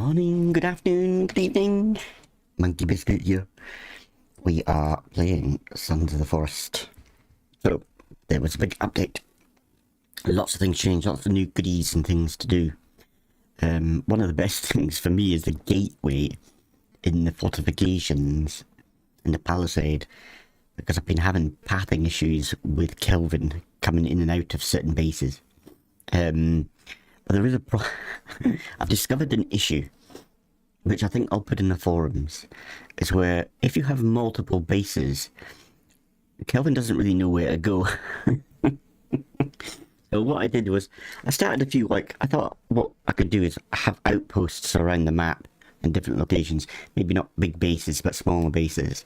morning, good afternoon, good evening. MonkeyBiscuit here. We are playing Sons of the Forest. So, there was a big update. Lots of things changed, lots of new goodies and things to do. One of the best things for me is the gateway in the fortifications in the palisade. Because I've been having pathing issues with Kelvin coming in and out of certain bases. But there is a I've discovered an issue, which I think I'll put in the forums, is where if you have multiple bases, Kelvin doesn't really know where to go. So what I did was, I started a few, I thought what I could do is have outposts around the map in different locations. Maybe not big bases, but smaller bases.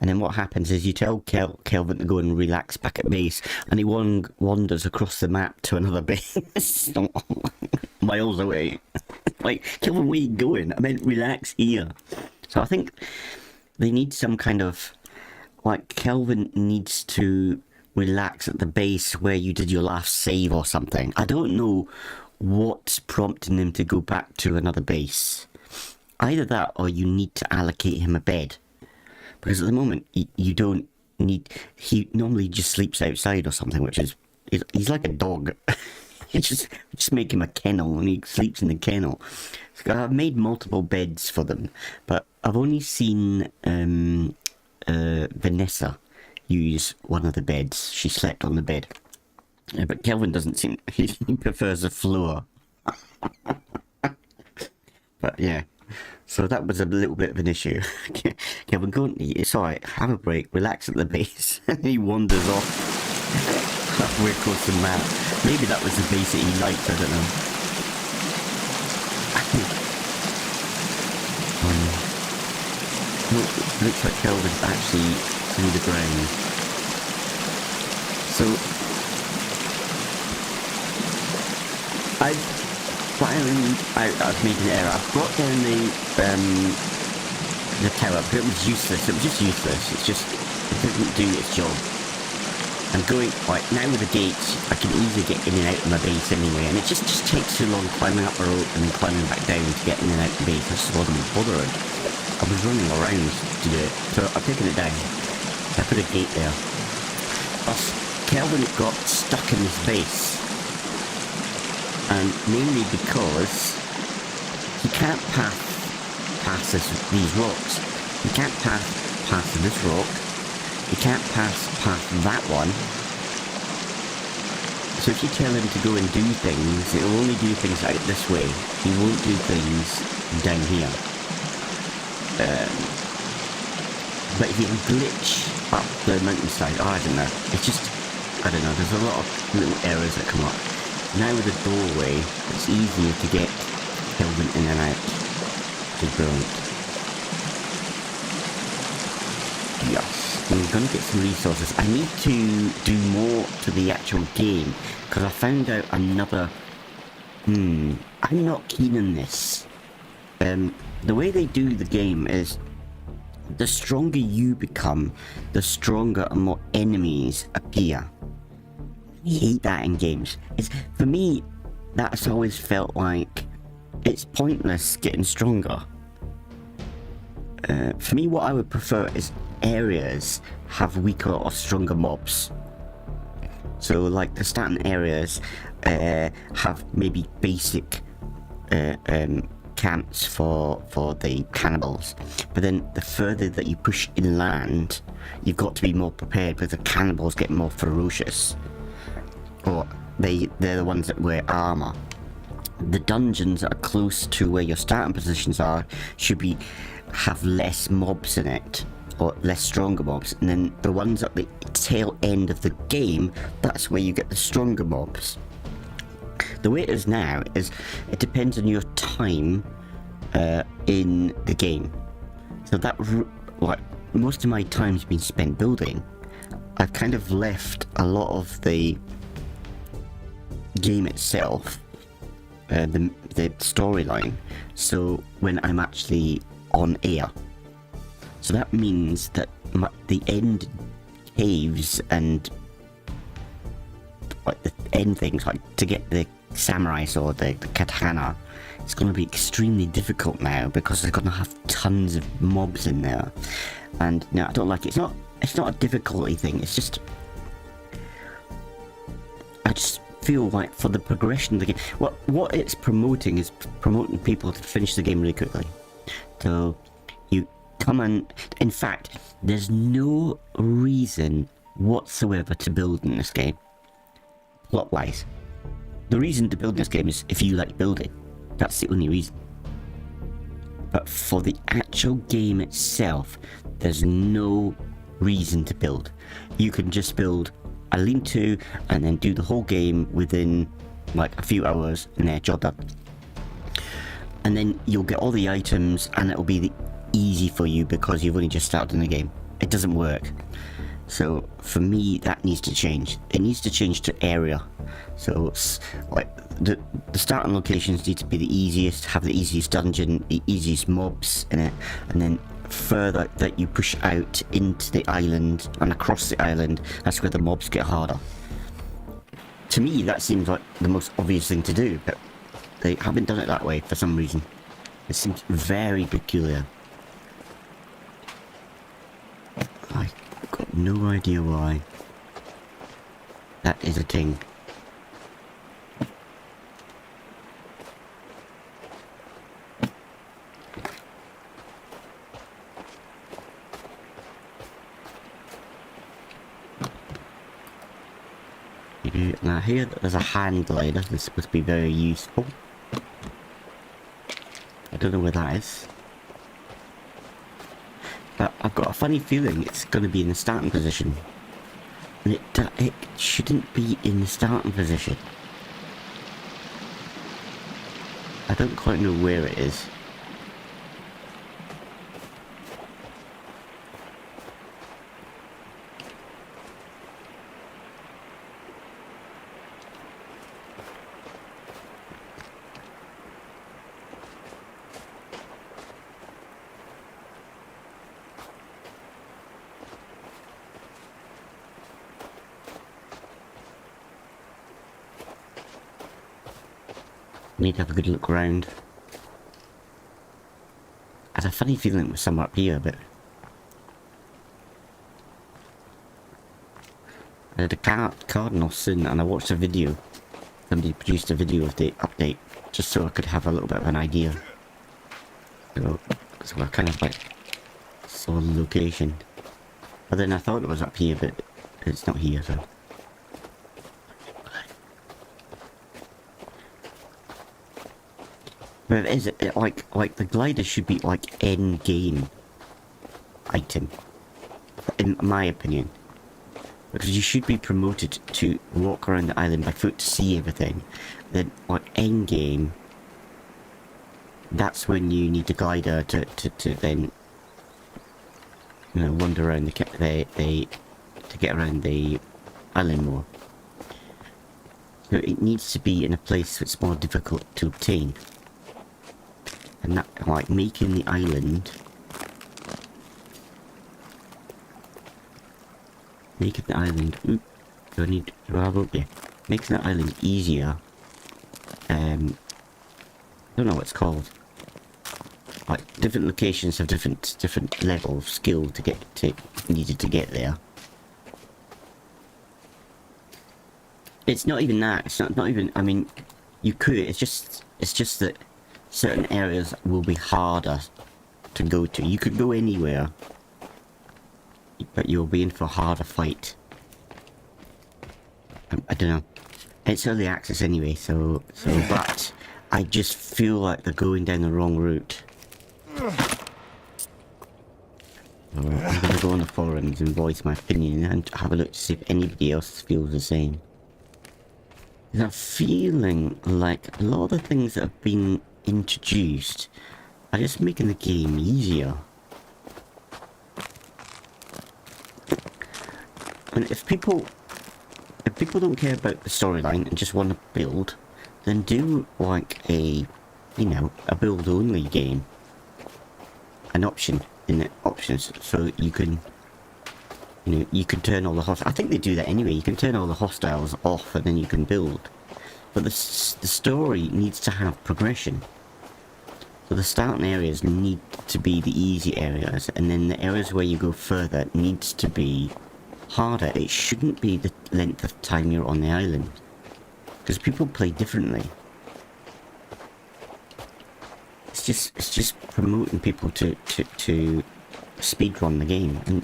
And then what happens is you tell Kelvin to go and relax back at base, and he wanders across the map to another base, miles away. Like, Kelvin, where are you going? I meant relax here. So I think they need some kind of, Kelvin needs to relax at the base where you did your last save or something. I don't know what's prompting him to go back to another base. Either that, or you need to allocate him a bed. Because at the moment, you don't need... He normally just sleeps outside or something, which is... He's like a dog. You just make him a kennel, and he sleeps in the kennel. So I've made multiple beds for them, but I've only seen Vanessa use one of the beds. She slept on the bed. But Kelvin doesn't seem... He prefers the floor. But yeah. So that was a little bit of an issue. Kelvin, go and eat. It's alright. Have a break. Relax at the base. And he wanders off halfway across the map. Maybe that was the base that he liked. I don't know. Looks like Kelvin's actually through the ground. So I've made an error. I've brought down the tower, but it was useless. It was just useless. It didn't do its job. I'm going, now with the gates, I can easily get in and out of my base anyway, and it just takes too long climbing up the rope and then climbing back down to get in and out of the base. I just wasn't bothering. I was running around to do it, so I've taken it down. I put a gate there. Plus, Kelvin got stuck in this base. And mainly because he can't pass these rocks. He can't pass this rock. He can't pass that one. So if you tell him to go and do things, he'll only do things out this way. He won't do things down here. But he'll glitch up the mountainside. Oh, I don't know. It's just, I don't know. There's a lot of little errors that come up. Now with the doorway, it's easier to get Kelvin in and out. Which is brilliant. Yes, I'm going to get some resources. I need to do more to the actual game, because I found out another... I'm not keen on this. The way they do the game is, the stronger you become, the stronger and more enemies appear. I hate that in games. For me, that's always felt like it's pointless getting stronger. For me, what I would prefer is areas have weaker or stronger mobs. So like the starting areas have maybe basic camps for the cannibals. But then the further that you push inland, you've got to be more prepared because the cannibals get more ferocious. Or they're the ones that wear armour. The dungeons that are close to where your starting positions are should have less mobs in it, or less stronger mobs. And then the ones at the tail end of the game, that's where you get the stronger mobs. The way it is now is it depends on your time in the game. So that, most of my time's been spent building. I've kind of left a lot of the game itself, the storyline, so when I'm actually on air. So that means that the end caves and the end things, like to get the samurai sword, the katana, it's going to be extremely difficult now because they're going to have tons of mobs in there. And no, I don't like it. It's not a difficulty thing. It's just, I just feel like for the progression of the game, what it's promoting is promoting people to finish the game really quickly. So you come and, in fact, there's no reason whatsoever to build in this game, plot wise. The reason to build this game is if you like building. That's the only reason. But for the actual game itself, there's no reason to build. You can just build a lean-to and then do the whole game within like a few hours and then job done. And then you'll get all the items and it'll be easy for you because you've only just started in the game. It doesn't work. So for me, that needs to change. It needs to change to area. So like the starting locations need to be the easiest, have the easiest dungeon, the easiest mobs in it, and then further that you push out into the island and across the island, that's where the mobs get harder. To me, that seems like the most obvious thing to do, but they haven't done it that way for some reason. It seems very peculiar. I've got no idea why. That is a thing. Now here there's a hand glider that's supposed to be very useful. I don't know where that is. But I've got a funny feeling it's going to be in the starting position. And it shouldn't be in the starting position. I don't quite know where it is. Need to have a good look around. I had a funny feeling it was somewhere up here, but I had a cardinal sin, and I watched a video. Somebody produced a video of the update, just so I could have a little bit of an idea. So I kind of like saw the location. But then I thought it was up here, but it's not here, so. But it is like the glider should be like end game item, in my opinion, because you should be promoted to walk around the island by foot to see everything. Then like end game, that's when you need the glider to then, you know, wander around to get around the island more. So it needs to be in a place that's more difficult to obtain. And that, like, making the island... Oop, do I need to grab up here? Making the island easier. I don't know what it's called. Like, different locations have different level of skill to get to, needed to get there. It's not even that, it's not even, I mean, you could, it's just that certain areas will be harder to go to. You could go anywhere, but you'll be in for a harder fight. I don't know. It's early access anyway, so but I just feel like they're going down the wrong route. Alright, I'm gonna go on the forums and voice my opinion and have a look to see if anybody else feels the same. I'm feeling like a lot of the things that have been introduced are just making the game easier. And if people don't care about the storyline and just want to build, then do like a, you know, a build only game. An option in the options, so you can, you know, you can turn all the I think they do that anyway. You can turn all the hostiles off and then you can build. But the story needs to have progression. So the starting areas need to be the easy areas, and then the areas where you go further needs to be harder. It shouldn't be the length of time you're on the island, because people play differently. It's just promoting people to speedrun the game, and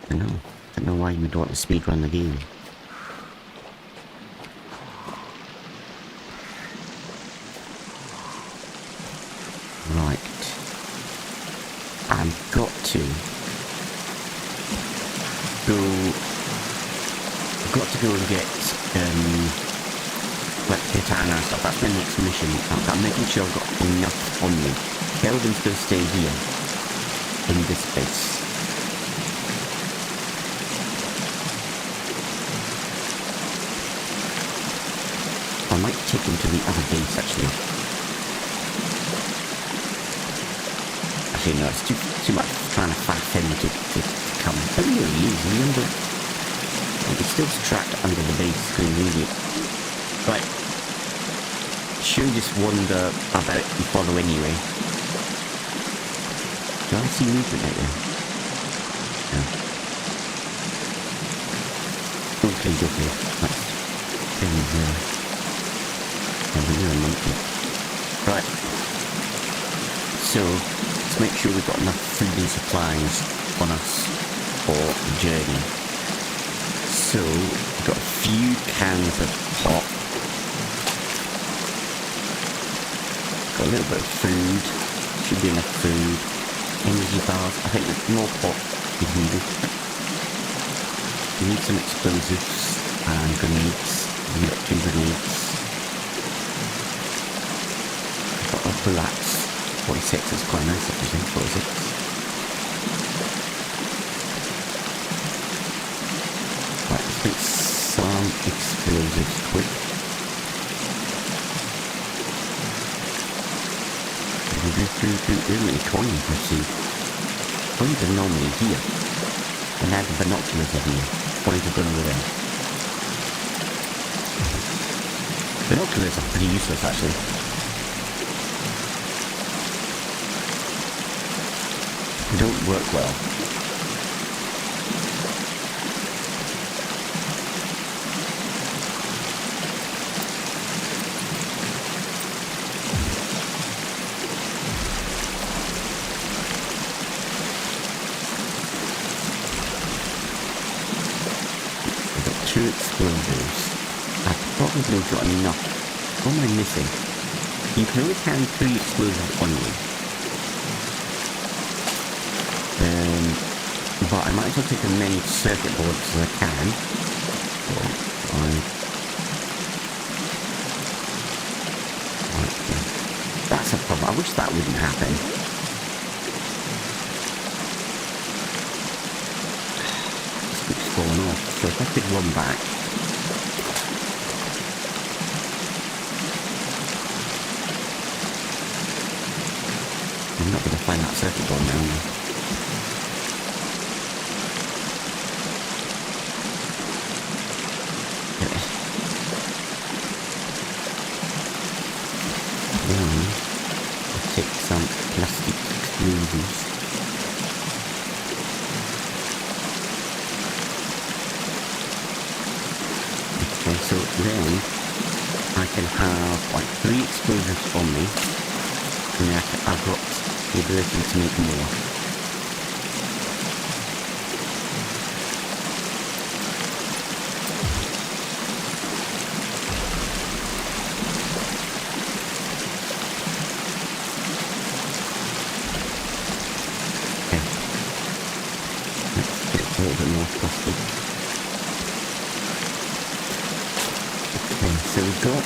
I don't know why you would want to speedrun the game. Right. I've got to go and get like katana and stuff. That's my next mission. I'm making sure I've got enough on me. Kelvin's gonna stay here in this base. I might take him to the other base actually. Actually no, it's too much trying to fast him to come. But really easy, remember? It's still trapped under the base because we need it. Right. Should we just wander about and follow anyway? Do I see movement out there? No. Okay. That's we're a monkey. Right. So, let's make sure we've got enough food and supplies on us for the journey. So, we've got a few cans of pop. Got a little bit of food. Should be enough food. Energy bars. I think there's more pop is needed. We need some explosives and grenades. We've got 2 grenades. We've got bullets. 46 is quite nice, I think. 46. Right, let's make some explosives quick. There's many coins I see. Coins are normally here. And now the binoculars are here. Coins are going over there. Binoculars are pretty useless actually. They don't work well. I've got 2 explosives. I've probably got enough. What am I missing? You can only carry 3 explosives on you. But I might as well take as many circuit boards as I can. 4, 5. That's a problem. I wish that wouldn't happen. This keeps falling off. So if I could run back. I'm not going to find that circuit board now. Take some plastic explosives. Okay, so then I can have like 3 explosives on me, and then I've got the ability to make more. A little bit more plastic. Okay, so we've got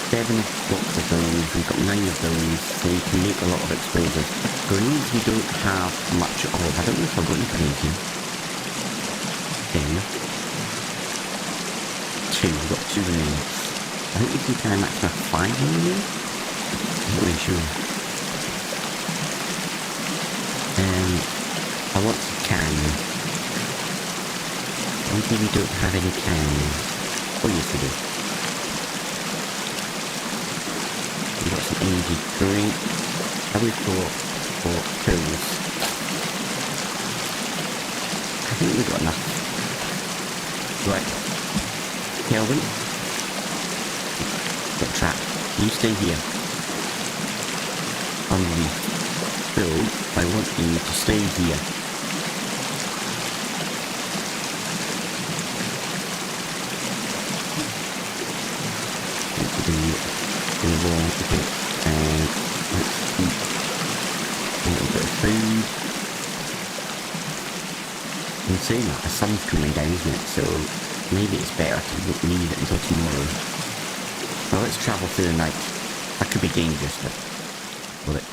7 blocks of those, we've got 9 of those, so we can make a lot of explosives. Grenades we don't have much of. I don't know if I've got any grenades here. Then 2, we've got 2 grenades. I think we can carry a maximum of 5 grenades? I'm not really sure. I want some cans. Maybe we don't have any cans. Oh yes we do. energy drink. How we for pills? I think we got enough. Right. Kelvin? Got trapped. You stay here. So, I want you to stay here. The wall, okay. And let's eat a little bit of food. I'm saying that the sun's coming down, isn't it? So maybe it's better to leave it until tomorrow. Well, let's travel through the night. That could be dangerous, but will it?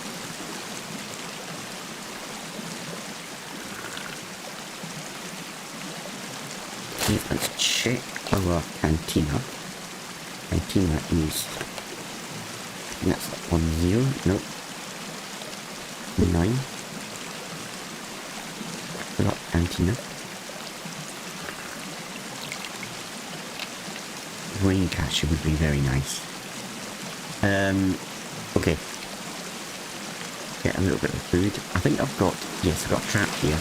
Okay, let's check our cantina. Cantina is... that's 10. Nope. 9. Plop cantina. Rain catcher would be very nice. Okay. Get a little bit of food. I think I've got... yes, I've got a trap here.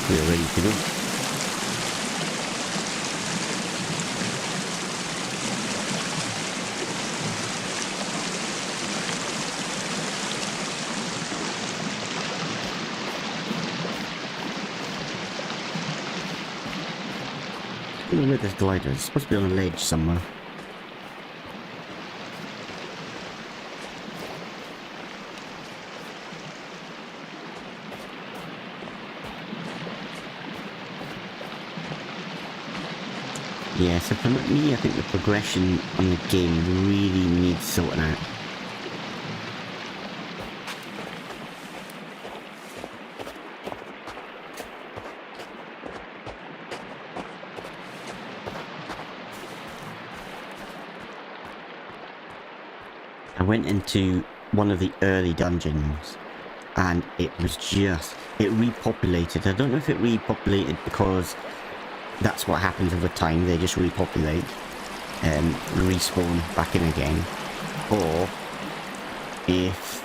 We're ready to go. I don't know where this glider is. It's supposed to be on a ledge somewhere. Yeah, so for me, I think the progression on the game really needs sorting out. I went into one of the early dungeons and it was just... it repopulated. I don't know if it repopulated because that's what happens over time, they just repopulate and respawn back in again, or if...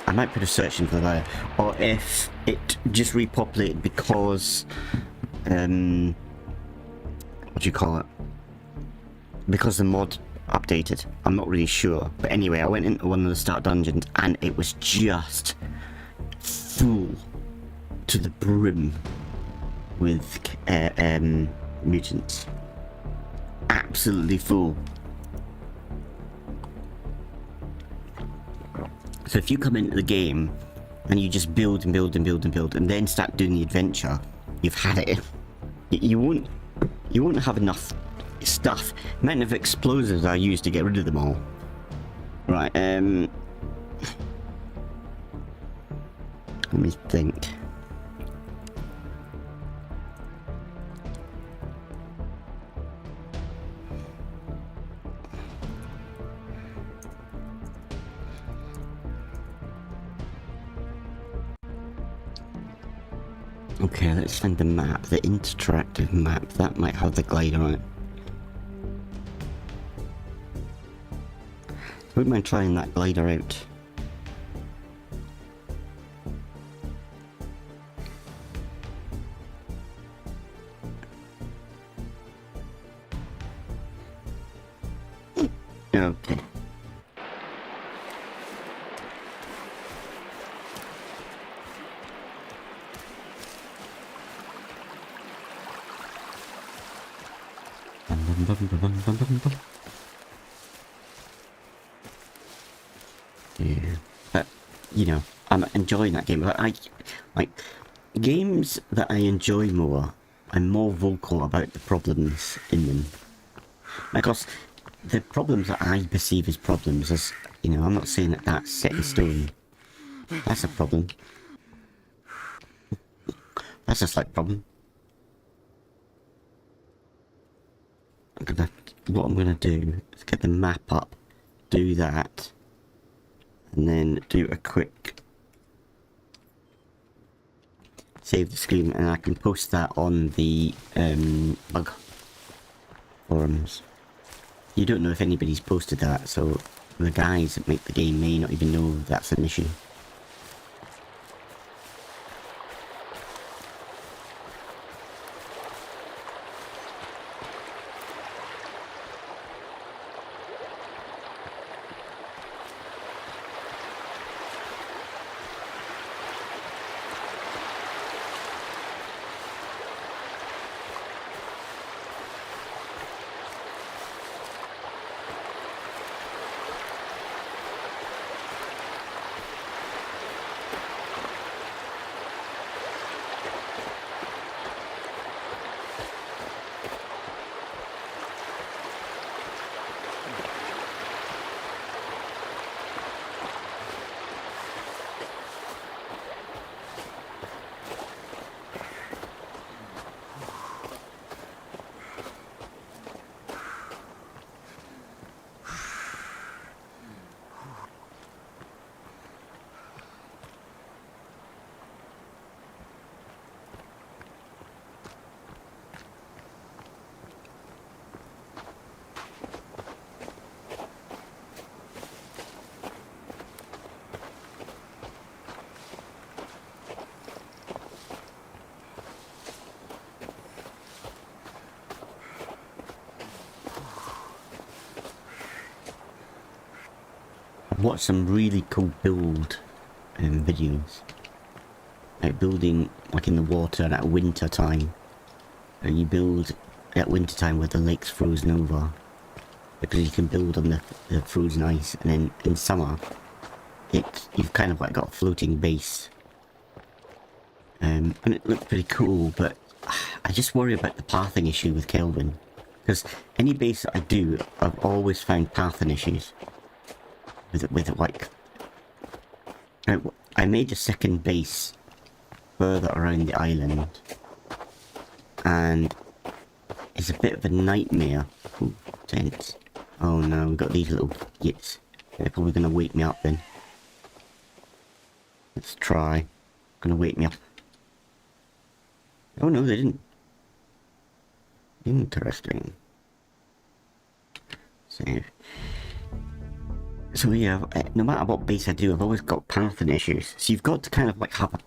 I might put a search in for that, or if it just repopulated because what do you call it, because the mod updated. I'm not really sure, but anyway, I went into one of the start dungeons and it was just full to the brim with mutants. Absolutely full. So if you come into the game and you just build and build and build and build and then start doing the adventure, you've had it. You won't have enough stuff. The amount of explosives I used to get rid of them all. Right, let me think. Okay, let's find the map, the interactive map. That might have the glider on it. Wouldn't mind trying that glider out. Okay. Yeah, but you know, I'm enjoying that game. But I like games that I enjoy more. I'm more vocal about the problems in them. Because the problems that I perceive as problems, as, you know, I'm not saying that that's set in stone. That's a problem. That's a slight problem. What I'm gonna do is get the map up, do that, and then do a quick save the screen, and I can post that on the bug forums. You don't know if anybody's posted that, so the guys that make the game may not even know that's an issue. I've watched some really cool build videos. Like building like in the water at winter time. And you build at winter time where the lake's frozen over. Because you can build on the frozen ice, and then in summer you've kind of like got a floating base. And it looks pretty cool, but I just worry about the pathing issue with Kelvin. Because any base that I do, I've always found pathing issues. With it, like... I made a second base further around the island. And it's a bit of a nightmare. Ooh, tense. Oh no, we've got these little gits. They're probably going to wake me up then. Let's try. Going to wake me up. Oh no, they didn't. Interesting. Save. So yeah, no matter what base I do, I've always got pathing issues. So you've got to kind of like have a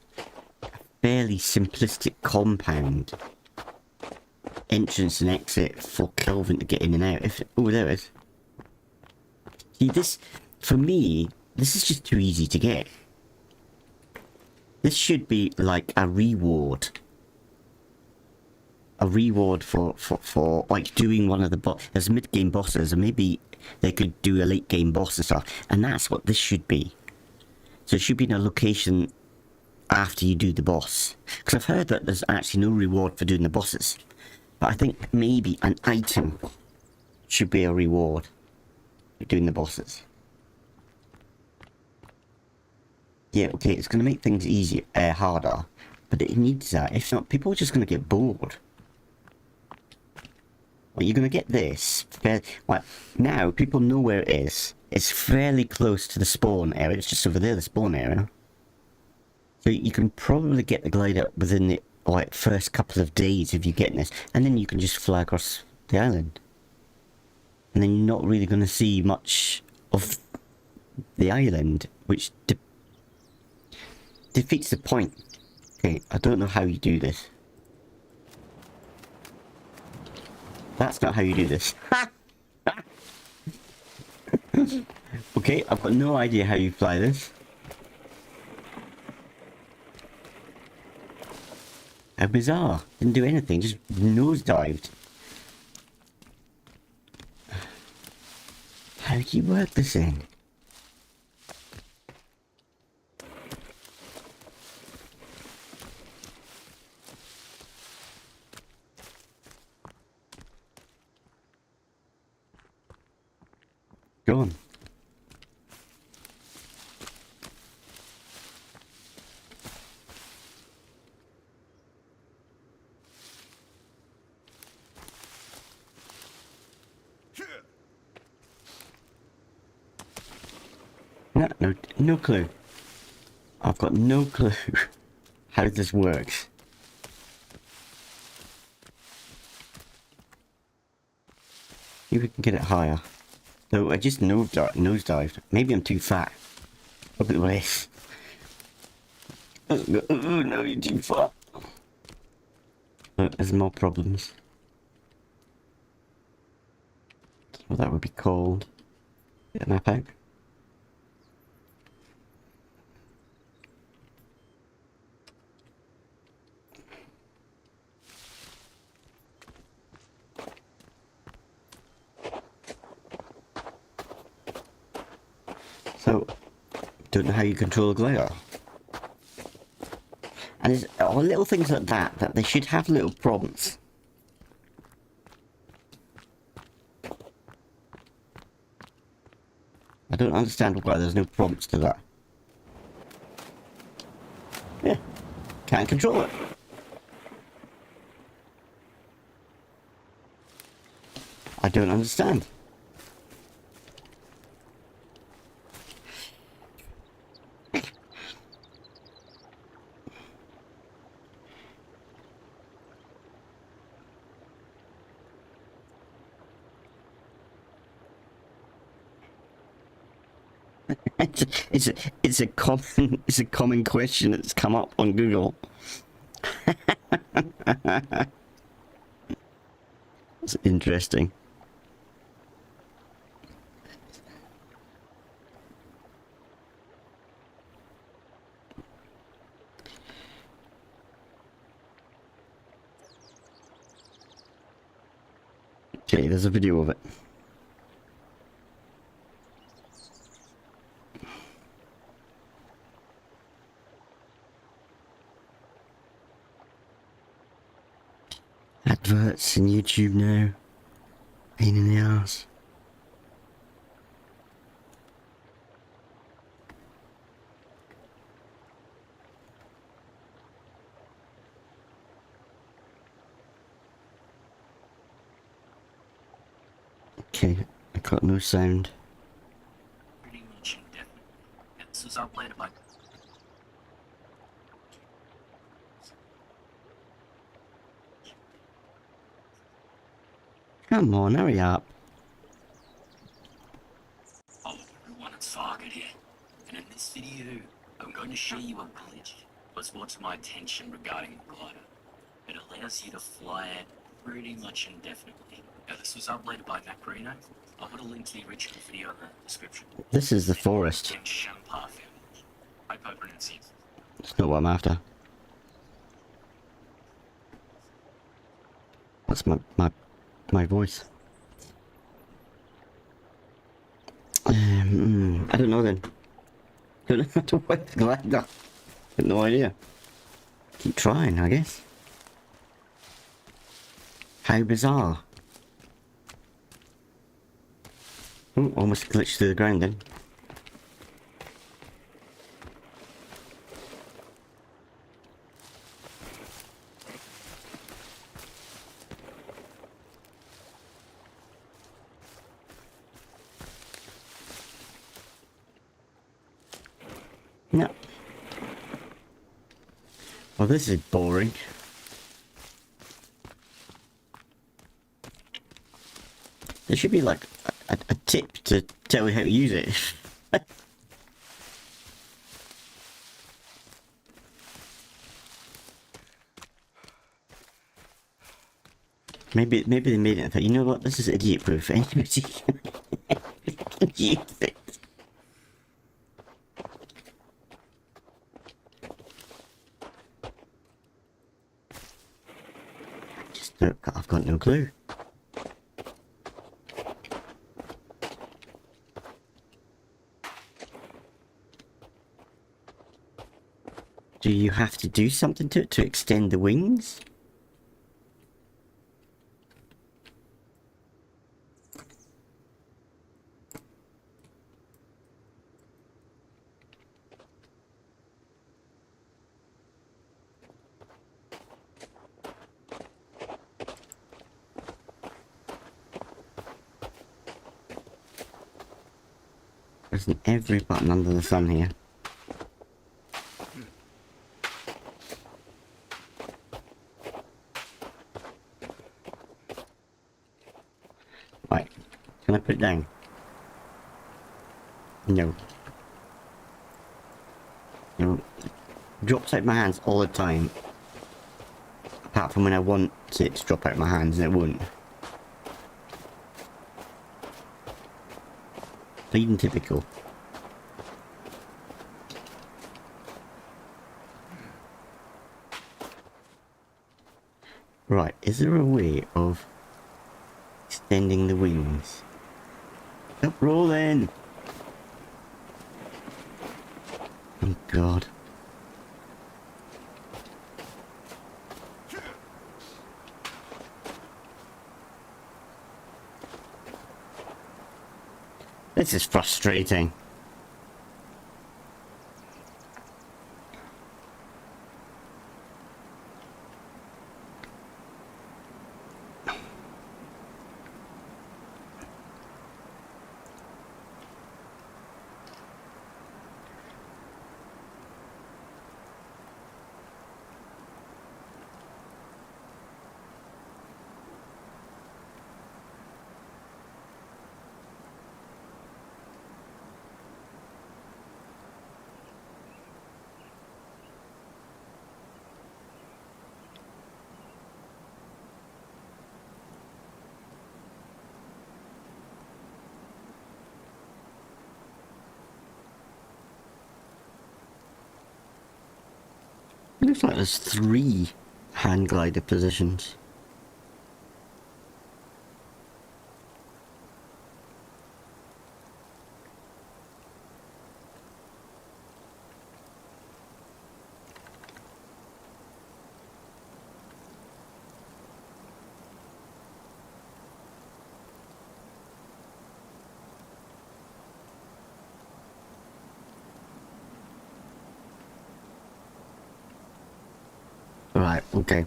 fairly simplistic compound entrance and exit for Kelvin to get in and out. Oh, there it is. See, this, for me, this is just too easy to get. This should be like a reward. A reward for like doing one of the there's mid-game bosses, and maybe they could do a late-game boss and stuff. And that's what this should be. So it should be in a location after you do the boss. Because I've heard that there's actually no reward for doing the bosses. But I think maybe an item should be a reward for doing the bosses. Yeah, okay, it's going to make things easier, harder. But it needs that. If not, people are just going to get bored. Well, you're going to get this. Well, now, people know where it is. It's fairly close to the spawn area. It's just over there, the spawn area. So you can probably get the glider within the like first couple of days if you're getting this. And then you can just fly across the island. And then you're not really going to see much of the island, which defeats the point. Okay, I don't know how you do this. That's not how you do this. Okay, I've got no idea how you fly this. How bizarre. Didn't do anything, just nosedived. How do you work this in? gone. No clue. I've got no clue how this works. Maybe we can get it higher. So I just nosedived. Maybe I'm too fat. Look at this. Oh no, you're too fat. Look, there's more problems. Well, that would be called. Get a map out. So, don't know how you control a glider. And there's all little things like that they should have little prompts. I don't understand why there's no prompts to that. Yeah, can't control it. I don't understand. It's a common question that's come up on Google. It's interesting. Okay, there's a video of it. Adverts in YouTube now. Pain in the ass. Okay, I got no sound. Pretty much indefinitely. Yeah, this was uploaded by... Come on, hurry up. Oh, everyone, it's Fargate here. And in this video, I'm going to show you a glitch was brought to my attention regarding the glider. It allows you to fly it pretty much indefinitely. Now, this was uploaded by Macrino. I'll put a link to the original video in the description. This is the forest. I hope I pronounce it. It's not what I'm after. That's my voice. I don't know then. Don't know how to work the glider. Got no idea. Keep trying, I guess. How bizarre. Oh, almost glitched through the ground then. No. Well, this is boring. There should be like a tip to tell you how to use it. Maybe they made it and thought, you know what, this is idiot proof. Anybody can use it. I've got no clue. Do you have to do something to it to extend the wings? pressing every button under the sun here. Right, can I put it down? No. No. It drops out my hands all the time. Apart from when I want it to drop out my hands and it won't. Bleeding typical. Right, is there a way of extending the wings? Stop rolling! Oh god. This is frustrating. Looks like there's 3 hand glider positions. Right, okay.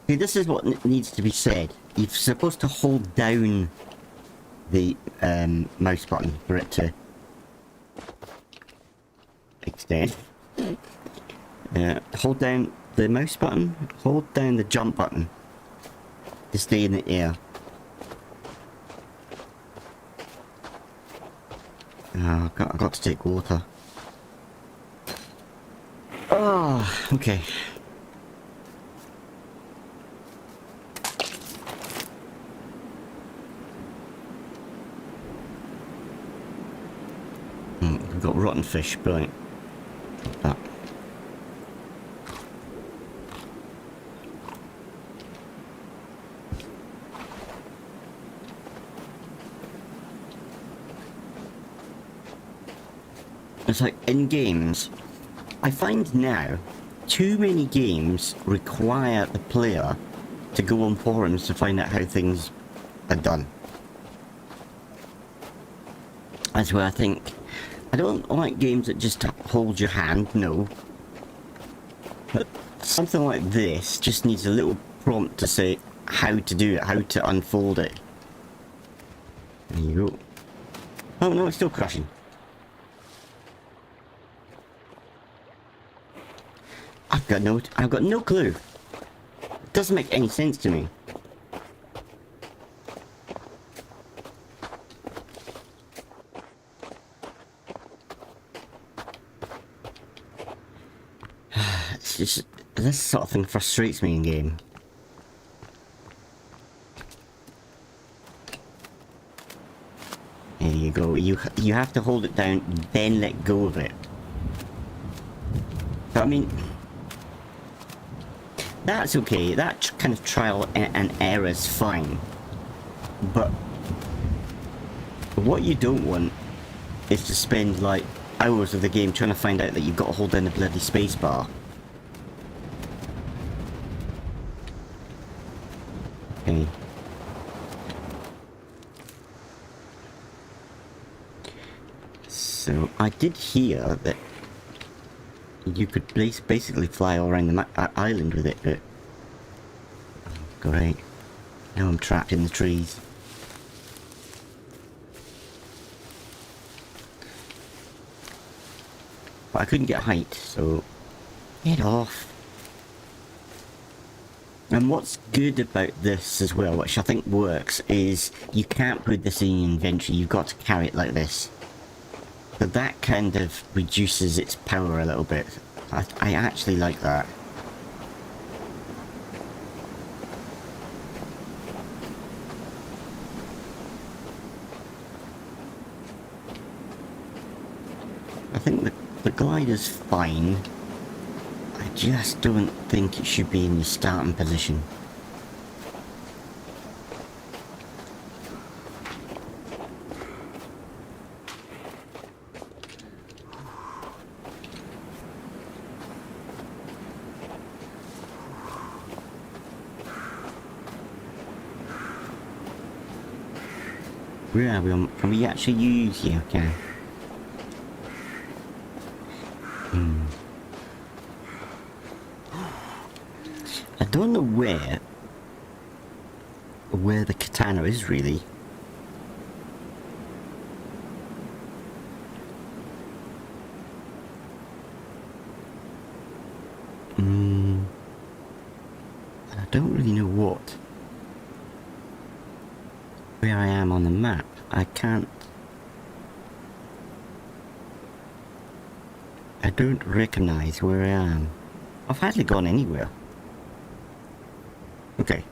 See, this is what needs to be said. You're supposed to hold down the mouse button for it to extend. Hold down the mouse button, hold down the jump button to stay in the air. Oh, I've got to take water. Oh, okay. We've got rotten fish, brilliant. That. It's like in games, I find now too many games require the player to go on forums to find out how things are done. That's where I think I don't like games that just hold your hand, no. But something like this just needs a little prompt to say how to do it, how to unfold it. There you go. Oh no, it's still crashing. I've got no clue. It doesn't make any sense to me. It's just, this sort of thing frustrates me in game. There you go. You have to hold it down, then let go of it. But I mean, that's okay. That kind of trial and error is fine. But what you don't want is to spend like hours of the game trying to find out that you've got to hold down the bloody spacebar. Okay. So I did hear that you could basically fly all around the island with it, but oh, great. Now I'm trapped in the trees. But I couldn't get height, so get off. And what's good about this as well, which I think works, is you can't put this in your inventory, you've got to carry it like this. So that kind of reduces its power a little bit. I actually like that. I think the glider's fine. I just don't think it should be in your starting position. Where are we on? Can we actually use? Yeah, okay. I don't know where the katana is really. I don't really know where I am on the map. I don't recognize where I am. I've hardly gone anywhere. Okay.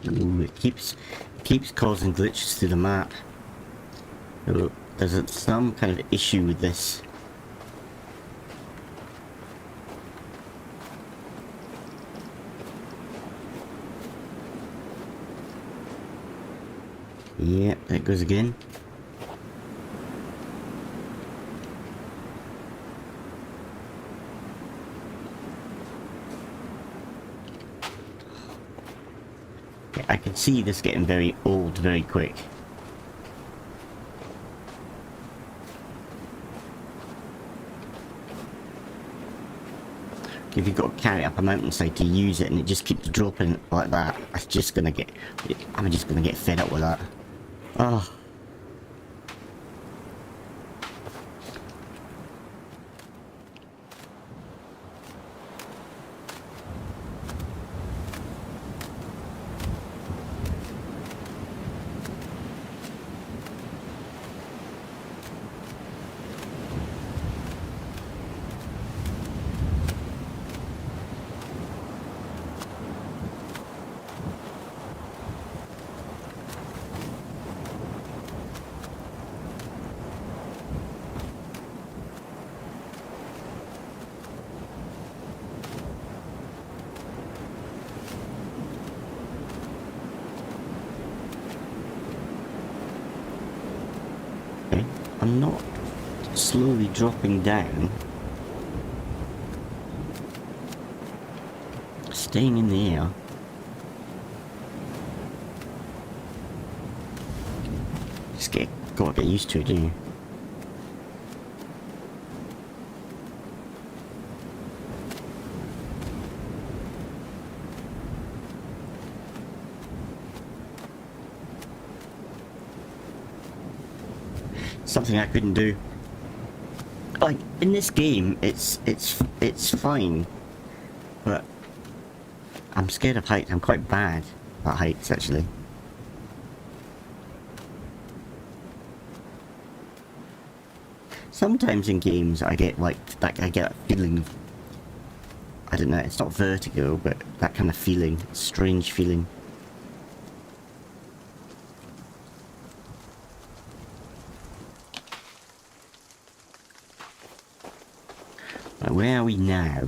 Ooh, it keeps causing glitches through the map. So there's some kind of issue with this. Yep, there it goes again. I can see this getting very old very quick. If you've got to carry up a mountainside to use it and it just keeps dropping like that, I'm just gonna get fed up with that. Oh. Okay, I'm not slowly dropping down. Staying in the air. Just gotta get used to it, don't you? Something I couldn't do. Like in this game, it's fine, but I'm scared of heights. I'm quite bad at heights, actually. Sometimes in games, I get I get a feeling of, I don't know. It's not vertigo, but that kind of feeling, strange feeling. Where are we now?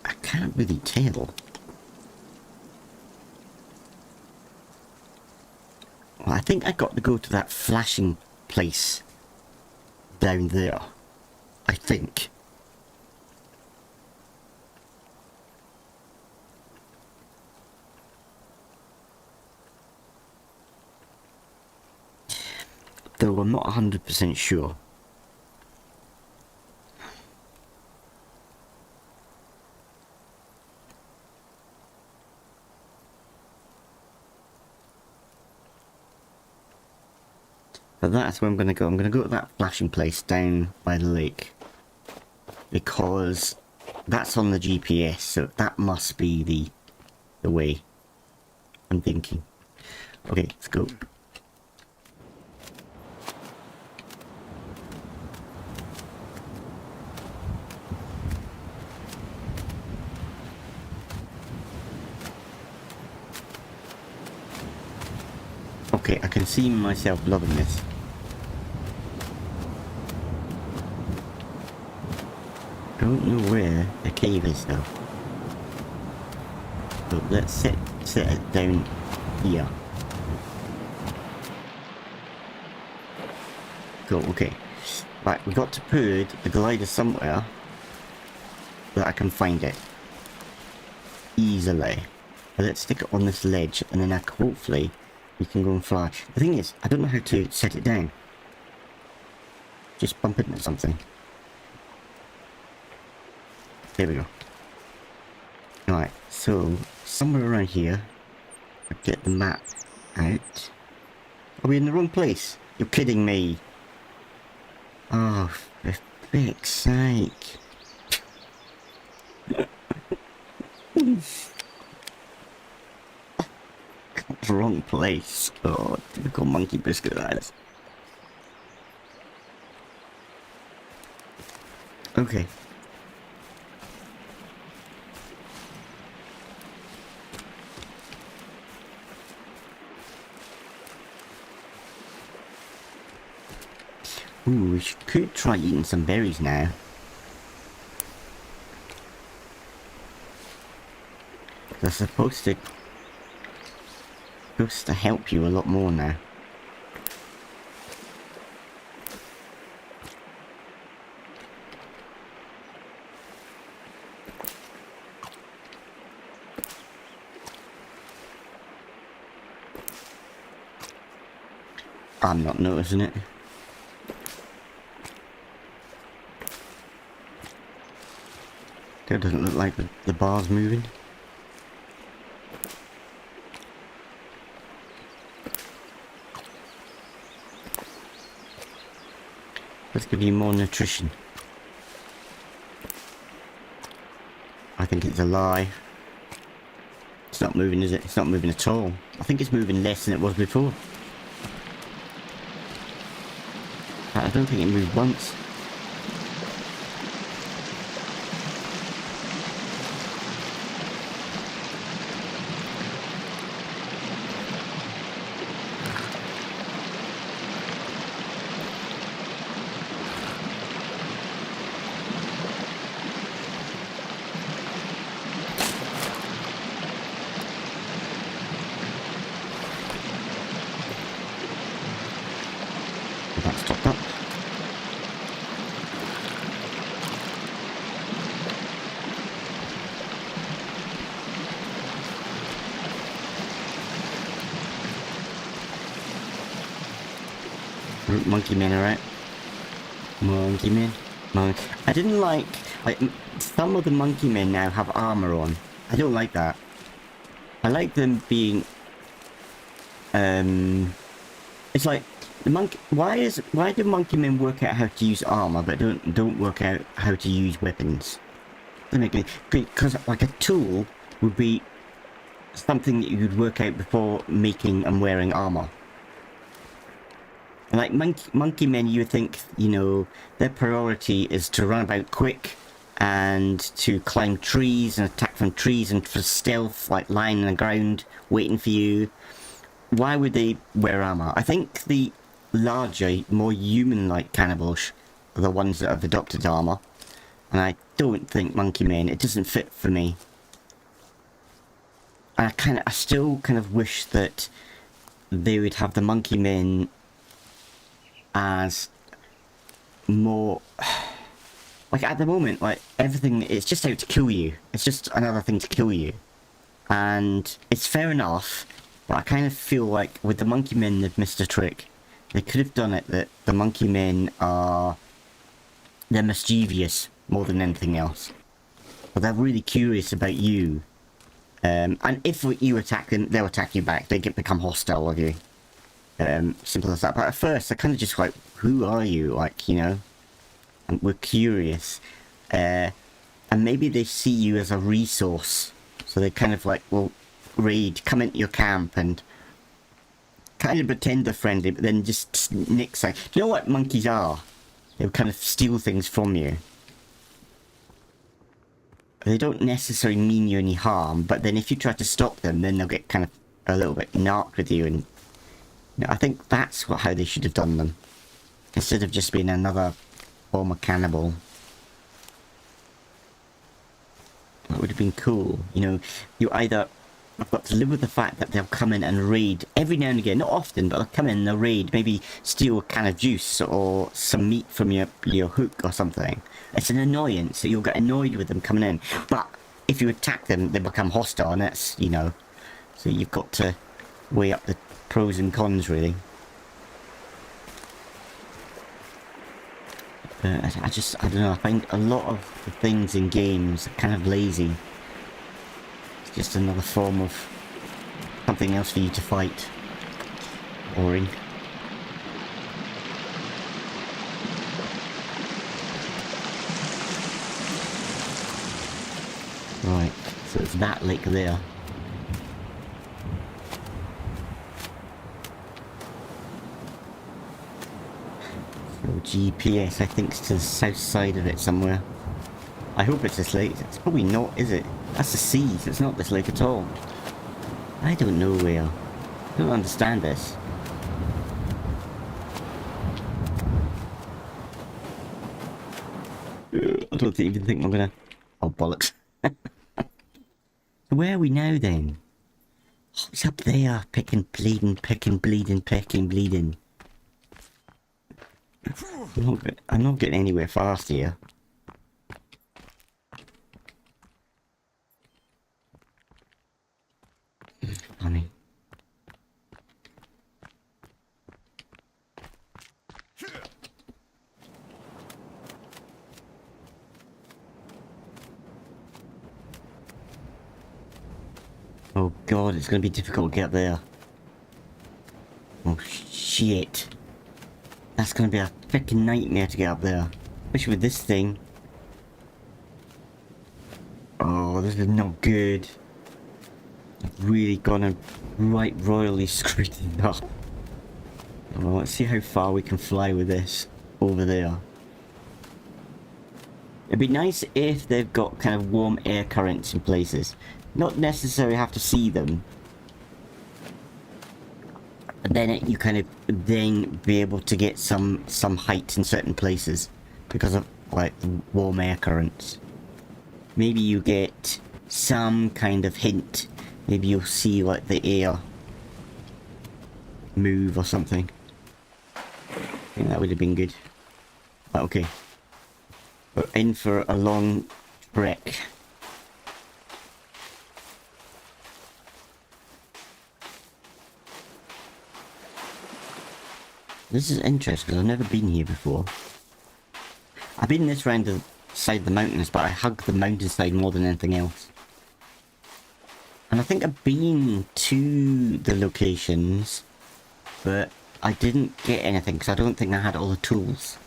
I can't really tell. Well, I think I got to go to that flashing place down there. I think. Though I'm not 100% sure. But that's where I'm going to go. I'm going to go to that flashing place down by the lake. Because that's on the GPS, so that must be the way. I'm thinking. Okay, let's go. Okay, I can see myself loving this. I don't know where the cave is though. But let's set it down here. Go, okay. Right, we've got to put the glider somewhere that I can find it easily. But let's stick it on this ledge and then hopefully we can go and fly. The thing is, I don't know how to set it down. Just bump it into something. There we go. Alright, so somewhere around here, I'll get the map out. Are we in the wrong place? You're kidding me. Oh, for fuck's sake. Wrong place. Oh, typical MonkeyBiscuit that is. Okay. Ooh, we could try eating some berries now. They're supposed to help you a lot more now. I'm not noticing it. That doesn't look like the bar's moving. Let's give you more nutrition. I think it's a lie. It's not moving, is it? It's not moving at all. I think it's moving less than it was before. I don't think it moved once. That stopped up. Monkey men are out. Monkey men. I didn't like some of the monkey men now have armor on. I don't like that. I like them being it's like the monkey. Why do monkey men work out how to use armor but don't work out how to use weapons? Because like a tool would be something that you'd work out before making and wearing armor. And like monkey men, you would think, you know, their priority is to run about quick and to climb trees and attack from trees and for stealth, like lying on the ground waiting for you. Why would they wear armor? I think the larger, more human-like cannibals are the ones that have adopted armor. And I don't think monkey men, it doesn't fit for me. And I still kind of wish that they would have the monkey men as more... Like, at the moment, like, everything, it's just out to kill you. It's just another thing to kill you. And it's fair enough, but I kind of feel like with the monkey men, they've missed a trick. They could have done it that the monkey men are... They're mischievous more than anything else. But they're really curious about you. And if you attack them, they'll attack you back. They become hostile of you. Simple as that. But at first, they're kind of just like, who are you? Like, you know? And we're curious. And maybe they see you as a resource. So they kind of like, will raid, come into your camp and kind of pretend they're friendly, but then just nick something. Do you know what monkeys are? They'll kind of steal things from you. They don't necessarily mean you any harm, but then if you try to stop them, then they'll get kind of a little bit narked with you. And you know, I think that's how they should have done them. Instead of just being another form of cannibal. That would have been cool. You know, you either... I've got to live with the fact that they'll come in and raid every now and again, not often, but they'll come in and they'll raid, maybe steal a can of juice or some meat from your hook or something. It's an annoyance, so you'll get annoyed with them coming in. But if you attack them, they become hostile, and that's, you know, so you've got to weigh up the pros and cons, really. I don't know, I find a lot of the things in games kind of lazy. Just another form of something else for you to fight. Boring. Right, so it's that lake there. So GPS, I think it's to the south side of it somewhere. I hope it's this lake. It's probably not, is it? That's the seas. It's not this lake at all. I don't know where. I don't understand this. I don't even think I'm gonna... Oh, bollocks. Where are we now, then? Oh, it's up there. Picking, bleeding, picking, bleeding, picking, bleeding. I'm not getting anywhere fast here. Funny. Oh god, it's gonna be difficult to get there. Oh shit. That's gonna be a freaking nightmare to get up there. Especially with this thing. Oh, this is not good. I've really gone right royally screwed it up. Well, let's see how far we can fly with this over there. It'd be nice if they've got kind of warm air currents in places. Not necessarily have to see them. But then you kind of then be able to get some height in certain places because of like warm air currents. Maybe you get some kind of hint. Maybe you'll see like the air move or something. I think that would have been good. But okay. We're in for a long trek. This is interesting because I've never been here before. I've been this round the side of the mountains, but I hug the mountainside more than anything else. And I think I've been to the locations, but I didn't get anything because I don't think I had all the tools.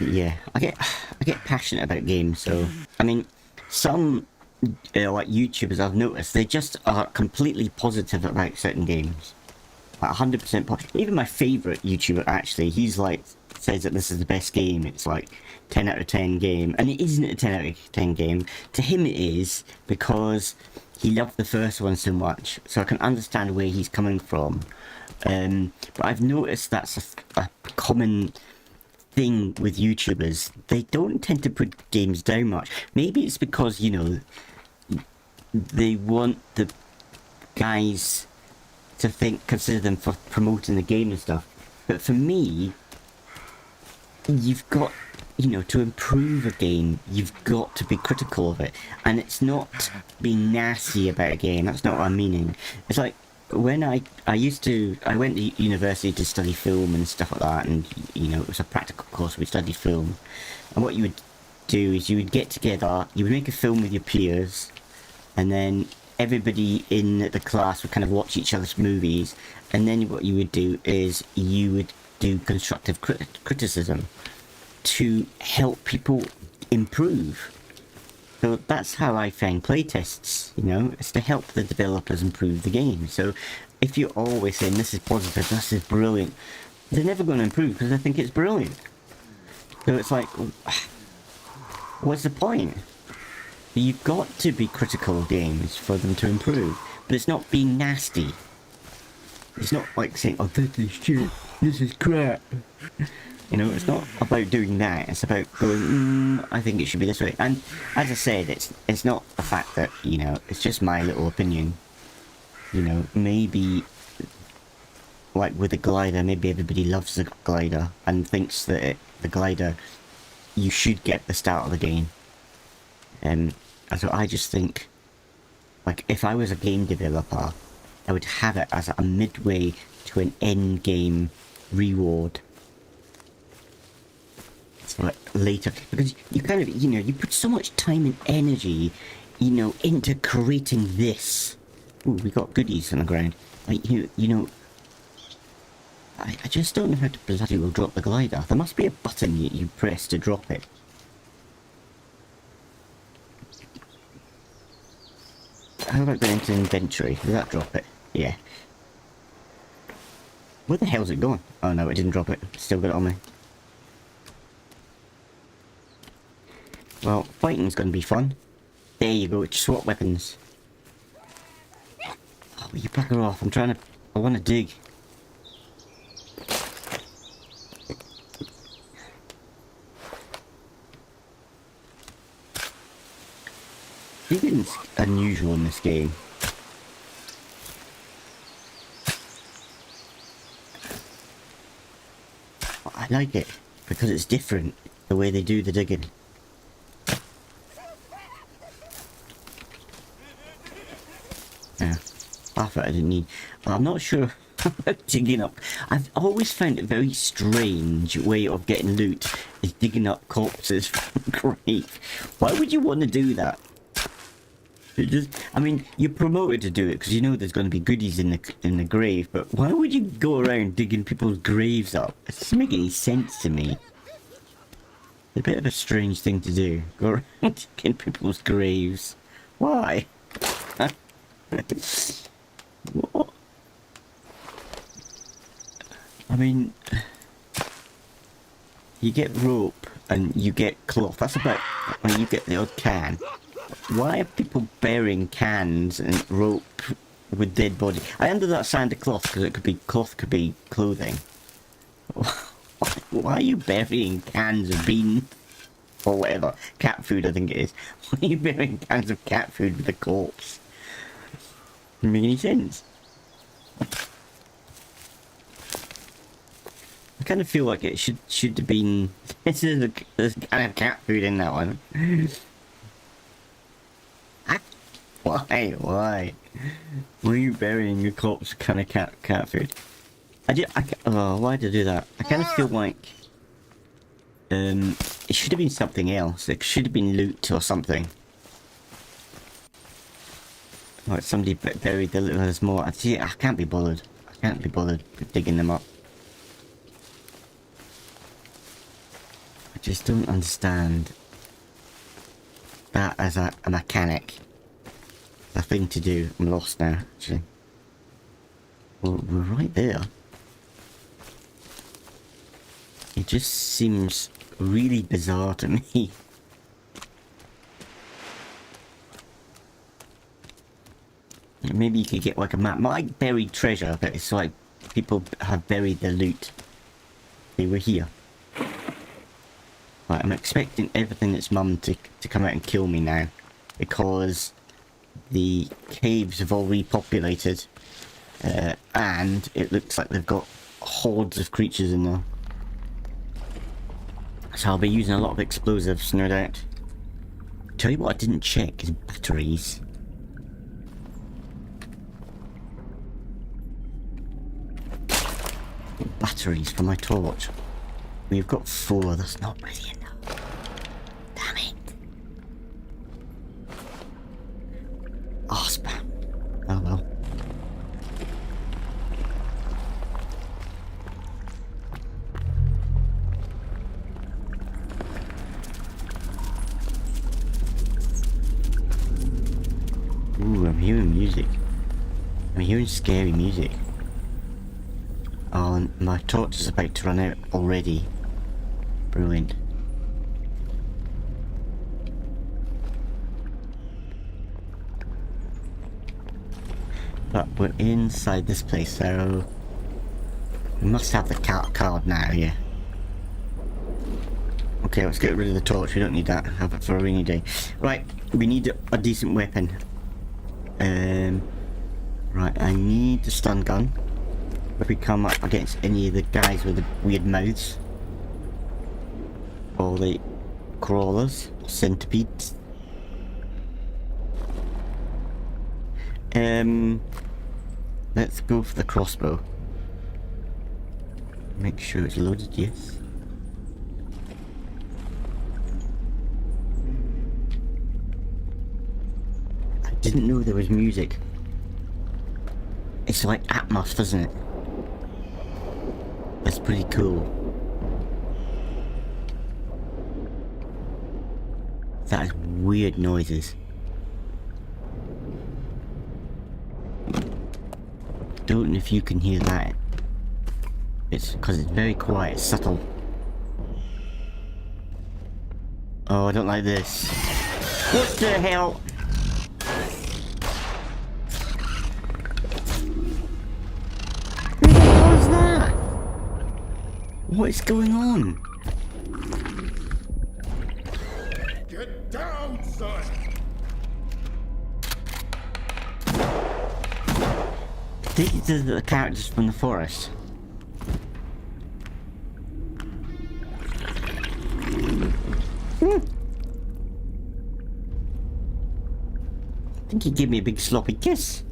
Yeah, I get passionate about games, so I mean, some like YouTubers I've noticed, they just are completely positive about certain games, like 100% positive. Even my favourite YouTuber, actually, he's like says that this is the best game. It's like 10 out of 10 game, and it isn't a 10 out of 10 game. To him it is, because he loved the first one so much, so I can understand where he's coming from. But I've noticed that's a common thing with YouTubers. They don't tend to put games down much. Maybe it's because, you know, they want the guys to consider them for promoting the game and stuff. But for me, you've got, you know, to improve a game, you've got to be critical of it. And it's not being nasty about a game, that's not what I'm meaning. It's like, when I went to university to study film and stuff like that, and, you know, it was a practical course, we studied film. And what you would do is you would get together, you would make a film with your peers, and then everybody in the class would kind of watch each other's movies, and then what you would do is you would do constructive criticism to help people improve. So that's how I find playtests, you know, it's to help the developers improve the game. So if you're always saying this is positive, this is brilliant, they're never going to improve because I think it's brilliant. So it's like, what's the point? You've got to be critical of games for them to improve, but it's not being nasty. It's not like saying, oh, this is shit, this is crap. You know, it's not about doing that. It's about going, I think it should be this way. And as I said, it's not the fact that, you know, it's just my little opinion. You know, maybe, like with the glider, maybe everybody loves the glider and thinks that the glider, you should get the start of the game. And so I just think, like, if I was a game developer, I would have it as a midway to an end game reward. Like later, because you kind of, you know, you put so much time and energy, you know, into creating this. Ooh, we got goodies on the ground. Like, you know, I just don't know how to bloody well drop the glider. There must be a button you press to drop it. How about going into inventory? Does that drop it? Yeah. Where the hell's it going? Oh no, it didn't drop it. Still got it on me. Well, fighting's gonna be fun. There you go, swap weapons. Oh, you bugger off, I wanna dig. Digging's unusual in this game. I like it, because it's different, the way they do the digging. Half it I didn't need. I'm not sure about digging up. I've always found it a very strange way of getting loot, is digging up corpses from the grave. Why would you want to do that? I mean, you're promoted to do it because you know there's going to be goodies in the grave, but why would you go around digging people's graves up? It doesn't make any sense to me. It's a bit of a strange thing to do. Go around digging people's graves. Why? What? I mean, you get rope and you get cloth. That's about when you get the odd can. Why are people burying cans and rope with dead bodies? I understand the cloth because cloth could be clothing. Why are you burying cans of beans or whatever? Cat food, I think it is. Why are you burying cans of cat food with a corpse? Doesn't make any sense. I kind of feel like it should have been. There's kind of cat food in that one. Why? Why are you burying a corpse kind of cat food? Oh, why did I do that? I kind of feel like it should have been something else. It should have been loot or something. Like somebody buried there's more. I can't be bothered. I can't be bothered digging them up. I just don't understand that as a mechanic. A thing to do. I'm lost now, actually. Well, we're right there. It just seems really bizarre to me. Maybe you could get like a map, not like buried treasure, but it's like people have buried their loot. They were here. Right, I'm expecting everything that's mum to come out and kill me now, because the caves have all repopulated, and it looks like they've got hordes of creatures in there. So I'll be using a lot of explosives, no doubt. Tell you what I didn't check is batteries. Batteries for my torch. We've got 4, that's not really enough. Damn it. Oh, spam. Oh well. Ooh, I'm hearing music. I'm hearing scary music. Oh, and my torch is about to run out already. Brilliant. But we're inside this place, so we must have the card now, yeah. Okay, let's get rid of the torch. We don't need that. Have it for a rainy day. Right, we need a decent weapon. Right, I need the stun gun. If we come up against any of the guys with the weird mouths, or the crawlers, or centipedes. Let's go for the crossbow. Make sure it's loaded, yes. I didn't know there was music. It's like Atmos, isn't it? That's pretty cool. That is weird noises. Don't know if you can hear that. It's because it's very quiet, subtle. Oh, I don't like this. What the hell? What the hell is that? What is going on? Get down, son! These are the characters from the forest. I think he gave me a big sloppy kiss.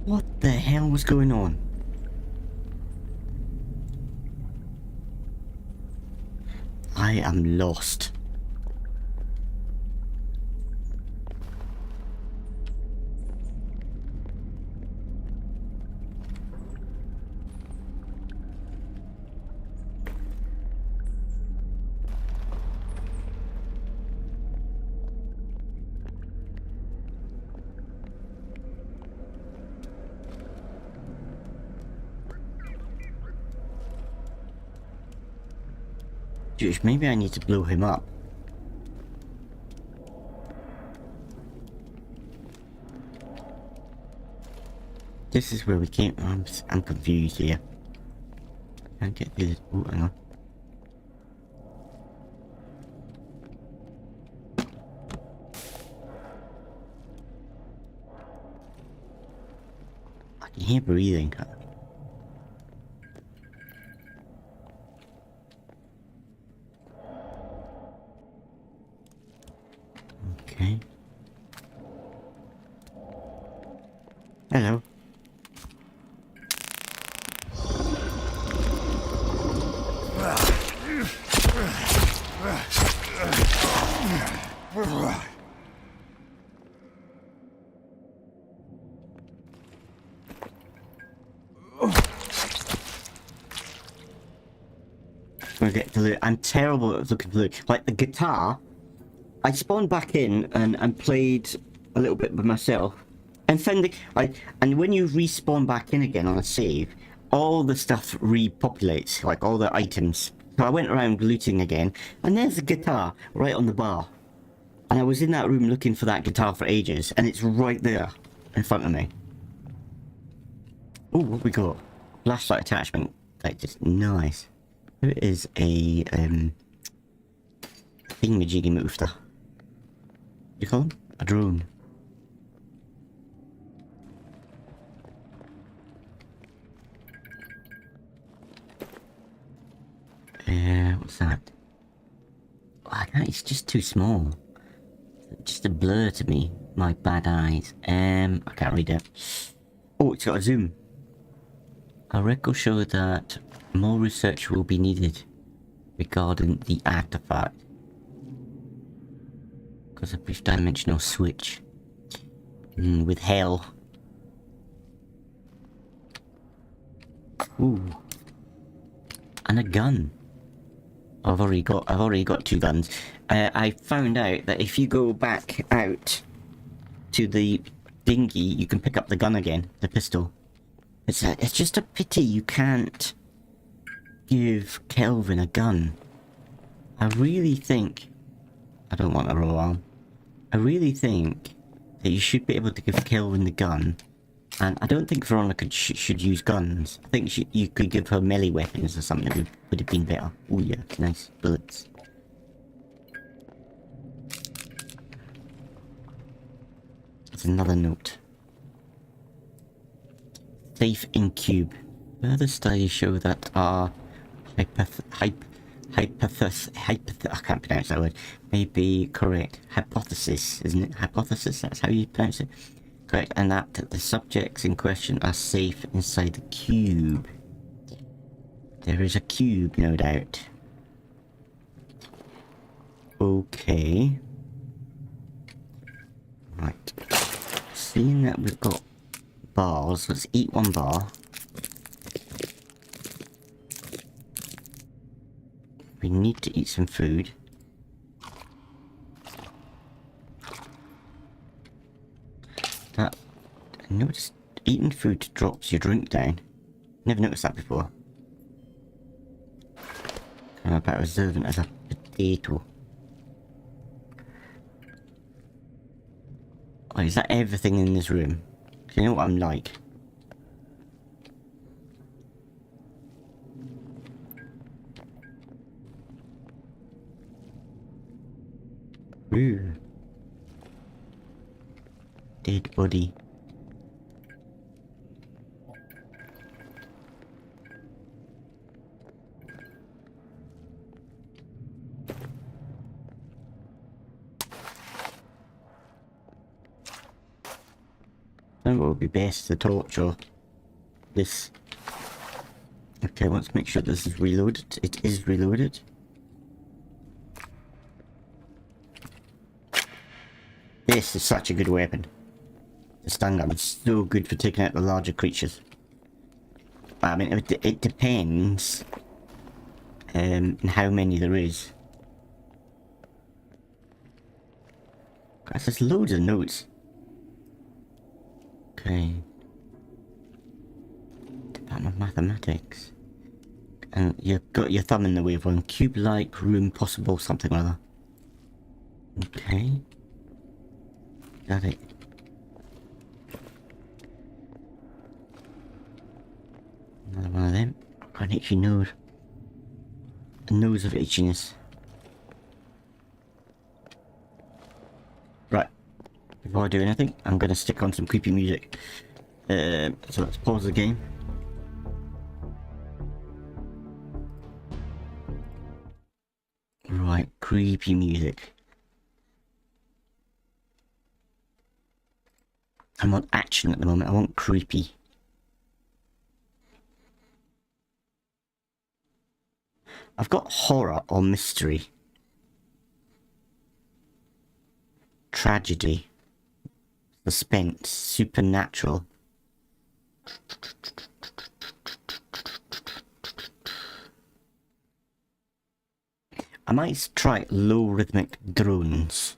What the hell was going on? I am lost. Jeez, maybe I need to blow him up. This is where we came. I'm confused here. Can't get through this. Oh, hang on. I can hear breathing. Okay. Hello. Gonna get to loot. I'm terrible at looking for loot. Like the guitar, I spawned back in and played a little bit by myself, And sending, like, and when you respawn back in again on a save, all the stuff repopulates, like all the items. So I went around looting again, and there's a guitar right on the bar. And I was in that room looking for that guitar for ages, and it's right there in front of me. Oh, what we got? Flashlight attachment. That is nice. There is a thingamajiggy moofter. What do you call them? A drone. What's that? Oh, it's just too small. Just a blur to me. My bad eyes. I can't read it. Oh, it's got a zoom. Our records show that more research will be needed regarding the artifact. Because a brief dimensional switch. With hell. Ooh. And a gun. I've already got 2 guns. I found out that if you go back out to the dinghy, you can pick up the gun again, the pistol. It's just a pity you can't give Kelvin a gun. I really think... I don't want a raw arm. I really think that you should be able to give Kelvin the gun. And I don't think Veronica should use guns. I think you could give her melee weapons or something. Would have been better. Oh yeah, nice bullets. That's another note. Safe in cube. Further studies show that our I can't pronounce that word. May be correct. Hypothesis, isn't it? Hypothesis, that's how you pronounce it. Correct, and that the subjects in question are safe inside the cube. There is a cube, no doubt. Okay. Right. Seeing that we've got bars, let's eat 1 bar. We need to eat some food. That, I noticed eating food drops your drink down. Never noticed that before. I'm about as observant as a potato. Oh, is that everything in this room? Do you know what I'm like? Ooh. Dead body. I think what would be best, the torch or this. Okay, let's make sure this is reloaded. It is reloaded. This is such a good weapon. The stun gun is so good for taking out the larger creatures. I mean, it depends on how many there is. Guys, there's loads of notes. Okay. Department of Mathematics. And you've got your thumb in the way of one. Cube-like room possible something or other. Okay. Got it. Another one of them. Got an itchy nose. A nose of itchiness. Right. Before I do anything, I'm gonna stick on some creepy music. So let's pause the game. Right, creepy music. I'm on action at the moment, I want creepy. I've got horror or mystery. Tragedy. Suspense. Supernatural. I might try low rhythmic drones.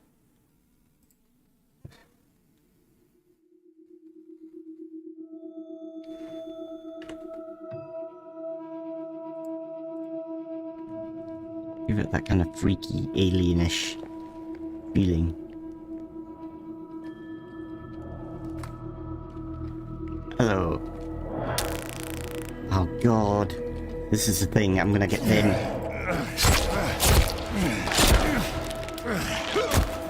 Give it that kind of freaky, alienish feeling. Hello. Oh god. This is the thing, I'm gonna get them.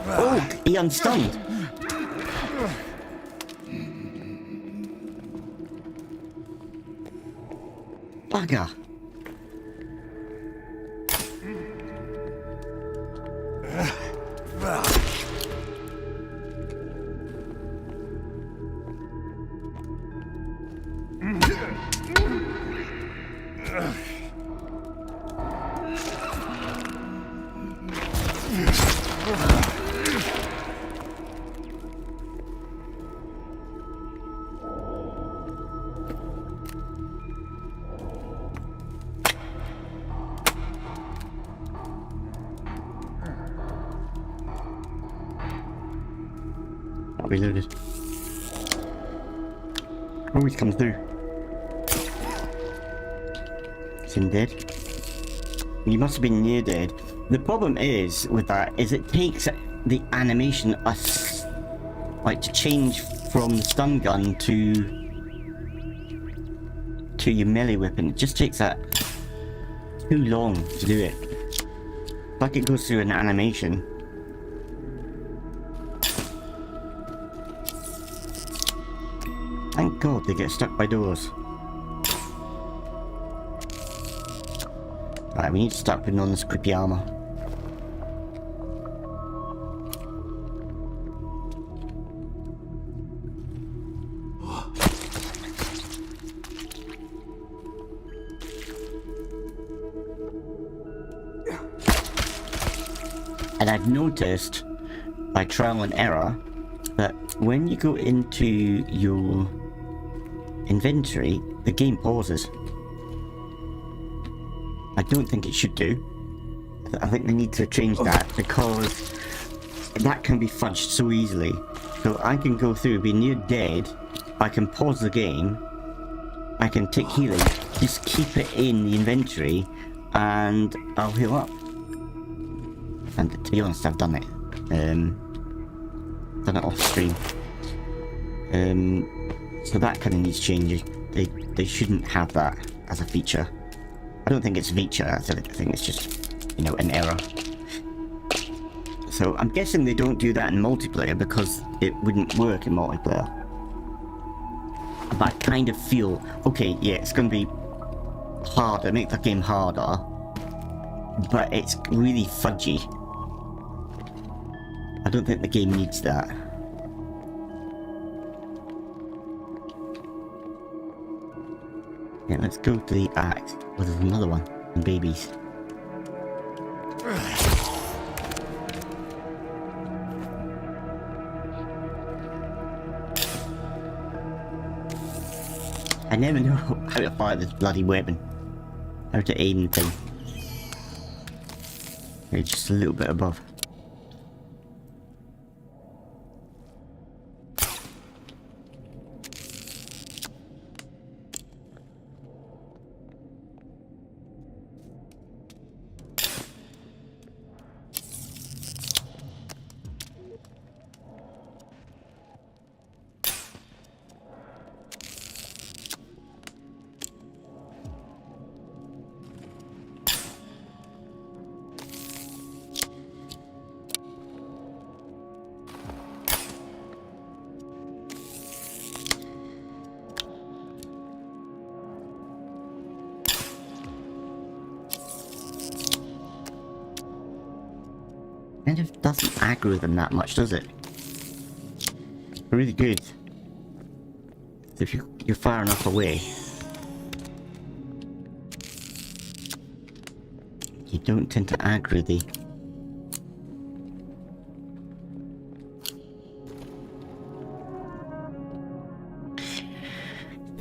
Oh, he unstunned. Bugger. Reloaded. Oh, he's come through. Is he dead? You must have been near dead. The problem is with that is it takes the animation like to change from the stun gun to your melee weapon. It just takes that too long to do it. Like it goes through an animation. Thank God they get stuck by doors. Right, we need to start putting on this creepy armor. And I've noticed, by trial and error, that when you go into your inventory, the game pauses. I don't think it should do. I think they need to change that because that can be fudged so easily. So I can go through, be near dead, I can pause the game, I can take healing, just keep it in the inventory, and I'll heal up. And to be honest, I've done it. Done it off stream. So that kind of needs changing. They shouldn't have that as a feature. I don't think it's a feature, I think it's just, you know, an error. So I'm guessing they don't do that in multiplayer because it wouldn't work in multiplayer. But I kind of feel, okay, yeah, it's going to be harder, make the game harder, but it's really fudgy. I don't think the game needs that. Yeah, let's go to the axe. Oh, there's another one. And babies. I never know how to fire this bloody weapon. How to aim the thing. It's just a little bit above. Kind of doesn't aggro them that much, does it? Really good. If you're far enough away, you don't tend to aggro the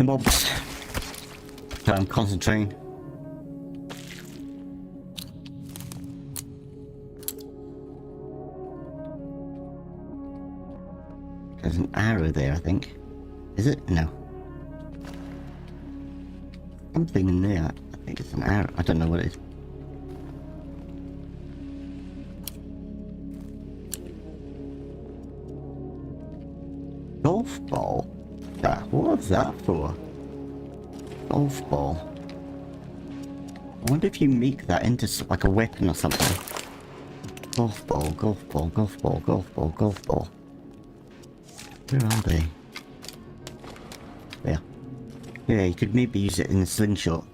mobs. So I'm concentrating. There's an arrow there, I think. Is it? No. Something in there. I think it's an arrow. I don't know what it is. golf ball. What was that for? Golf ball. I wonder if you make that into like a weapon or something. Golf ball, golf ball, golf ball, golf ball, golf ball. Where are they? There. Yeah, you could maybe use it in a slingshot.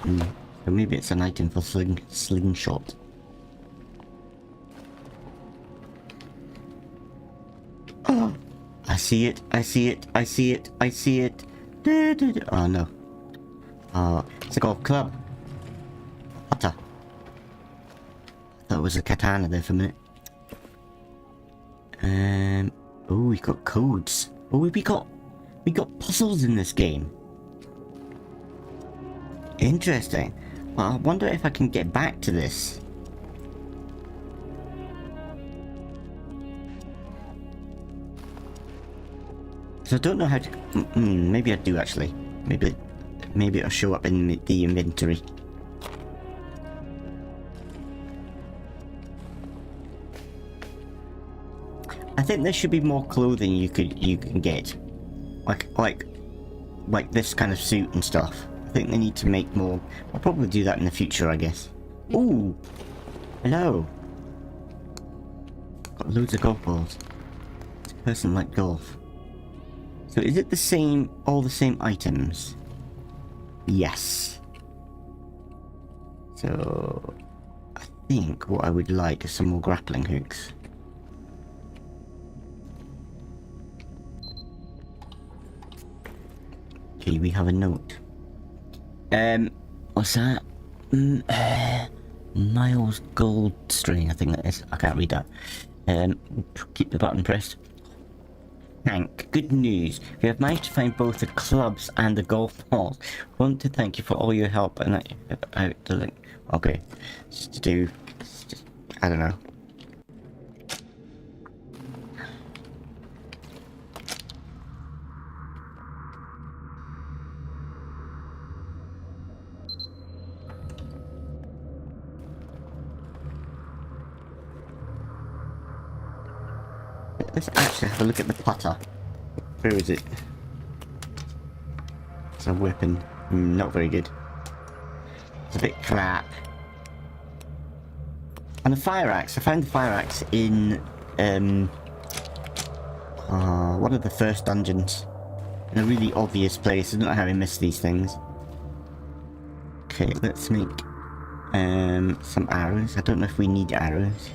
So maybe it's an item for slingshot. Oh! I see it, I see it, I see it, I see it. Oh no. It's a golf club. What the? I thought it was a katana there for a minute. Oh, we got codes. Oh, we got puzzles in this game. Interesting. Well, I wonder if I can get back to this. So I don't know how to... maybe I do actually. Maybe it'll show up in the inventory. I think there should be more clothing you can get, like this kind of suit and stuff. I think they need to make more. I'll probably do that in the future, I guess. Ooh, hello. Got loads of golf balls. This person like golf. So is it the same, all the same items? Yes. So I think what I would like is some more grappling hooks. Okay, we have a note. What's that? Miles Gold String, I think that is. I can't read that. Keep the button pressed. Hank, good news. We have managed to find both the clubs and the golf balls. Want to thank you for all your help and the link. Okay. I don't know. Let's actually have a look at the putter. Where is it? It's a weapon. Not very good. It's a bit crap. And the fire axe. I found the fire axe in one of the first dungeons. In a really obvious place. I don't know how I missed these things. Okay, let's make some arrows. I don't know if we need arrows.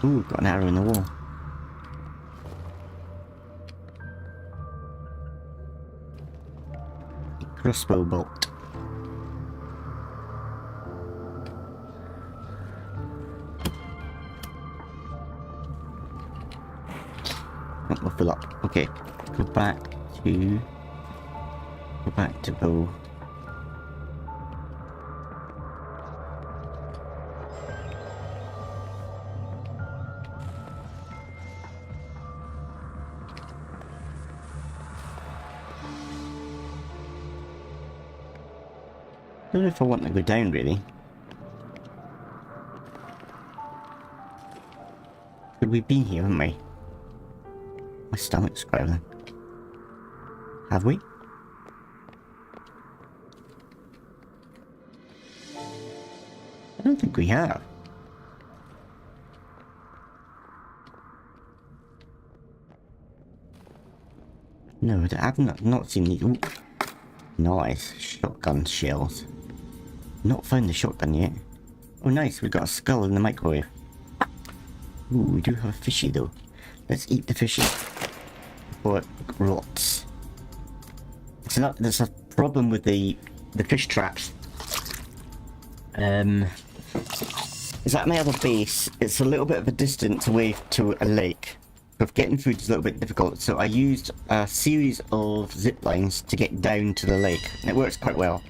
Ooh, got an arrow in the wall. Crossbow bolt. We'll fill up. Okay, go back to bow. I don't know if I want to go down, really. But we've been here, haven't we? My stomach's growling. Have we? I don't think we have. No, I've not seen these. Ooh. Nice. Shotgun shells. Not found the shotgun yet. Oh nice, we've got a skull in the microwave. Ooh, we do have a fishy though. Let's eat the fishy before it rots. There's a problem with the fish traps. Is at my other base, it's a little bit of a distance away to a lake. So getting food is a little bit difficult, so I used a series of zip lines to get down to the lake, and it works quite well.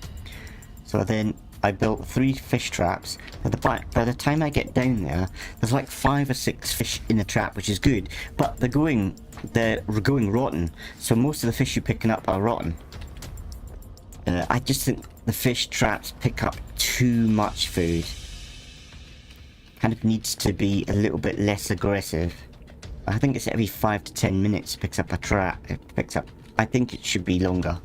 So then I built 3 fish traps. By the time I get down there, there's like 5 or 6 fish in the trap, which is good, but they're going rotten, so most of the fish you're picking up are rotten. I just think the fish traps pick up too much food. kind of needs to be a little bit less aggressive. I think it's every 5 to 10 minutes it picks up a trap. It picks up. I think it should be longer.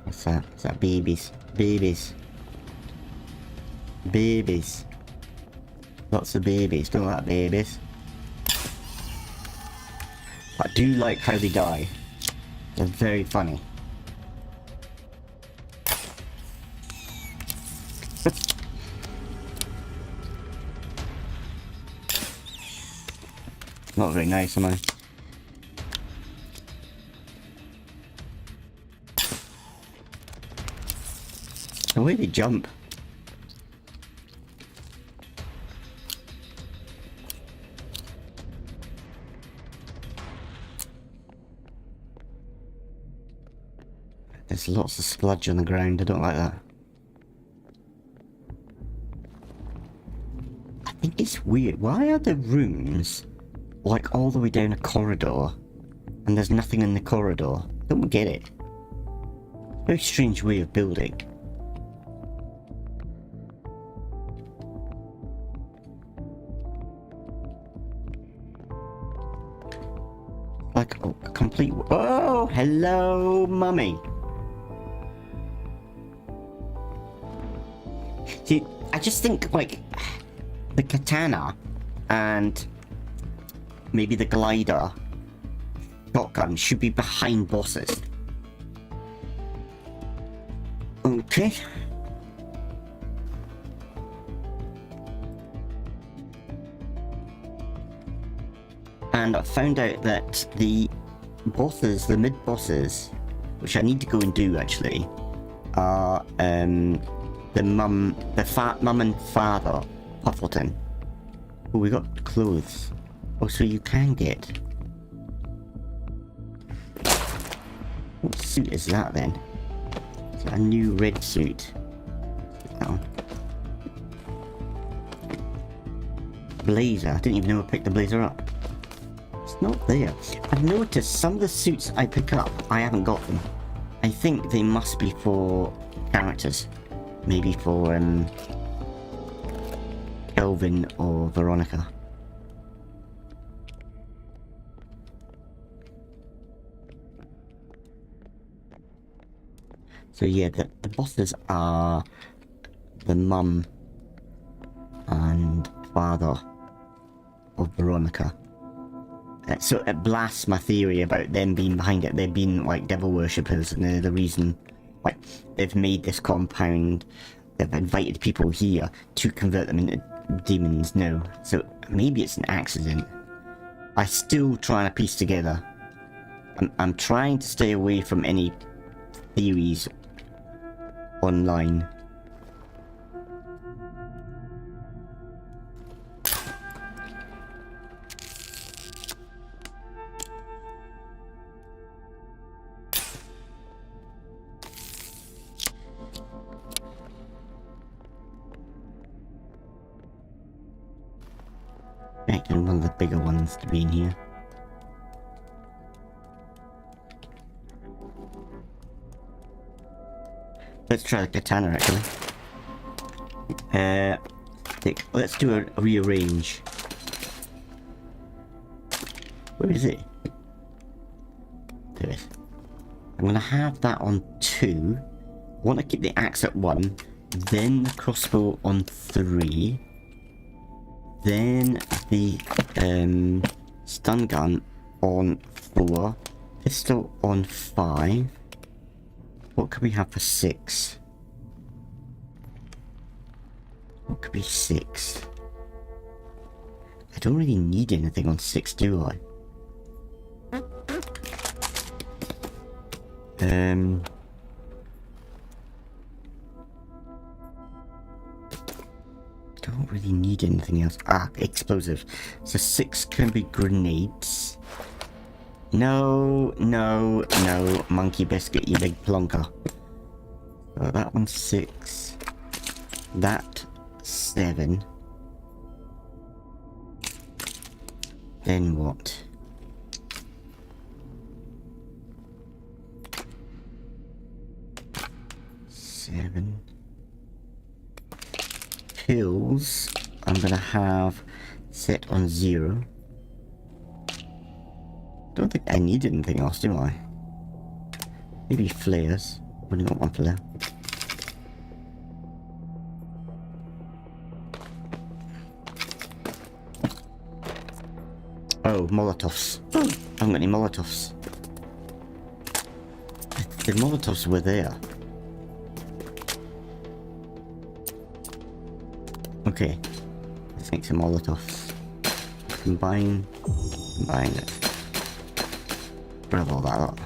What's that? Is that babies? Babies. Babies. Lots of babies. Don't like babies. I do like how they die. They're very funny. Not very nice, am I? The way they jump. There's lots of sludge on the ground. I don't like that. I think it's weird. Why are the rooms like all the way down a corridor and there's nothing in the corridor? Don't get it. Very strange way of building. Like a complete... Oh, hello, mummy. See, I just think, like, the katana and maybe the glider shotgun should be behind bosses. Okay. And I found out that the bosses, the mid-bosses, which I need to go and do actually, are the mum and father, Puffleton. Oh, we got clothes. Oh, so you can get. What suit is that then? Is that a new red suit? That one. Blazer. I didn't even know I picked the blazer up. It's not there. I've noticed some of the suits I pick up, I haven't got them. I think they must be for characters. Maybe for Kelvin or Veronica. So yeah, the bosses are the mum and father of Veronica. So it blasts my theory about them being behind it. They've been like devil worshippers, and they're the reason, like, they've made this compound. They've invited people here to convert them into demons now. So maybe it's an accident. I'm still trying to piece together. I'm trying to stay away from any theories online. Expecting one of the bigger ones to be in here. Let's try the katana actually. Let's do a rearrange. Where is it? There it is. I'm gonna have that on 2. I want to keep the axe at 1, then the crossbow on 3. Then the stun gun on 4, pistol on 5. What could we have for 6? What could be 6? I don't really need anything on 6, do I? Don't really need anything else. Ah, explosive. So 6 can be grenades. No, MonkeyBiscuit, you big plonker. So that one's 6. That 7. Then what? skills, I'm gonna have set on 0. Don't think I need anything else, do I? Maybe flares. I've only got one flare. Oh, Molotovs. I haven't got any Molotovs. The Molotovs were there. Okay. Let's make some Molotovs. Combine it. Grab all that up.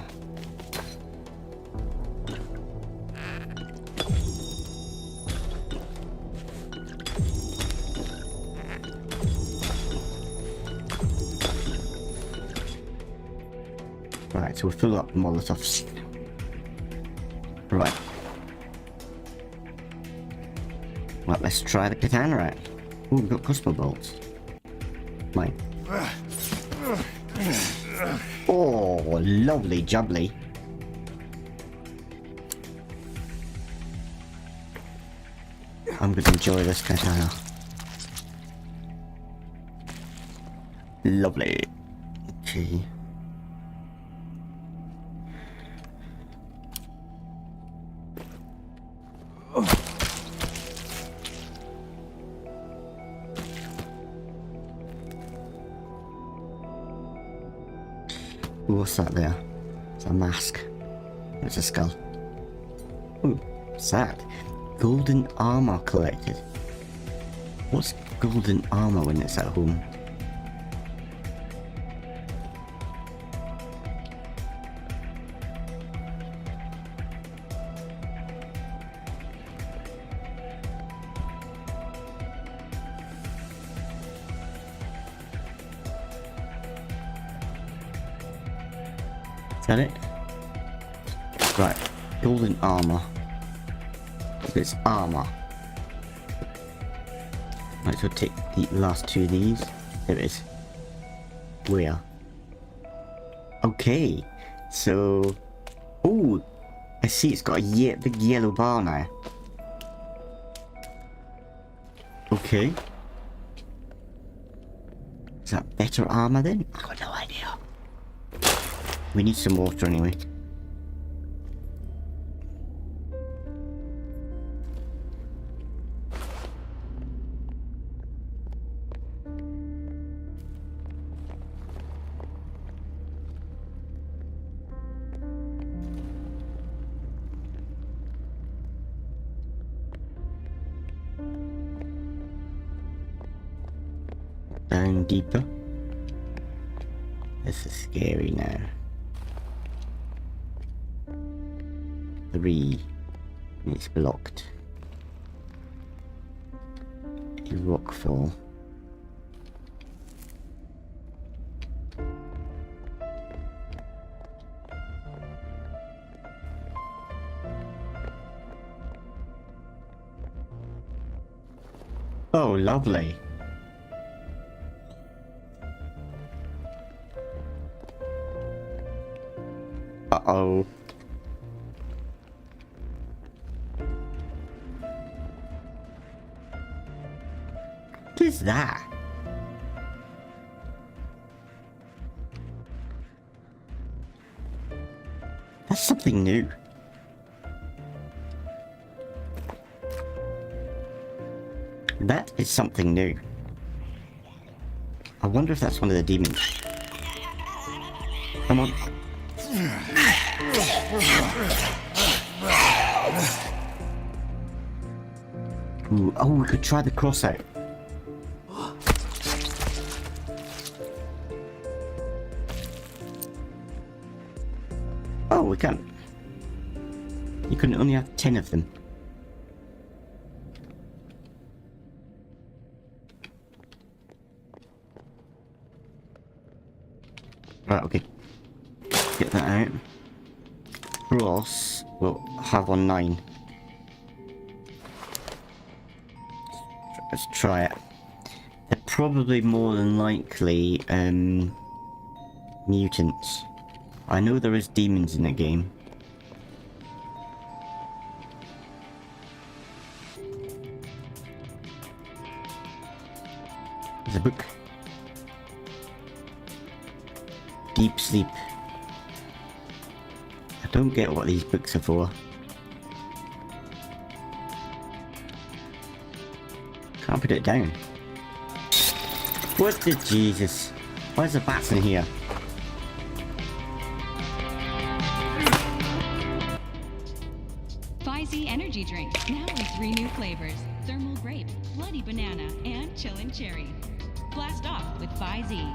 Right, so we'll fill up Molotovs. Right. Well, let's try the katana out. Oh, we've got crossbow bolts. Mine. Oh, lovely jubbly. I'm gonna enjoy this katana. Lovely. Okay. What's that there? It's a mask. It's a skull. Ooh, what's that? Golden armor collected. What's golden armor when it's at home? Is that it? Right, golden armor. It's armor. Right, so take the last two of these. There it is. Where? Okay, so... Oh, I see it's got a big yellow bar now. Okay. Is that better armor then? I got no idea. We need some water anyway. Down deeper. This is scary now. 3. It's blocked. A rockfall. Oh, lovely. Uh-oh. What is that? That's something new. That is something new. I wonder if that's one of the demons. Come on. Ooh, oh, we could try the cross out. Oh, we can't. You can only have 10 of them. Right, okay. Get that out. Cross we'll have on 9. Let's try it. They're probably more than likely mutants. I know there is demons in the game. a book. Deep sleep. I don't get what these books are for. Can't put it down. What the Jesus? Why's the bats in here? Fizy energy drink, now in 3 new flavors. Thermal grape, bloody banana, and chillin' cherry. Blast off with Fizy.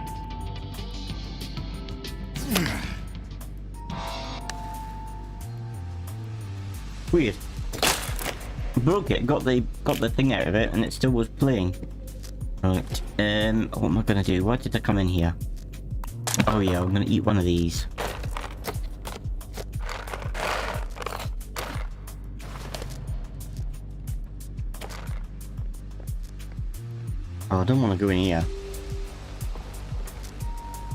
Weird. Broke it, got the thing out of it, and it still was playing. Right. What am I gonna do? Why did I come in here? Oh yeah, I'm gonna eat one of these. Oh, I don't want to go in here.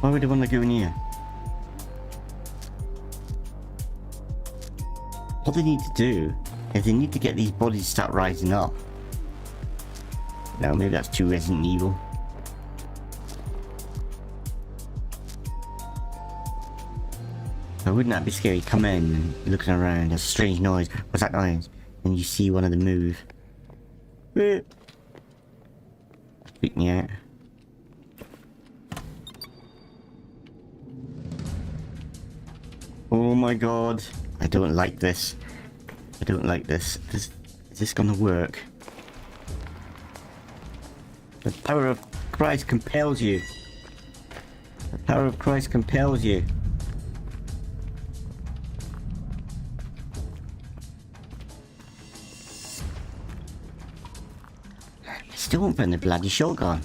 Why would I want to go in here? What they need to do is they need to get these bodies to start rising up. No, maybe that's too Resident Evil. But wouldn't that be scary? Come in and looking around, there's a strange noise. What's that noise? And you see one of them move. Freak me out. Oh my god. I don't like this. I don't like this. Is this gonna work? The power of Christ compels you. The power of Christ compels you. I still won't find the bloody shotgun.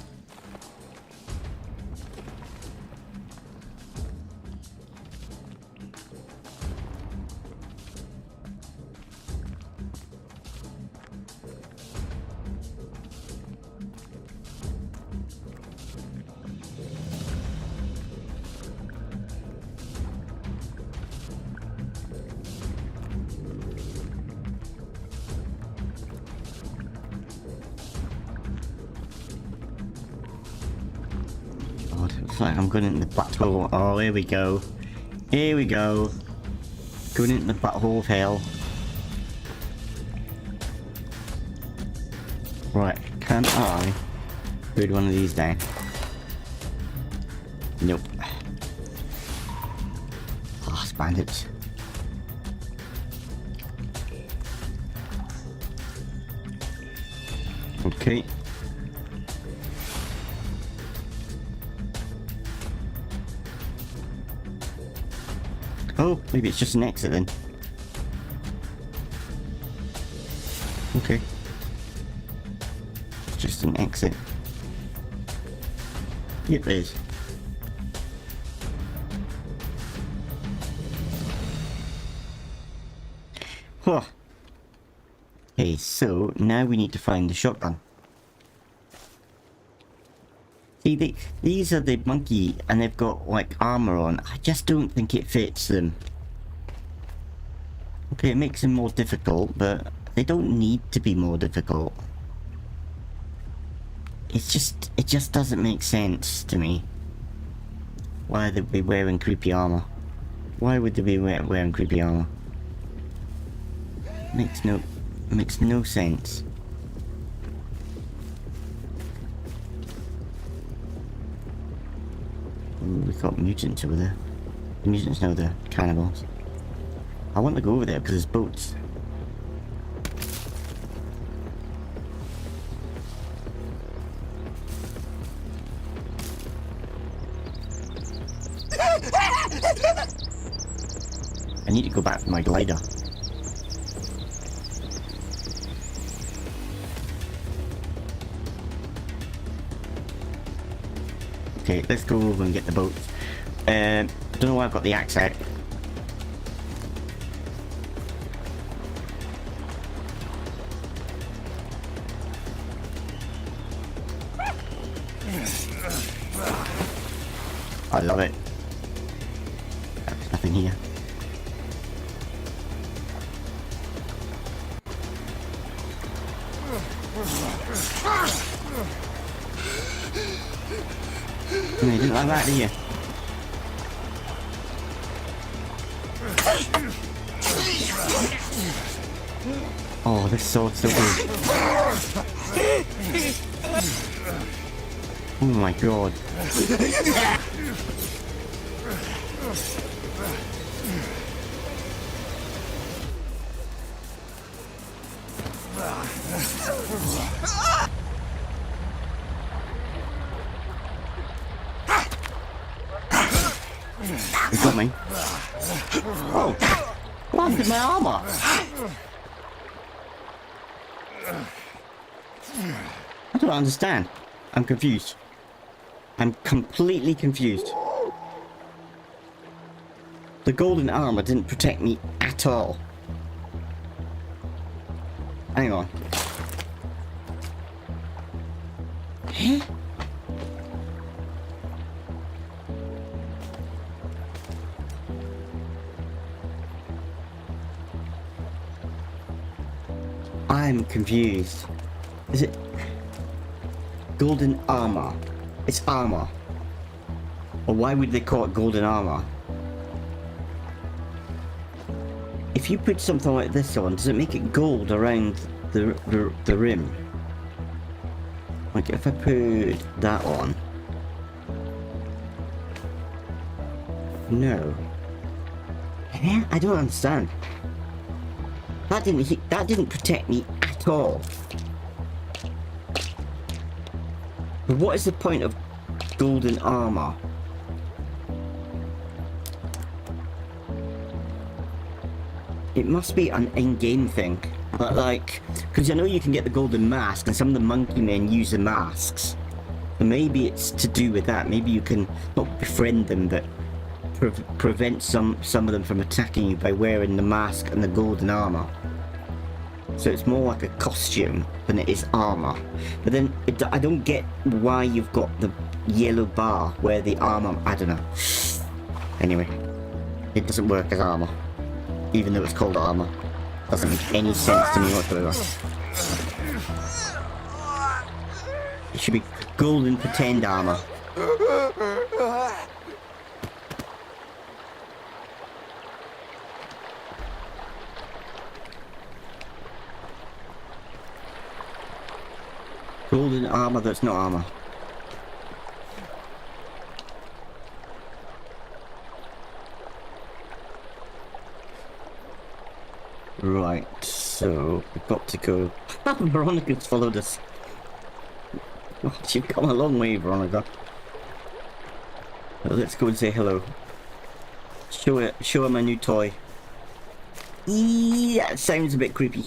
Looks like I'm going into the butthole. Oh, here we go. Here we go. Going into the butthole of hell. Right, can I put one of these down? Nope. Oh, bandits. Okay. Oh, maybe it's just an exit then. Okay. It's just an exit. Yep, it is. Huh. Okay, so now we need to find the shotgun. See, these are the monkey, and they've got, like, armor on. I just don't think it fits them. Okay, it makes them more difficult, but they don't need to be more difficult. It just doesn't make sense to me. Why would they be wearing creepy armor? Why would they be wearing creepy armor? Makes no sense. Ooh, we've got mutants over there. The mutants know they're cannibals. I want to go over there because there's boats. I need to go back for my glider. Okay, let's go over and get the boats. I don't know why I've got the axe out. I love it. There's nothing here. You didn't like that, did you? Oh, this sword's so good. Oh my god. You got me. Oh! What happened to my armor? I don't understand. I'm confused. I'm completely confused. The golden armor didn't protect me at all. Hang on. Huh? I'm confused. Is it golden armor? It's armor. Or why would they call it golden armor? If you put something like this on, does it make it gold around the rim? Like if I put that on. No. I don't understand. That didn't protect me at all. But what is the point of golden armor? It must be an in-game thing. But like, because I know you can get the golden mask, and some of the monkey men use the masks. So maybe it's to do with that. Maybe you can not befriend them, but prevent some of them from attacking you by wearing the mask and the golden armor. So it's more like a costume than it is armor. But then I don't get why you've got the yellow bar where the armor. I don't know. Anyway, it doesn't work as armor, even though it's called armor. Doesn't make any sense to me whatsoever. It should be golden pretend armor. Golden armor that's not armor. Right, so we've got to go. Veronica's followed us. Oh, you've come a long way, Veronica. Well, let's go and say hello. Show her my new toy. That sounds a bit creepy.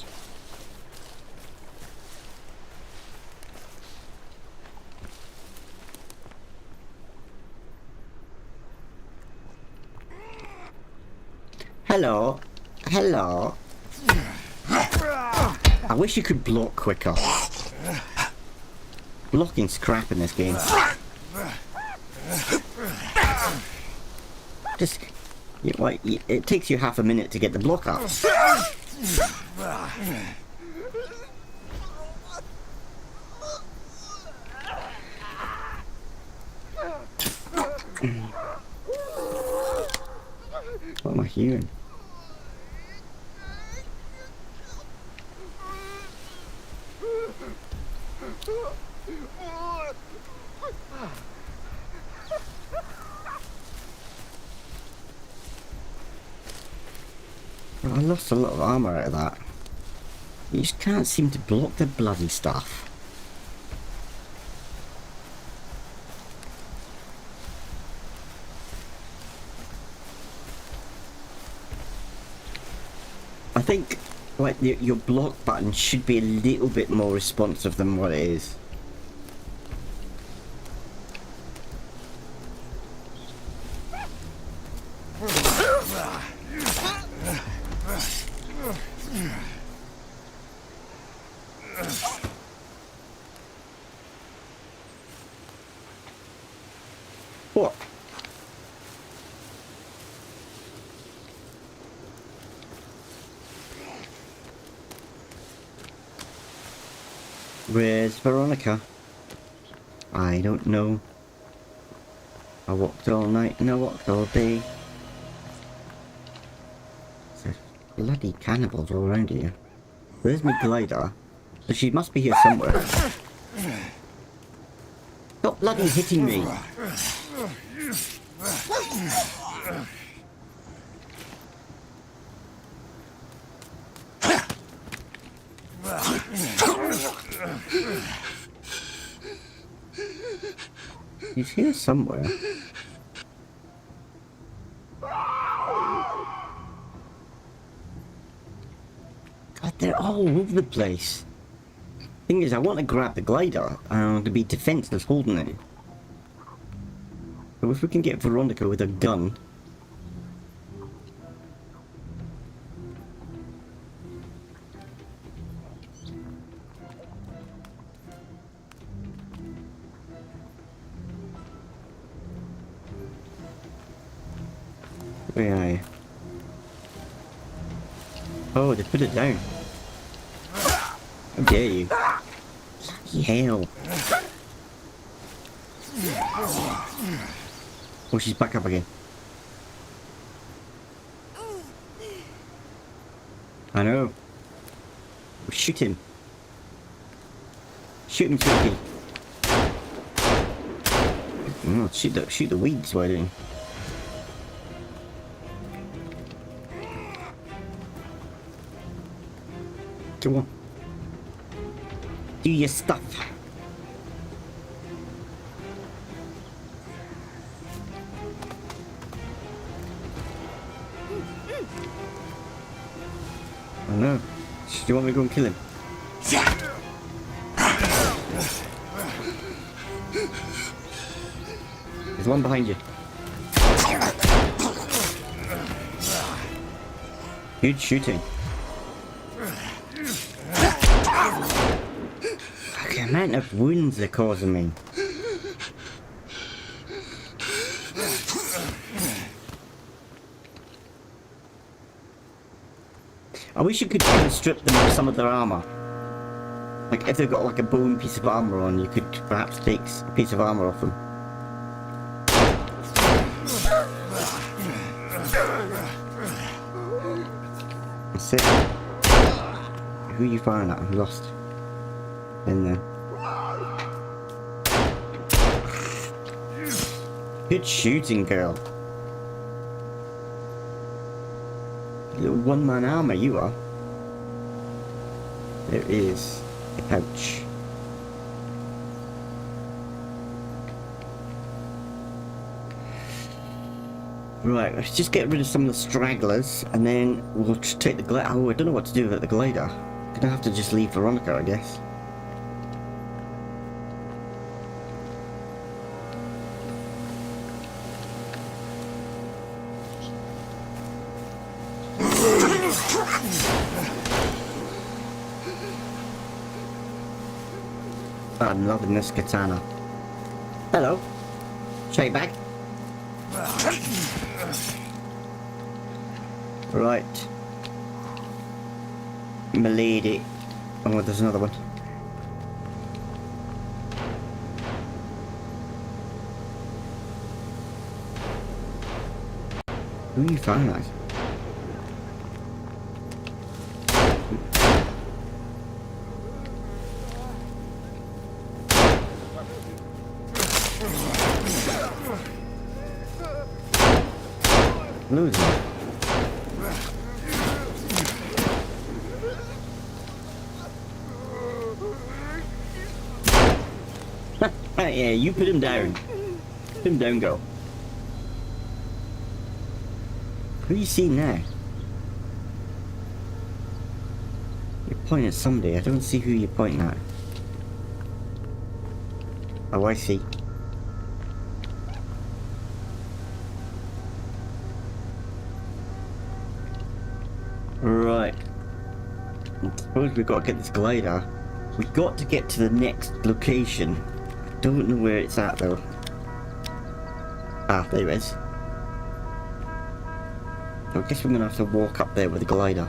Hello. Hello. I wish you could block quicker. Blocking's crap in this game. Just, it takes you half a minute to get the block up. What am I hearing? I lost a lot of armor out of that. You just can't seem to block the bloody stuff. I think like your block button should be a little bit more responsive than what it is. What? Where's Veronica? I don't know. I walked all night and I walked all day. There's bloody cannibals all around here. Where's my glider? So she must be here somewhere. Stop bloody hitting me! He's here somewhere. God, they're all over the place. Thing is, I want to grab the glider and to be defenseless holding it. So if we can get Veronica with a gun. Where are you? Oh, they put it down. How dare you? Bloody hell. Oh, she's back up again. I know. Oh, shoot him. Shoot him, Sweetie. Oh, shoot the weeds, why don't you? Come on. Do your stuff. I know. Do you want me to go and kill him? There's one behind you. Good shooting. The amount of wounds they're causing me. I wish you could kind of strip them of some of their armor. Like if they've got like a bone piece of armor on, you could perhaps take a piece of armor off them. That's it. Who are you firing at? Who lost? In there. Good shooting, girl. Little one-man armor you are. There is a pouch. Right, let's just get rid of some of the stragglers, and then we'll just take the glider. Oh, I don't know what to do with the glider. Gonna have to just leave Veronica, I guess. I'm loving this katana. Hello. Shake back. Right. Milady. Oh, there's another one. Who are you firing at? Losing. Yeah, you put him down. Put him down, girl. Who are you seeing now? You're pointing at somebody. I don't see who you're pointing at. Oh, I see. Right. I suppose we've got to get this glider. We've got to get to the next location. I don't know where it's at though. Ah, there it is. I guess we're gonna have to walk up there with the glider.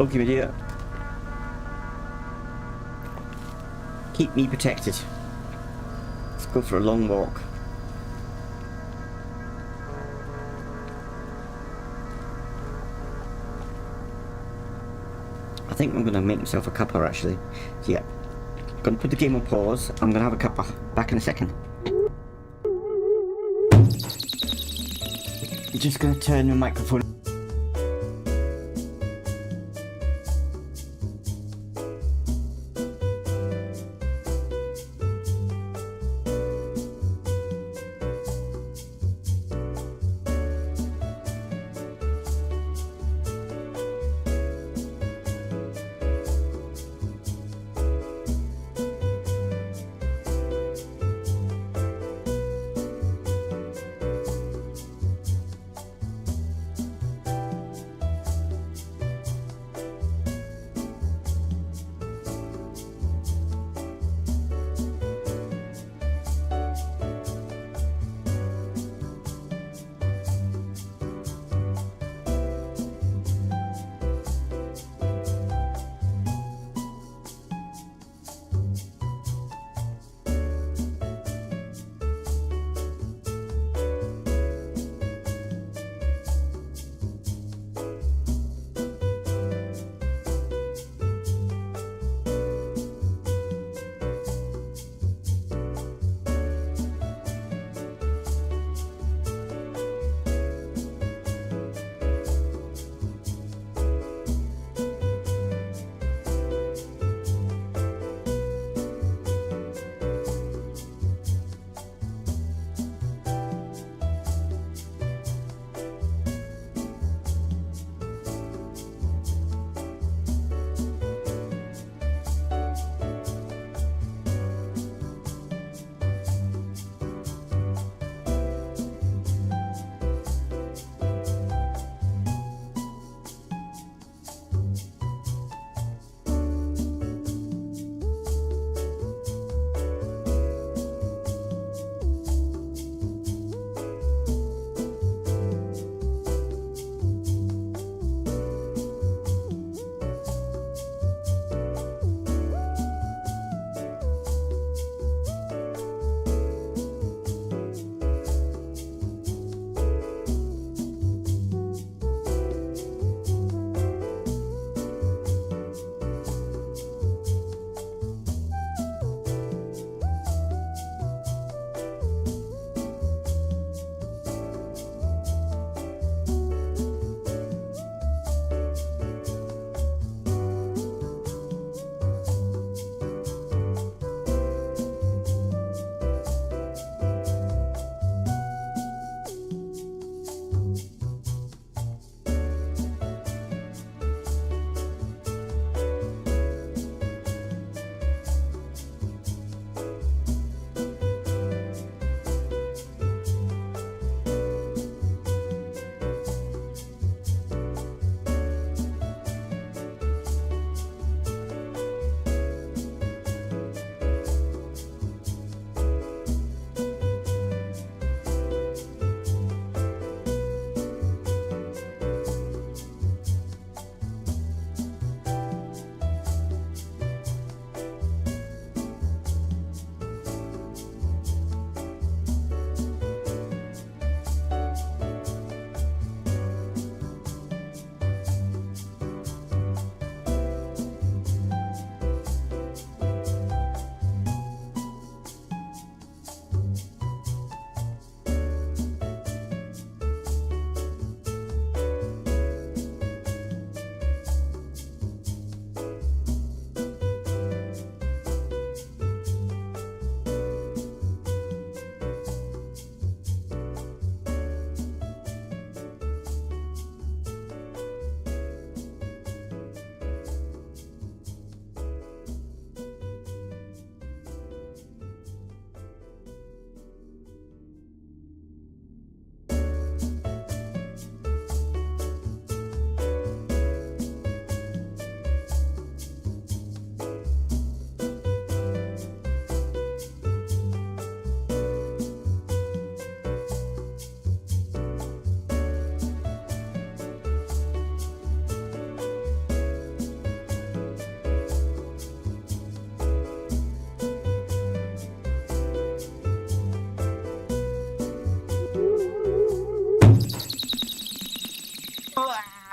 Okay, my dear. Keep me protected. go for a long walk. I think I'm gonna make myself a cuppa actually. So yeah, gonna put the game on pause. I'm gonna have a cuppa. Back in a second. Just gonna turn the microphone.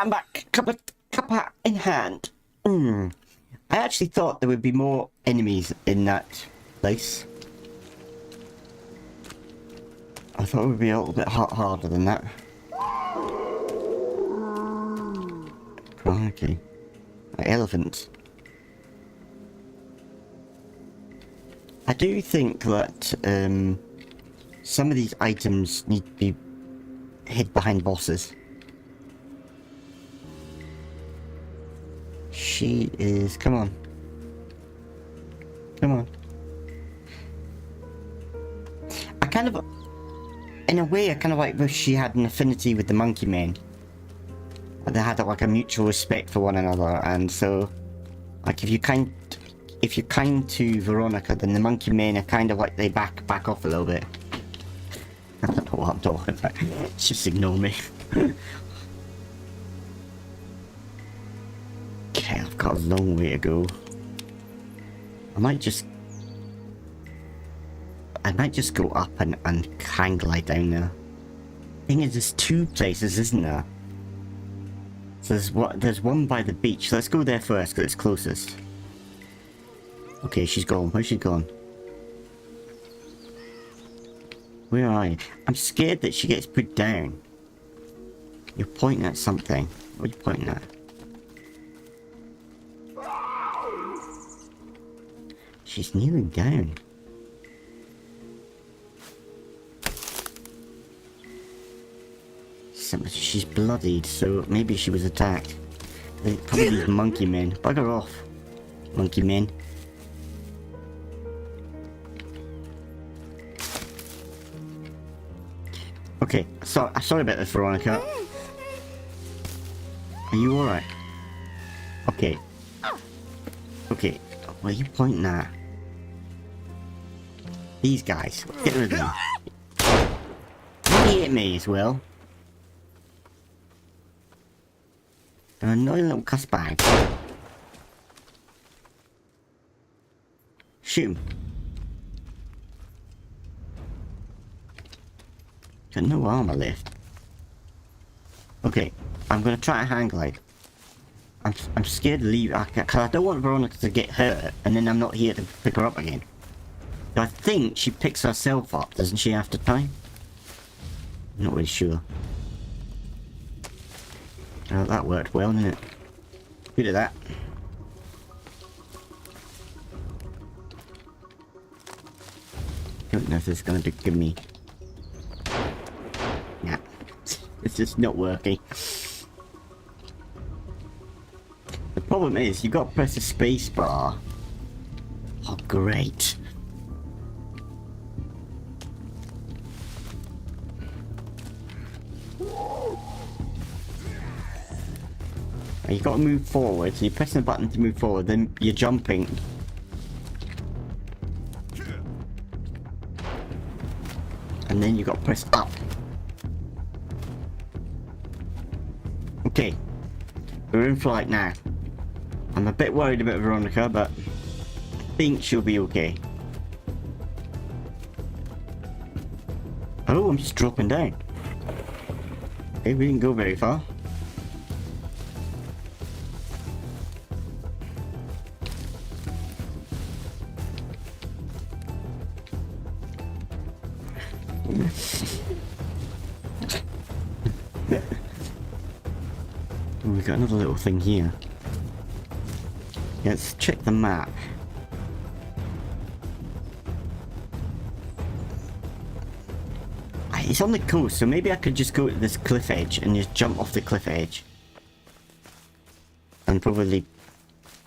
I'm back. Cuppa in hand. I actually thought there would be more enemies in that place. I thought it would be a little bit harder than that. Crikey. Elephants. I do think that some of these items need to be hid behind bosses. She is... Come on. Come on. I kind of... In a way, I kind of like wish she had an affinity with the monkey men. They had like a mutual respect for one another, and so... Like, if you're kind to Veronica, then the monkey men are kind of like they back off a little bit. I don't know what I'm talking about. Just ignore me. Okay, I've got a long way to go. I might just go up and hang glide down there. Thing is, there's two places, isn't there? So there's one by the beach. Let's go there first, because it's closest. Okay, she's gone. Where's she gone? Where are you? I'm scared that she gets put down. You're pointing at something. What are you pointing at? She's kneeling down. She's bloodied, so maybe she was attacked. Probably these monkey men. Bugger off, monkey men. Okay, sorry about this, Veronica. Are you alright? Okay. Okay, what are you pointing at? These guys. Get rid of them. They hit me as well. An annoying little cuss bag. Shoot him. Got no armor left. Okay, I'm gonna try a hang glide. I'm scared to leave, cause I don't want Veronica to get hurt, and then I'm not here to pick her up again. I think she picks herself up, doesn't she, after time? I'm not really sure. Oh, that worked well, didn't it? Good at that. Don't know if this is going to give me... Nah. It's just not working. The problem is, you've got to press the space bar. Oh, great. You've got to move forward, so you're pressing the button to move forward, then you're jumping. And then you've got to press up. Okay. We're in flight now. I'm a bit worried about Veronica, but I think she'll be okay. Oh, I'm just dropping down. Okay, we didn't go very far. We've got another little thing here. Let's check the map. It's on the coast, so maybe I could just go to this cliff edge and just jump off the cliff edge. And probably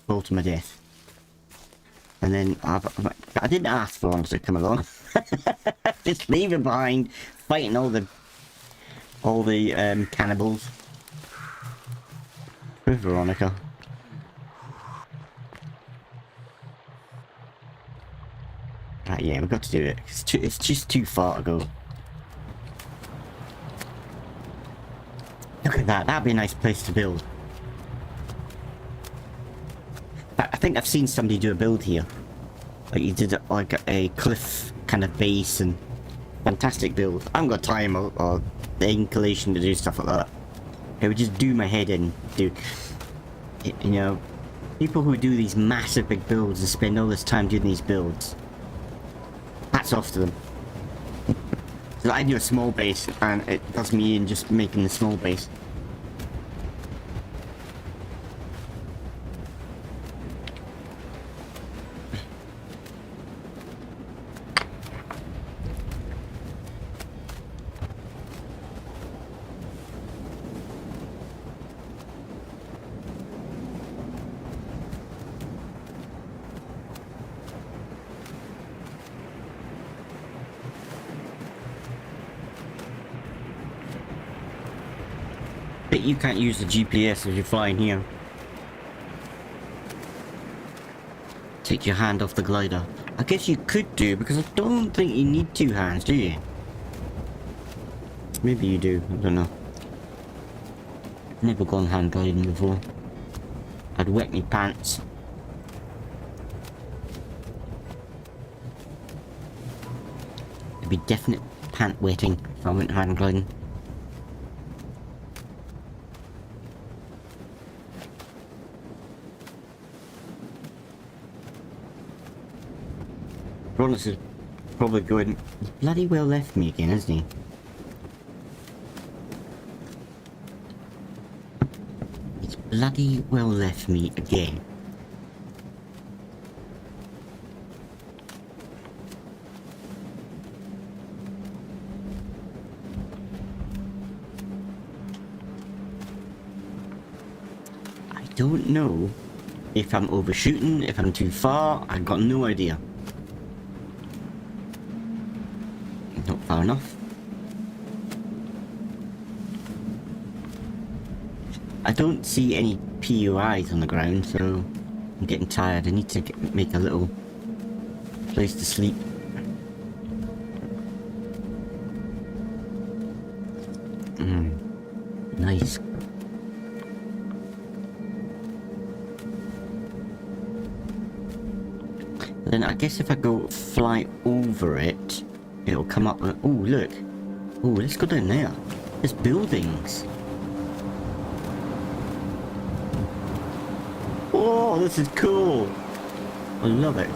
fall to my death. And then I didn't ask for one to come along. Just leave her behind, fighting all the cannibals. With Veronica. Right, yeah, we've got to do it. It's just too far to go. Look at that. That'd be a nice place to build. I think I've seen somebody do a build here. Like you did like a cliff kind of base and fantastic build. I haven't got time or the inclination to do stuff like that. It would just do my head in, dude. You know, people who do these massive big builds and spend all this time doing these builds, hats off to them. So I do a small base, and it does me in just making the small base. But you can't use the GPS if you're flying here. Take your hand off the glider. I guess you could do, because I don't think you need two hands, do you? Maybe you do, I don't know. Never gone hand gliding before. I'd wet me pants. There'd be definite pant wetting if I went hand gliding. Ronus is probably going, he's bloody well left me again, isn't he? He's bloody well left me again. I don't know if I'm overshooting, if I'm too far, I've got no idea. Not far enough. I don't see any POIs on the ground, so I'm getting tired. I need to make a little place to sleep. Nice. Then I guess if I go fly over it, it'll come up with, oh look, oh let's go down there, there's buildings. Oh, this is cool, I love it.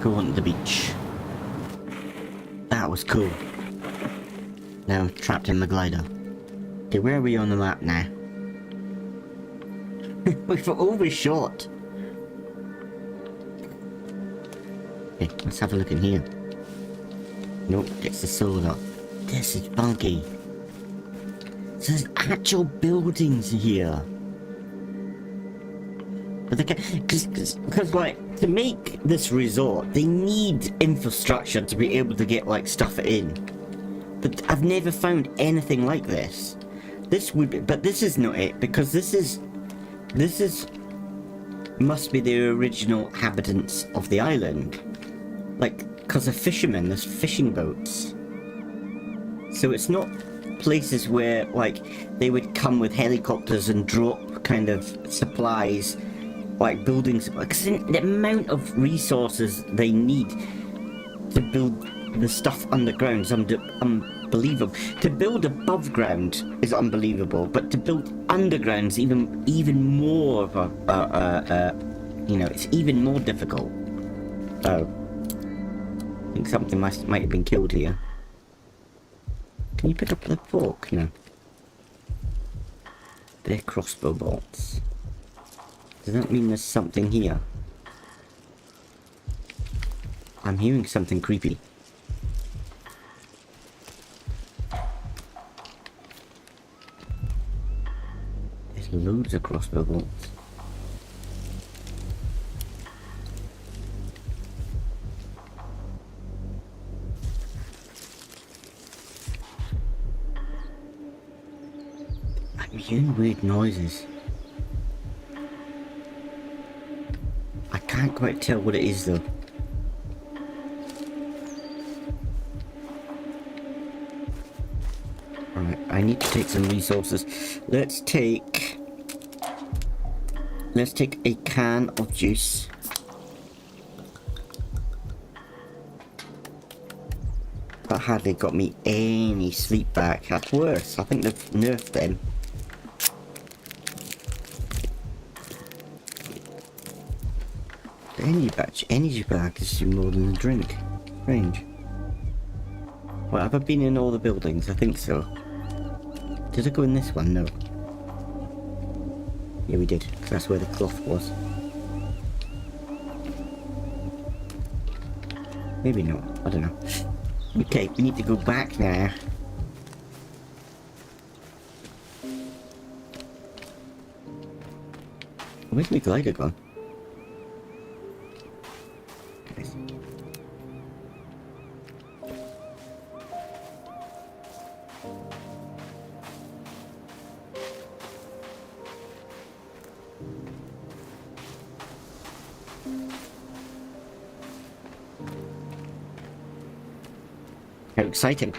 Go on to the beach. That was cool. Now I'm trapped in the glider. Okay, where are we on the map now? We've overshot. Okay, let's have a look in here. Nope, it's the solar. This is funky. So there's actual buildings here. But they can, because like, to make this resort, they need infrastructure to be able to get like stuff in. But I've never found anything like this. This would be, but this is not it, because this is must be the original inhabitants of the island. Like, because of fishermen, there's fishing boats. So it's not places where, like, they would come with helicopters and drop kind of supplies, like buildings. Because the amount of resources they need to build the stuff underground is unbelievable. To build above ground is unbelievable, but to build underground is even more of a, you know, it's even more difficult. Oh. I think something might have been killed here. Can you pick up the fork? No. They're crossbow bolts. Does that mean there's something here? I'm hearing something creepy. There's loads of crossbow bolts. I'm hearing weird noises. I can't quite tell what it is though. Alright, I need to take some resources. Let's take a can of juice. But hardly got me any sleep back. That's worse. I think they've nerfed them. Energy back is more than a drink. Strange. Well, have I been in all the buildings? I think so. Did I go in this one? No. Yeah, we did. 'Cause that's where the cloth was. Maybe not. I don't know. Okay, we need to go back now. Where's my glider gone? How exciting.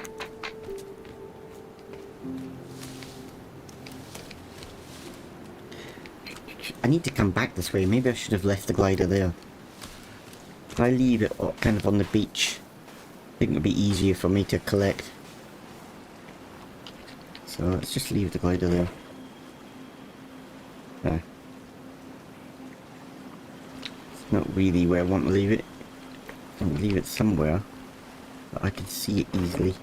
I need to come back this way. Maybe I should have left the glider there. If I leave it kind of on the beach, I think it would be easier for me to collect. So let's just leave the glider there. It's not really where I want to leave it. I want to leave it somewhere that I can see it easily.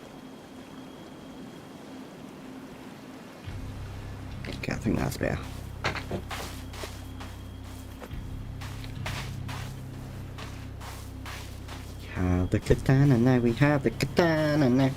Okay, I think that's better. We have the katana now, we have the katana now.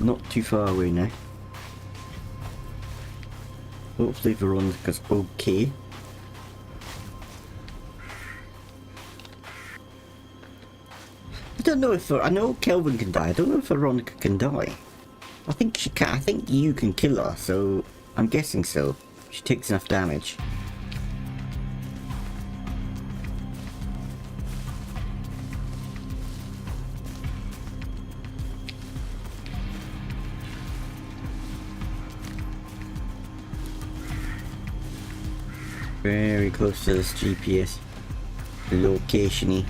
Not too far away now. Hopefully Veronica's okay. I don't know if I know Kelvin can die. I don't know if Veronica can die. I think she can. I think you can kill her, so I'm guessing so. She takes enough damage. Very close to this GPS location-y.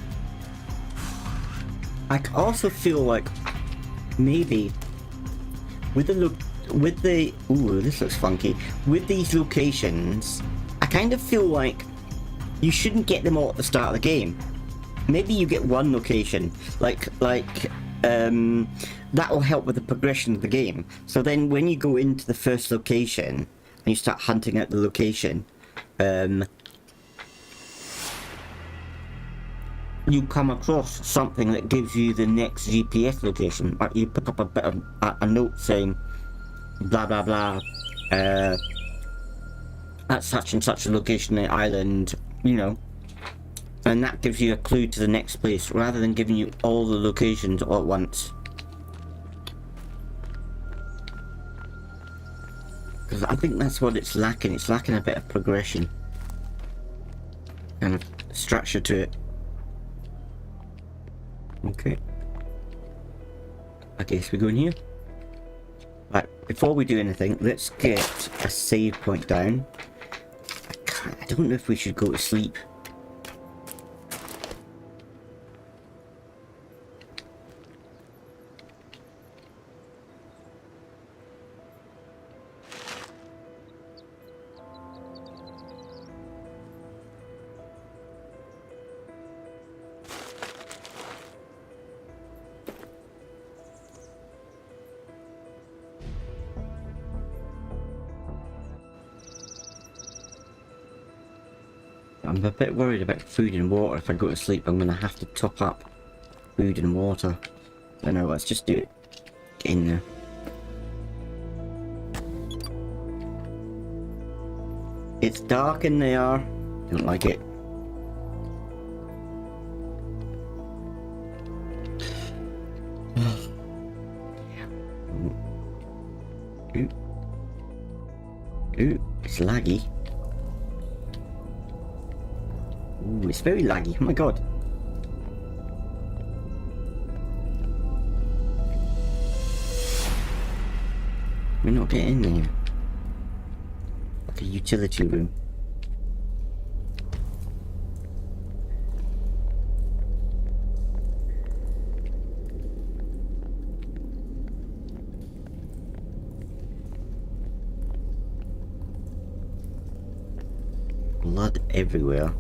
I also feel like maybe with the ooh, this looks funky. With these locations, I kind of feel like you shouldn't get them all at the start of the game. Maybe you get one location, that will help with the progression of the game. So then when you go into the first location and you start hunting out the location, you come across something that gives you the next GPS location. Like you pick up a note saying blah blah blah at such and such a location in the island, you know, and that gives you a clue to the next place rather than giving you all the locations all at once. Because I think that's what it's lacking. It's lacking a bit of progression, kind of structure to it. Okay. I guess we go in here. Right, before we do anything, let's get a save point down. I don't know if we should go to sleep. I'm a bit worried about food and water. If I go to sleep, I'm going to have to top up food and water. So no, let's just do it. Get in there. It's dark in there. Don't like it. Ooh. Ooh, it's laggy. Ooh, it's very laggy. Oh my god. We're not getting in there. Like a utility room. Blood everywhere.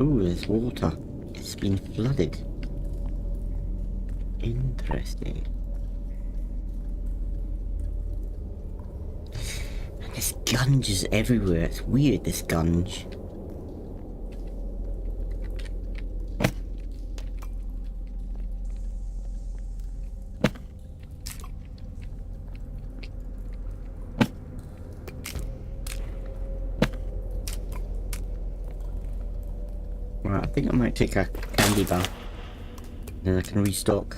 Oh, there's water. It's been flooded. Interesting. And there's gunges everywhere. It's weird, this gunge. Right, I think I might take a candy bar. Then I can restock.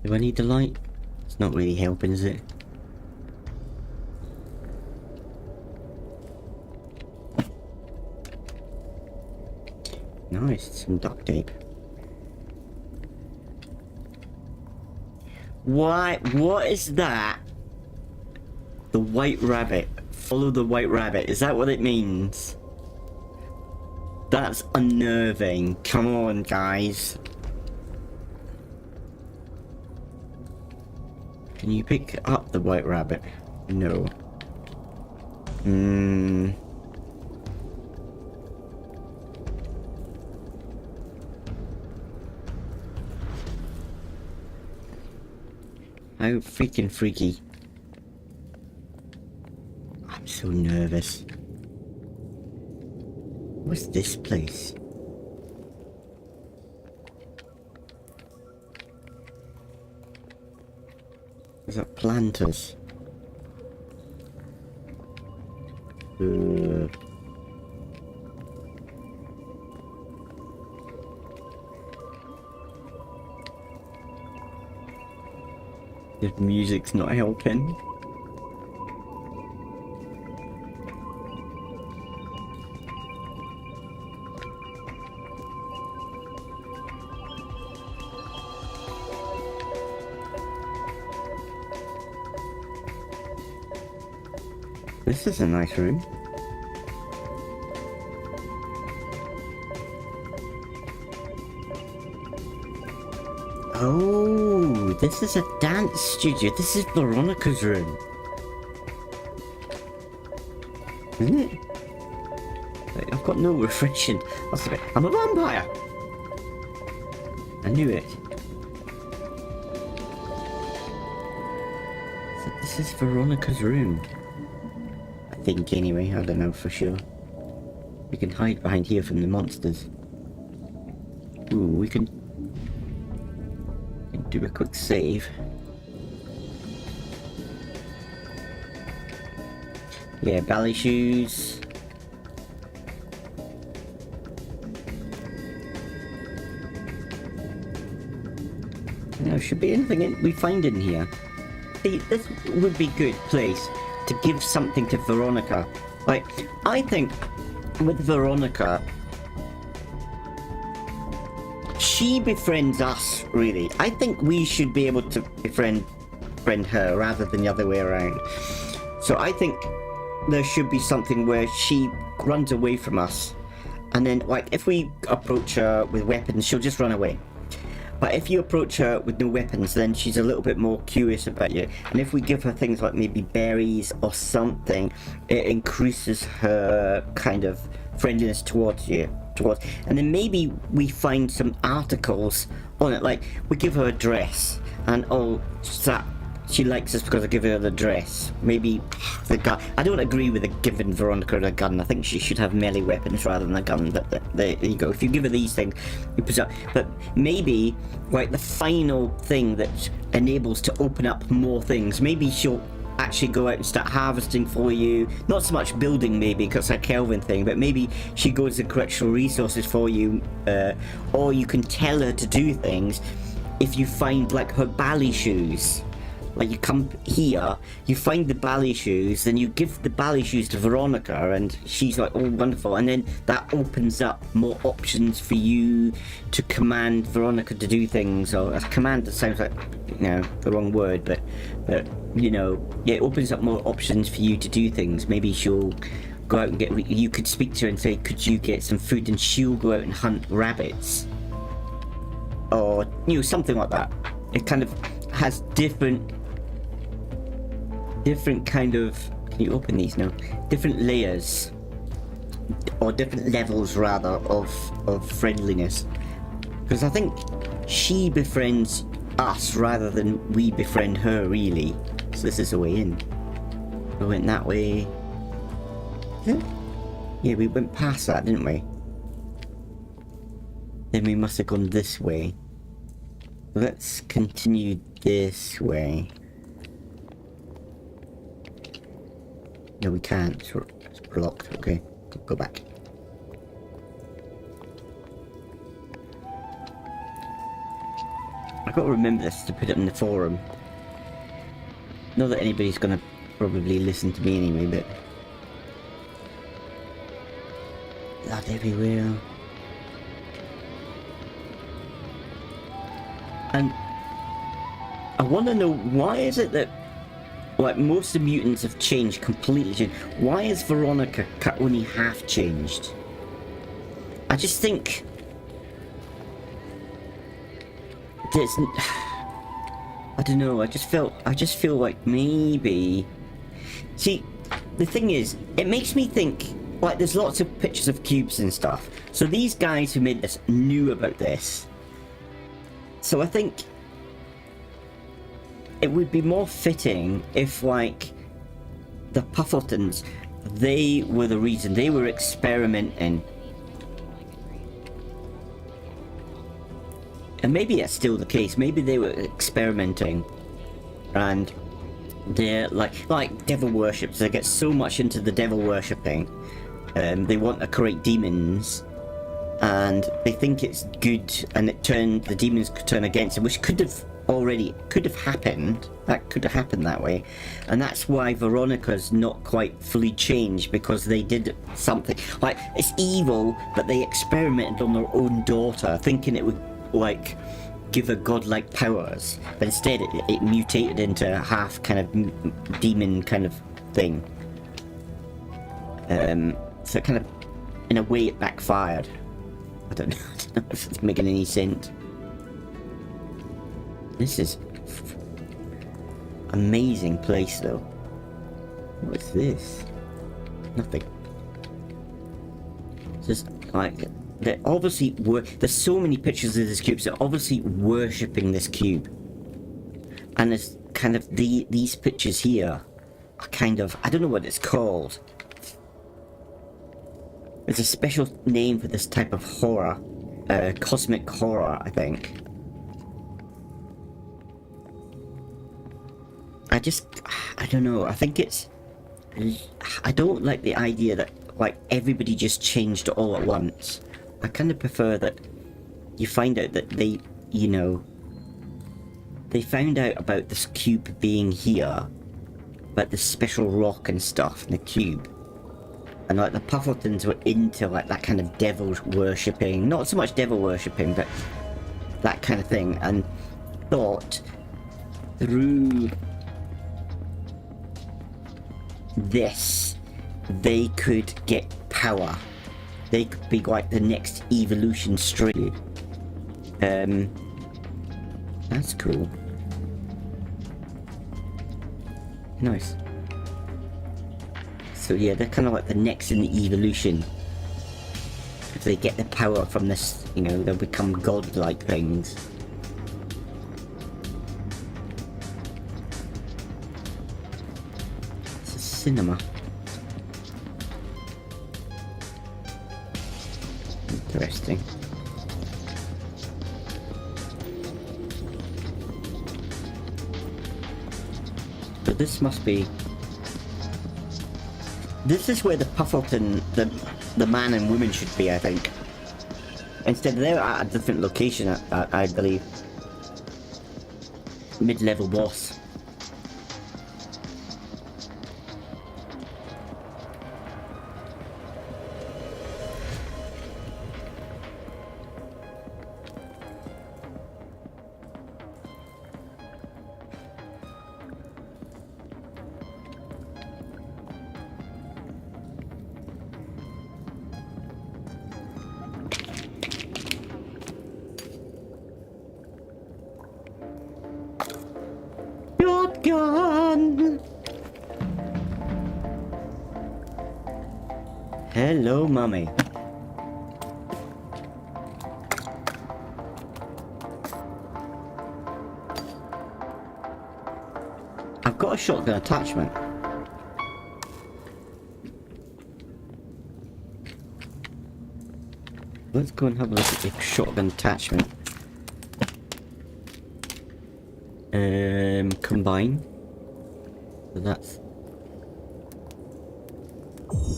Do I need the light? It's not really helping, is it? Nice, some duct tape. Why? What is that? The white rabbit. Follow the white rabbit. Is that what it means? That's unnerving. Come on, guys. Can you pick up the white rabbit? No. How freaking freaky. I'm so nervous. What's this place? Is that planters? The music's not helping. This is a nice room. Oh, this is a dance studio. This is Veronica's room. Isn't it? I've got no reflection. What's it? I'm a vampire. I knew it. So this is Veronica's room. I think anyway, I don't know for sure. We can hide behind here from the monsters. Ooh, we can do a quick save. Yeah, ballet shoes. There should be anything we find in here. See, this would be a good place to give something to Veronica. Like, I think with Veronica, she befriends us, really. I think we should be able to befriend her rather than the other way around. So I think there should be something where she runs away from us. And then, like, if we approach her with weapons, she'll just run away. But if you approach her with no weapons, then she's a little bit more curious about you. And if we give her things like maybe berries or something, it increases her kind of friendliness towards you. And then maybe we find some articles on it, like we give her a dress and she likes us because I give her the dress. Maybe the gun. I don't agree with the giving Veronica a gun. I think she should have melee weapons rather than a gun. But there you go. If you give her these things, you put up. But maybe like the final thing that enables to open up more things. Maybe she'll actually go out and start harvesting for you. Not so much building, maybe, because it's a Kelvin thing, but maybe she goes to correctional resources for you, or you can tell her to do things if you find like her ballet shoes. Like you come here, you find the ballet shoes, then you give the ballet shoes to Veronica, and she's like, oh, wonderful. And then that opens up more options for you to command Veronica to do things. Or a command that sounds like, you know, the wrong word, but you know, yeah, it opens up more options for you to do things. Maybe she'll go out and get. You could speak to her and say, could you get some food? And she'll go out and hunt rabbits, or you know, something like that. It kind of has different kind of, can you open these now? Different layers, or different levels rather, of friendliness. Because I think she befriends us rather than we befriend her, really. So this is the way in. We went that way. Yeah, we went past that, didn't we? Then we must have gone this way. Let's continue this way. No, we can't. It's blocked. Okay, go back. I've got to remember this to put it in the forum. Not that anybody's gonna probably listen to me anyway, but blood everywhere. And I want to know, why is it that, like, most of the mutants have changed, completely changed? Why is Veronica only half changed? I just think there's, I don't know, I just feel like maybe, see, the thing is, it makes me think, like, there's lots of pictures of cubes and stuff, so these guys who made this knew about this. So I think it would be more fitting if, like, the Puffletons, they were the reason. They were experimenting. And maybe that's still the case. Maybe they were experimenting. And they're like devil worships. They get so much into the devil worshipping. They want to create demons. And they think it's good, and the demons could turn against them, which could have happened. That could have happened that way. And that's why Veronica's not quite fully changed, because they did something. Like, it's evil, but they experimented on their own daughter, thinking it would, like, give her godlike powers. But instead, it mutated into a half kind of demon kind of thing. So it kind of, in a way, it backfired. I don't know if it's making any sense. This is amazing place, though. What's this? Nothing. Just like, they're obviously there's so many pictures of this cube. So they're obviously worshipping this cube, and there's kind of these pictures here are kind of, I don't know what it's called. There's a special name for this type of horror, cosmic horror, I think. I don't know, I think it's, I don't like the idea that, like, everybody just changed all at once. I kind of prefer that you find out that they, you know, they found out about this cube being here, about this special rock and stuff in the cube. And, like, the Puffletons were into, like, that kind of devil worshipping. Not so much devil worshipping, but that kind of thing. And thought through this, they could get power. They could be, like, the next evolution stream. That's cool. Nice. So yeah, they're kind of like the next in the evolution. If they get the power from this, you know, they'll become godlike things. cinema. Interesting. But this must be... This is where the Puffleton, the man and woman should be, I think. Instead, they're at a different location, I believe. Mid-level boss. Shotgun! Hello, mummy. I've got a shotgun attachment. Let's go and have a look at the shotgun attachment. Combine. So that's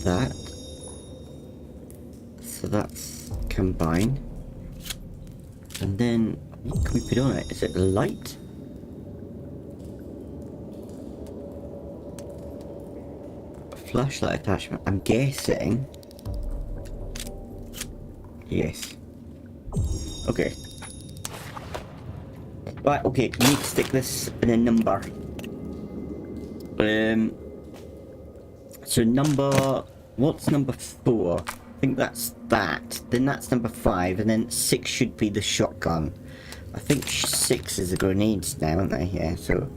that. So that's combine. And then what can we put on it? Is it a light? A flashlight attachment. I'm guessing. Yes. Okay. Right, okay, we need to stick this in a number. So number... What's number 4? I think that's that. Then that's number 5, and then 6 should be the shotgun. I think 6 is the grenades now, aren't they? Yeah, so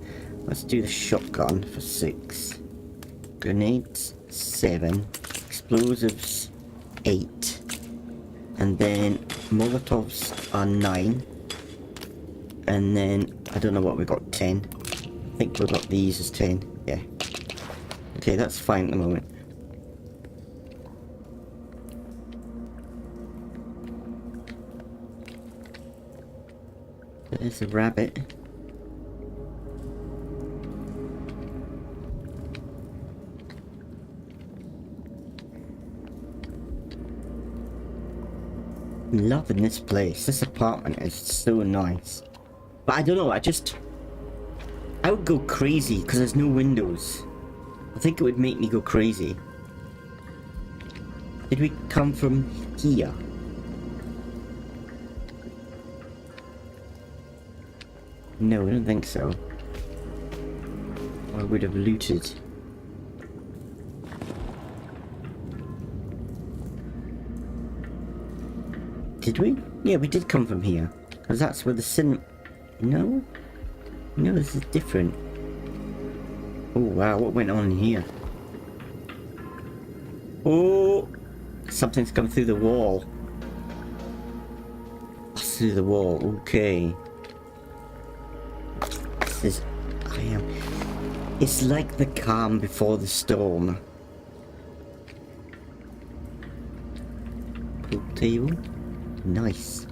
let's do the shotgun for 6. Grenades, 7. Explosives, 8. And then Molotovs are 9. And then, I don't know what we got, 10. I think we got these as 10, yeah. Okay, that's fine at the moment. There's a rabbit. I'm loving this place. This apartment is so nice. But I don't know, I would go crazy because there's no windows. I think it would make me go crazy. Did we come from here? No, I don't think so. I would have looted. Did we? Yeah, we did come from here. Because that's where the cinema... No? No, this is different. Oh wow, what went on in here? Oh! Something's come through the wall. Through the wall, okay. This is... It's like the calm before the storm. Pool table. Nice.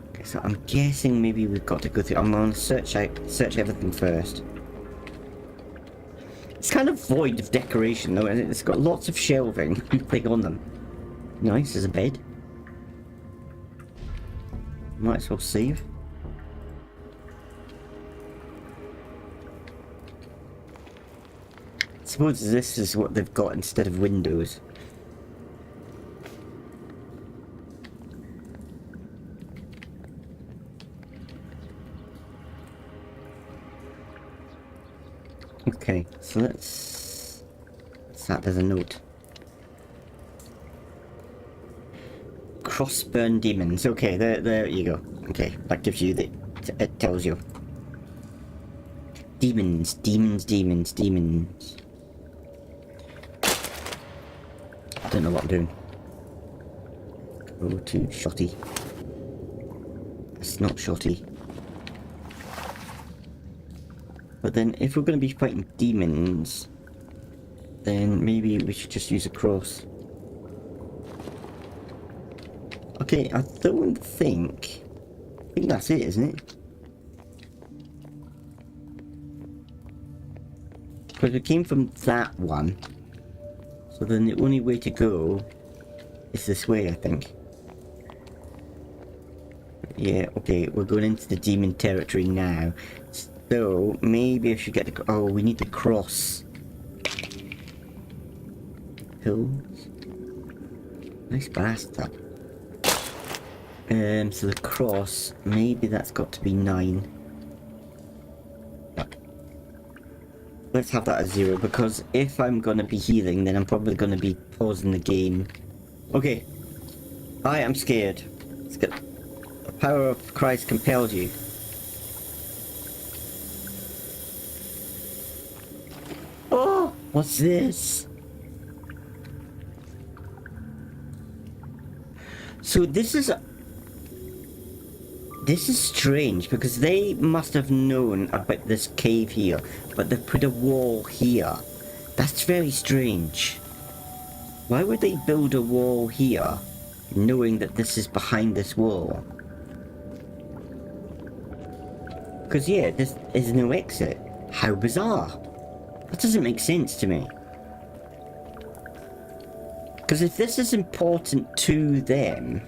Okay, so I'm guessing maybe we've got to go through... I'm gonna search everything first. It's kind of void of decoration though, and it's got lots of shelving. Click on them. Nice, there's a bed. Might as well save. I suppose this is what they've got instead of windows. Okay, so let's... What's that? There's a note. Crossburn demons. Okay, there you go. Okay, that gives you the... It tells you. Demons, demons, demons, demons. I don't know what I'm doing. Go to Shotty. It's not Shotty. But then if we're going to be fighting demons, then maybe we should just use a cross. Okay, I think that's it, isn't it? Because we came from that one. So then the only way to go is this way, I think. Yeah, okay, we're going into the demon territory now. So, maybe I should get the... Oh, we need the cross. Hills. Nice bastard. So the cross, maybe that's got to be 9. Let's have that at 0, because if I'm gonna be healing, then I'm probably gonna be pausing the game. Okay. I am scared. The power of Christ compels you. Oh! What's this? So this is strange, because they must have known about this cave here, but they've put a wall here. That's very strange. Why would they build a wall here, knowing that this is behind this wall? Because yeah, this is no exit. How bizarre. That doesn't make sense to me. Because if this is important to them,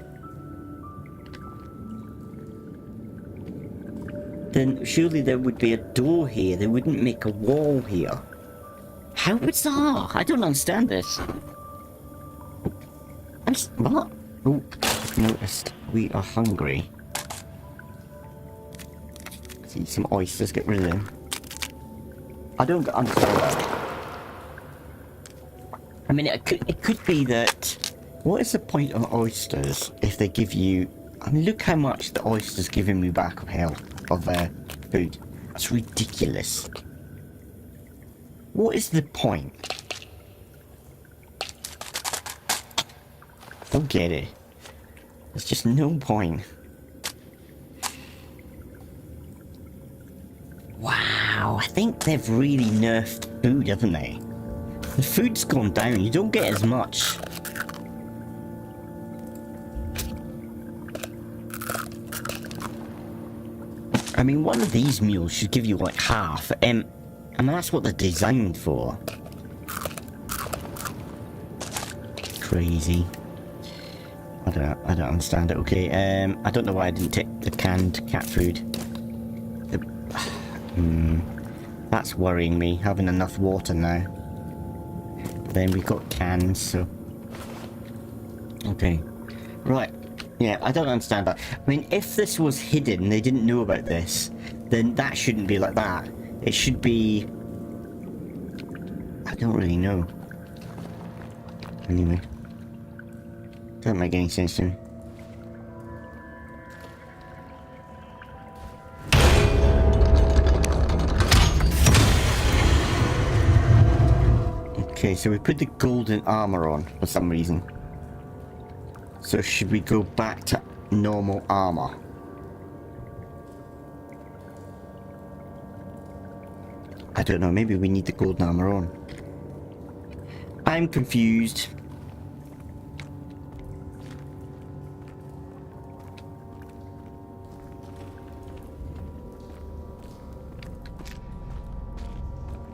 then surely there would be a door here. They wouldn't make a wall here. How bizarre! I don't understand this. What? Oh, I've noticed we are hungry. Let's eat some oysters, get rid of them. I don't understand that. I mean, it could be that... What is the point of oysters if they give you... I mean, look how much the oysters giving me back of health, of food. That's ridiculous. What is the point? Don't get it. There's just no point. Wow, I think they've really nerfed food, haven't they? The food's gone down, you don't get as much. I mean, one of these meals should give you like half, I mean, that's what they're designed for. Crazy. I don't understand it, okay. I don't know why I didn't take the canned cat food. That's worrying me, having enough water now. But then we got cans, so... Okay. Right. Yeah, I don't understand that. I mean, if this was hidden, they didn't know about this, then that shouldn't be like that. It should be... I don't really know. Anyway. Doesn't make any sense to me. Okay, so we put the golden armor on for some reason. So should we go back to normal armor? I don't know, maybe we need the golden armor on. I'm confused.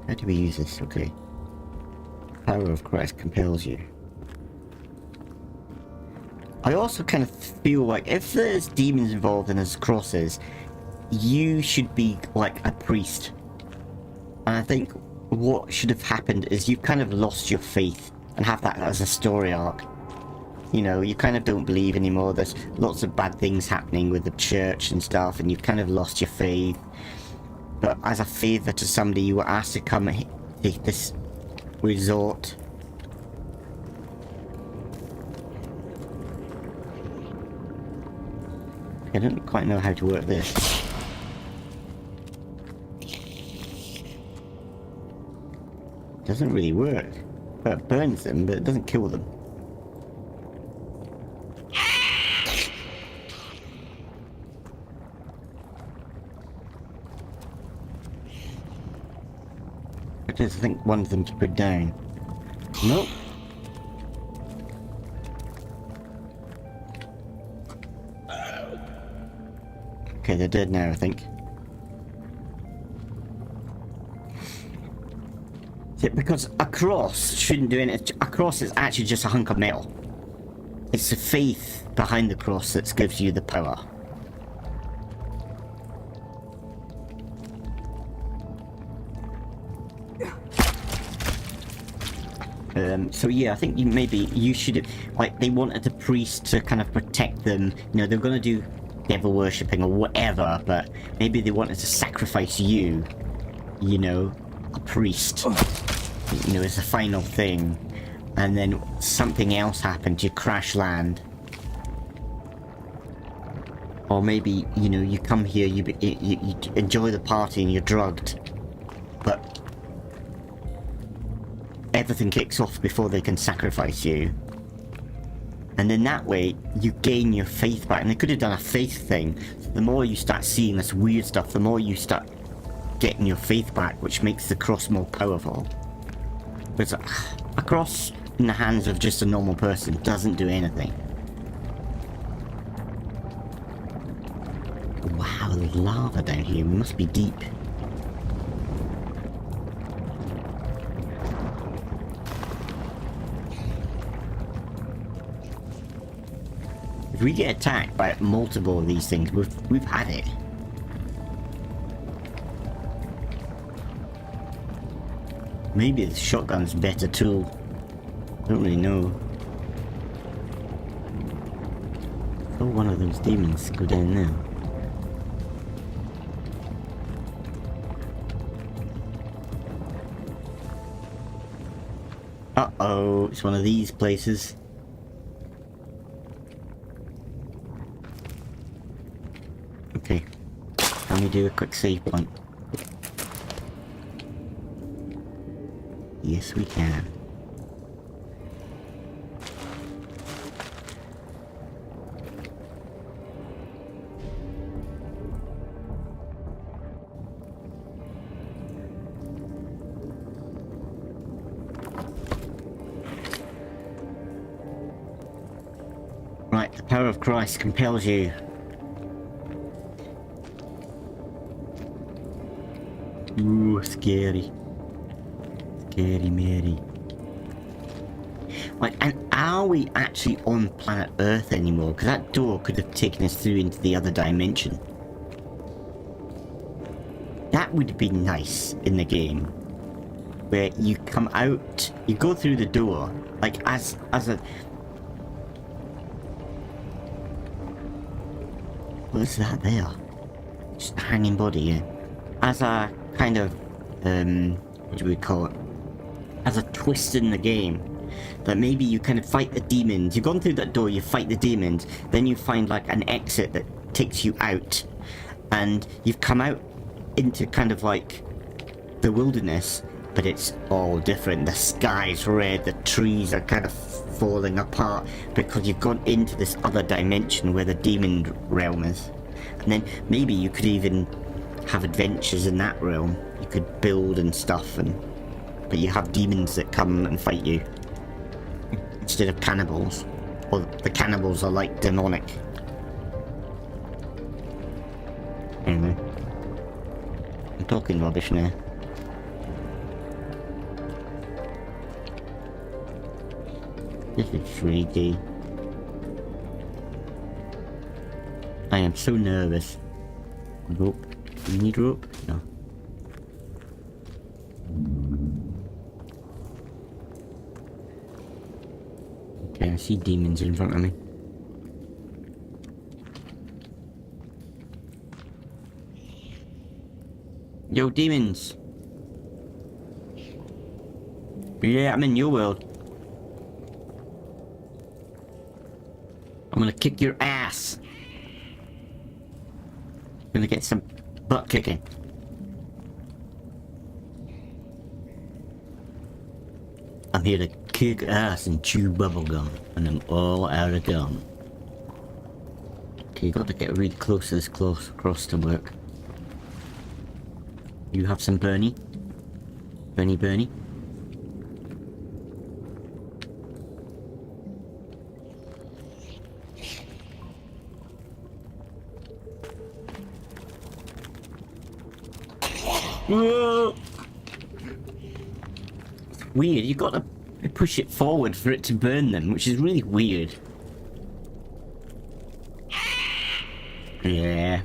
How do we use this? Okay. Power of Christ compels you. I also kind of feel like if there's demons involved and there's crosses, you should be like a priest. And I think what should have happened is you've kind of lost your faith and have that as a story arc. You know, you kind of don't believe anymore. There's lots of bad things happening with the church and stuff, and you've kind of lost your faith. But as a favour to somebody, you were asked to come and take this resort. I don't quite know how to work this. Doesn't really work. Well, it burns them, but it doesn't kill them. characters. I think one of them's put down. Nope. Okay, they're dead now, I think. Yeah, because a cross shouldn't do anything. A cross is actually just a hunk of metal. It's the faith behind the cross that gives you the power. So yeah, I think you should have, like, they wanted the priest to kind of protect them. You know, they're gonna do devil worshipping or whatever, but maybe they wanted to sacrifice you, you know, a priest, you know, as a final thing, and then something else happened, you crash land. Or maybe, you know, you come here, you enjoy the party and you're drugged, but everything kicks off before they can sacrifice you. And then that way, you gain your faith back. And they could have done a faith thing. The more you start seeing this weird stuff, the more you start getting your faith back, which makes the cross more powerful. But a cross in the hands of just a normal person doesn't do anything. Wow, there's lava down here. We must be deep. If we get attacked by multiple of these things, we've had it. Maybe the shotgun's a better tool. Don't really know. Oh, one of those demons go down there. Uh-oh, it's one of these places. Okay, let me do a quick save point. Yes, we can. Right, the power of Christ compels you. Ooh, scary. Scary Mary. Like, and are we actually on planet Earth anymore? Because that door could have taken us through into the other dimension. That would be nice in the game. Where you come out, you go through the door, like as a... What's that there? Just a hanging body, yeah. As a kind of, what do we call it? As a twist in the game. That maybe you kind of fight the demons. You've gone through that door, you fight the demons, then you find like an exit that takes you out. And you've come out into kind of like the wilderness, but it's all different. The sky's red, the trees are kind of falling apart because you've gone into this other dimension where the demon realm is. And then maybe you could even have adventures in that realm. You could build and stuff, but you have demons that come and fight you instead of cannibals. Or the cannibals are like demonic. Anyway, I'm talking rubbish now. This is freaky. I am so nervous. Rope. Do you need rope? No. Okay, I see demons in front of me. Yo, demons! Yeah, I'm in your world. I'm gonna kick your ass. Gonna get some butt kicking. I'm here to kick ass and chew bubblegum, and I'm all out of gum. Okay, got to get really close to this cross to work. You have some Bernie? Bernie, Bernie. Whoa! Weird, you gotta push it forward for it to burn them, which is really weird. Yeah.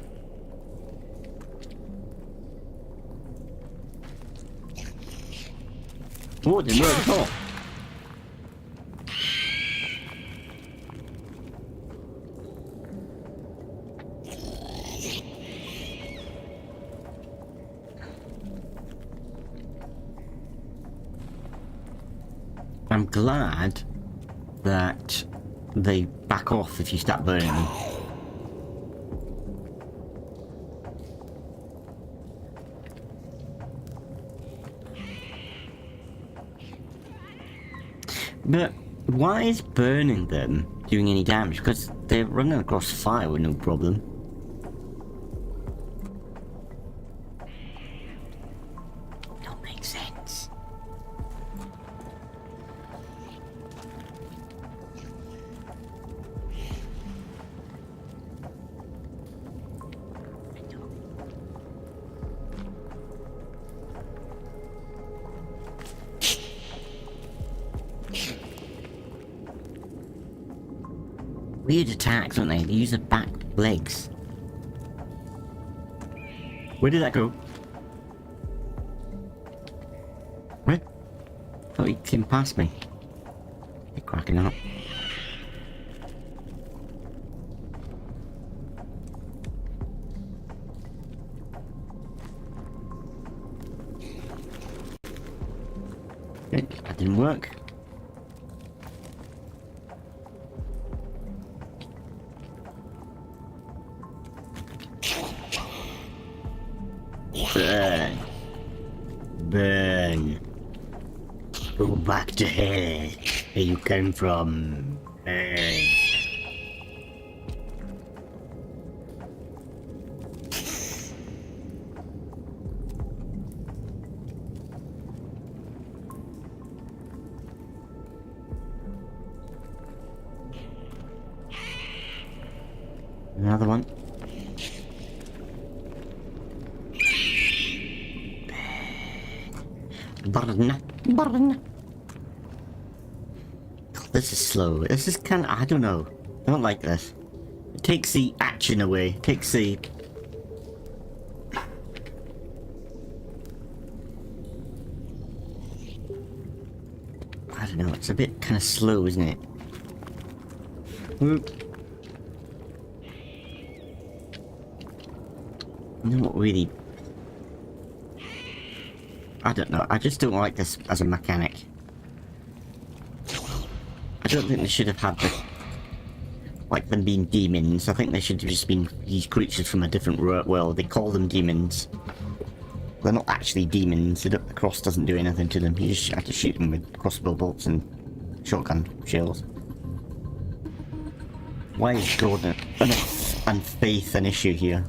Oh, it didn't work at all. I'm glad that they back off if you start burning them. But why is burning them doing any damage? Because they're running across fire with no problem. Don't make sense. Weird attacks, don't they? They use their back legs. Where did that go? Where? Oh, he came past me. You're cracking up. Okay, that didn't work. Burn. Burn. Go back to hell, where you came from. Burn. Another one. Burn. Burn. This is slow. This is kind of... I don't know. I don't like this. It takes the action away. It takes the... I don't know. It's a bit kind of slow, isn't it? Not really... I don't know, I just don't like this as a mechanic. I don't think they should have had the... like them being demons. I think they should have just been these creatures from a different world. They call them demons. They're not actually demons. The cross doesn't do anything to them. You just have to shoot them with crossbow bolts and shotgun shells. Why is God and faith an issue here?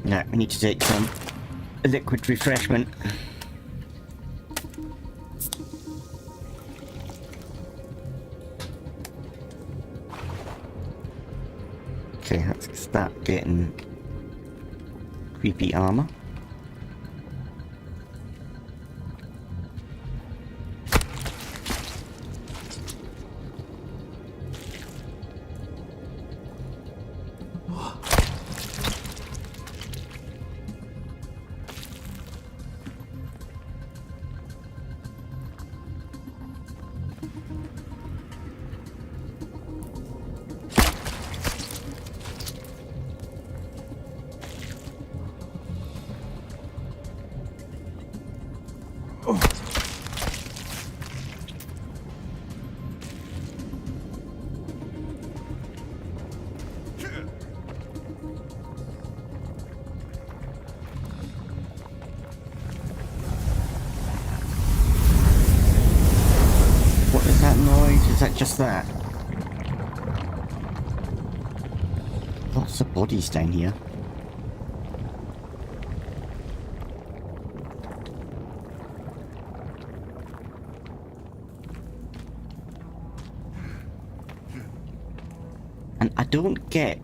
No, we need to take some liquid refreshment. Okay, let's start getting creepy armor. What is that noise? Is that just that? Lots of bodies down here. And I don't get,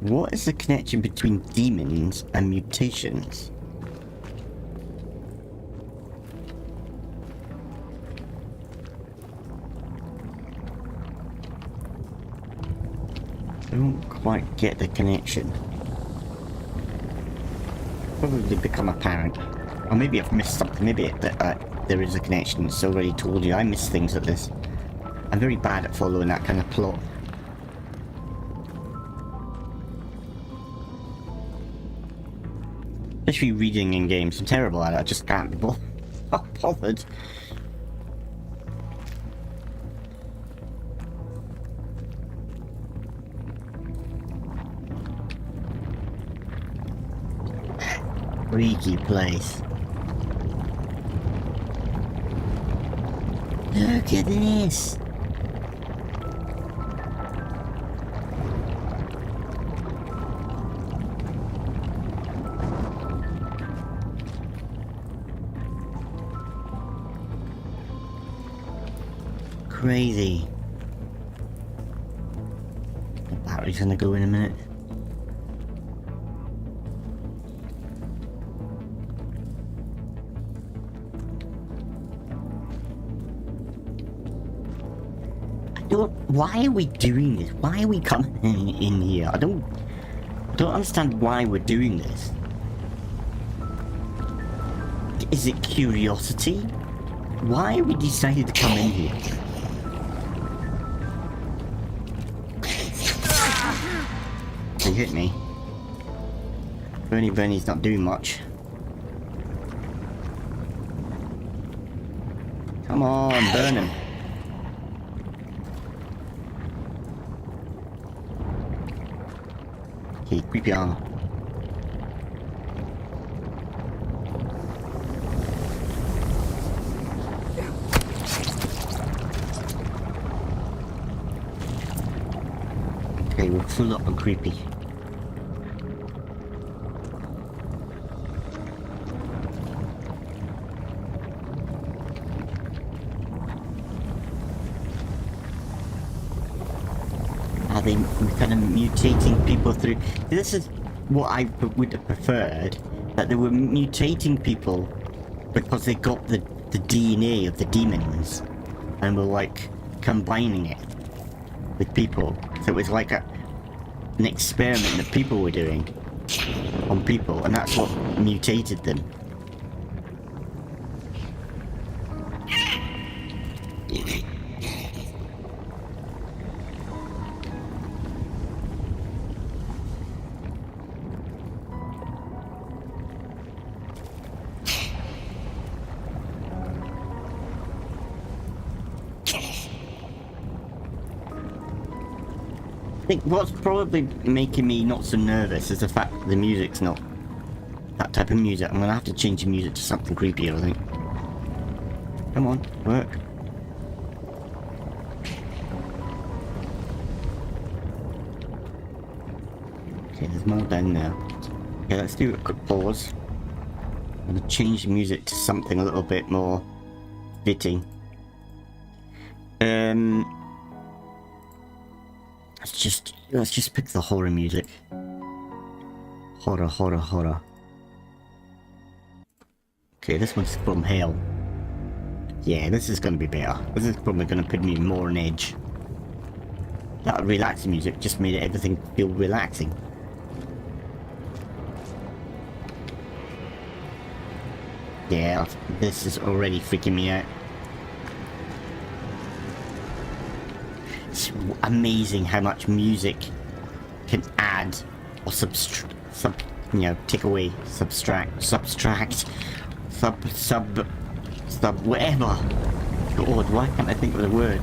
what is the connection between demons and mutations? I don't quite get the connection. Probably become apparent. Or maybe I've missed something. Maybe there is a connection. It's already told you. I miss things like this. I'm very bad at following that kind of plot. Especially reading in games. I'm terrible at it. I just can't be bothered. Freaky place. Look at this. Crazy. The battery's gonna go in a minute. Why are we doing this? Why are we coming in here? I don't understand why we're doing this. Is it curiosity? Why we decided to come in here? They hit me. Bernie's not doing much. Come on, burn him. Okay, creepy armor. Okay, we're full up and creepy. Are they kind of mutating people through? This is what I would have preferred, that they were mutating people because they got the DNA of the demons and were like combining it with people. So it was like an experiment that people were doing on people, and that's what mutated them. I think what's probably making me not so nervous is the fact that the music's not that type of music. I'm gonna have to change the music to something creepier, I think. Come on, work. Okay, there's more down there. Okay, let's do a quick pause. I'm gonna change the music to something a little bit more fitting. Let's just pick the horror music. Horror. Okay, this one's from hell. Yeah, this is gonna be better. This is probably gonna put me more on edge. That relaxing music just made everything feel relaxing. Yeah, this is already freaking me out. It's amazing how much music can add or take away, subtract, whatever. God, why can't I think of the word?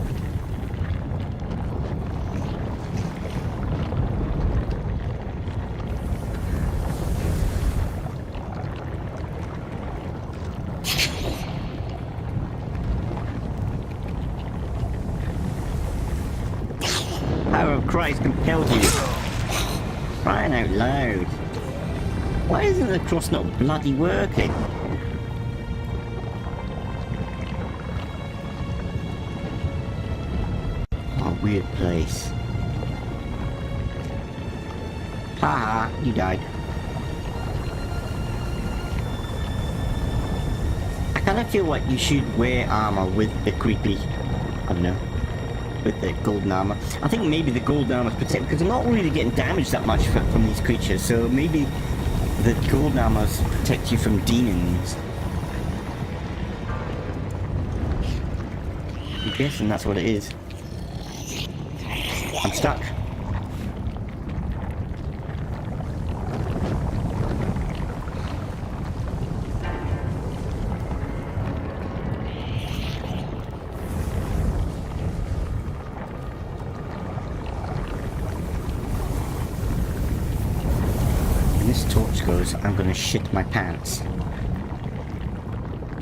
Power of Christ compelled you. Crying out loud. Why isn't the cross not bloody working? Oh, weird place. Haha, you died. I kind of feel like you should wear armor with the creepy, I don't know, with the golden armor. I think maybe the golden armor's protect, because I'm not really getting damaged that much from these creatures, so maybe the golden armors protect you from demons. I'm guessing that's what it is. I'm stuck. When this torch goes, I'm gonna shit my pants.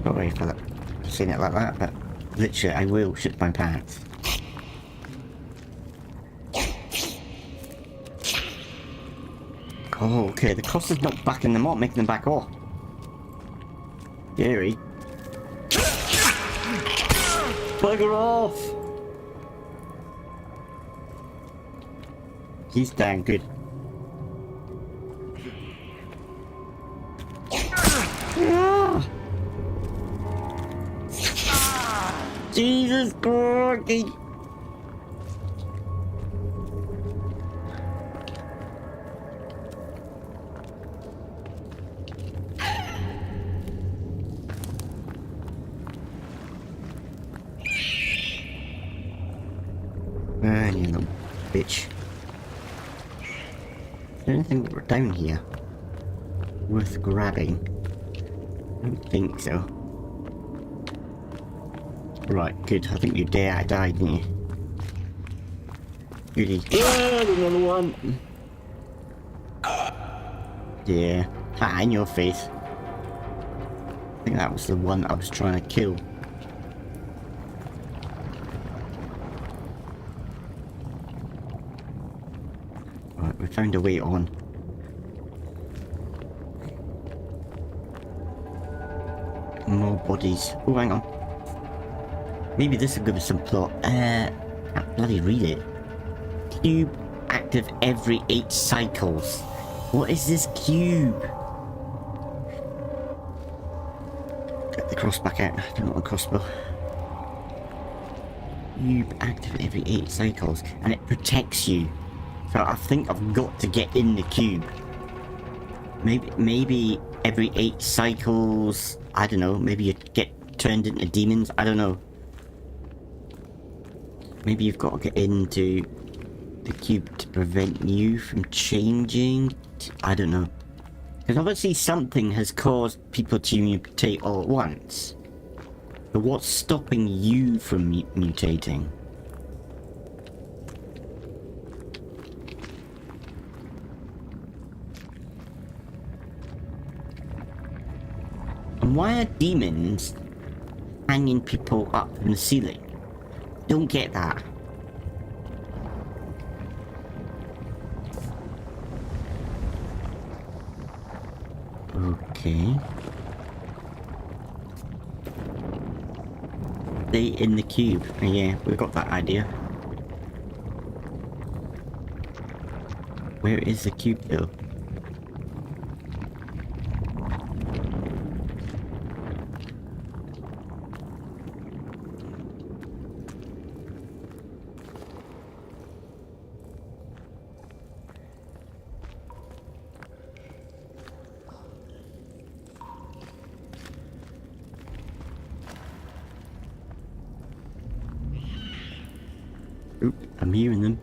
Sorry for saying it like that, but literally I will shit my pants. Oh, okay, the cross is not backing them up, making them back off. Scary. Bugger off! He's damn good. Ah! Jesus Christ! Ah, you little bitch. Is there anything down here worth grabbing? I don't think so. Right, good. I think you died, didn't you? Goody. Oh, another one! Yeah. Ah, in your face. I think that was the one I was trying to kill. Right, we found a way on. More bodies. Oh, hang on. Maybe this will give us some plot. Can't bloody read it. Cube active every 8 cycles. What is this cube? Get the cross back out. I don't want a crossbow. Cube active every 8 cycles. And it protects you. So I think I've got to get in the cube. Maybe every 8 cycles, I don't know, maybe you get turned into demons, I don't know. Maybe you've got to get into the cube to prevent you from changing, I don't know. Because obviously something has caused people to mutate all at once. But what's stopping you from mutating? And why are demons hanging people up from the ceiling? Don't get that. Okay. Stay in the cube. Oh, yeah, we got that idea. Where is the cube though? Oop, I'm hearing them.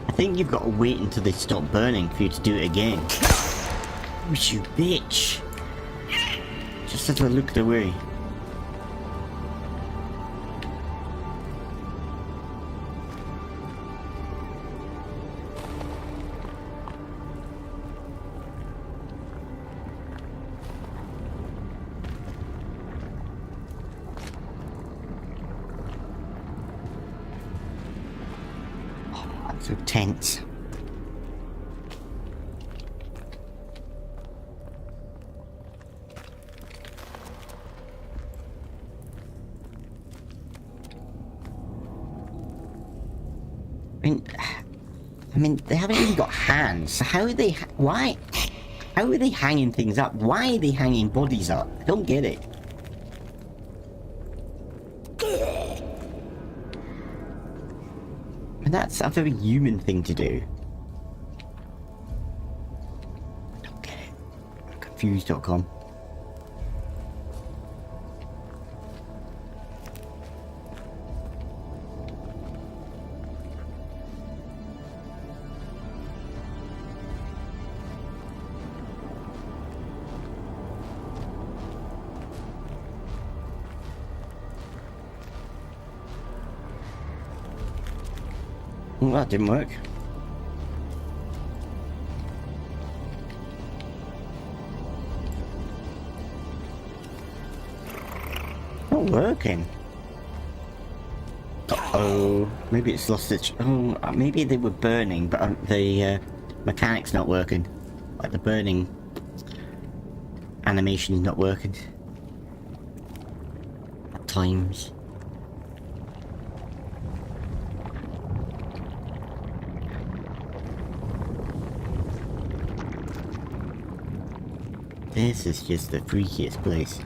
I think you've got to wait until they stop burning for you to do it again. Oh, you bitch! Just as I looked away. So tense. I mean, they haven't even got hands. So how are they? Why? How are they hanging things up? Why are they hanging bodies up? I don't get it. And that's a very human thing to do. I don't get it. I'm confused.com. Well, that didn't work. Not working. Uh-oh. Maybe it's lost its... Oh, maybe they were burning, but the mechanic's not working. Like the burning animation is not working. At times. This is just the freakiest place.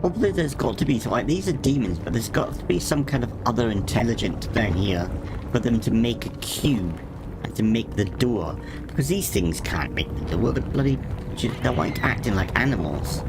Probably there's got to be, like, these are demons, but there's got to be some kind of other intelligence down here for them to make a cube and to make the door. Because these things can't make the door, they're bloody... they're like acting like animals.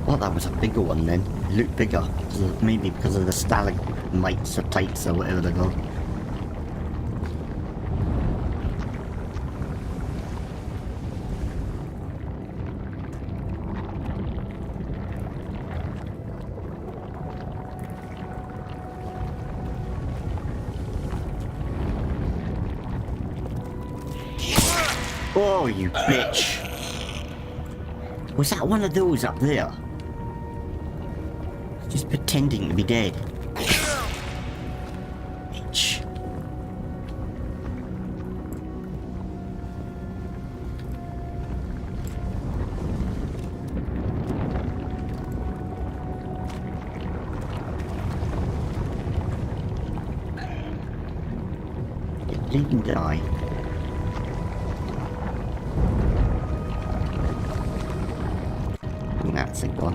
Well, that was a bigger one then. It looked bigger. Maybe because of the stalagmites or tights or whatever they're called. Oh, you bitch! Was that one of those up there? Just pretending to be dead. Bitch. You bleeding die. That's it, one.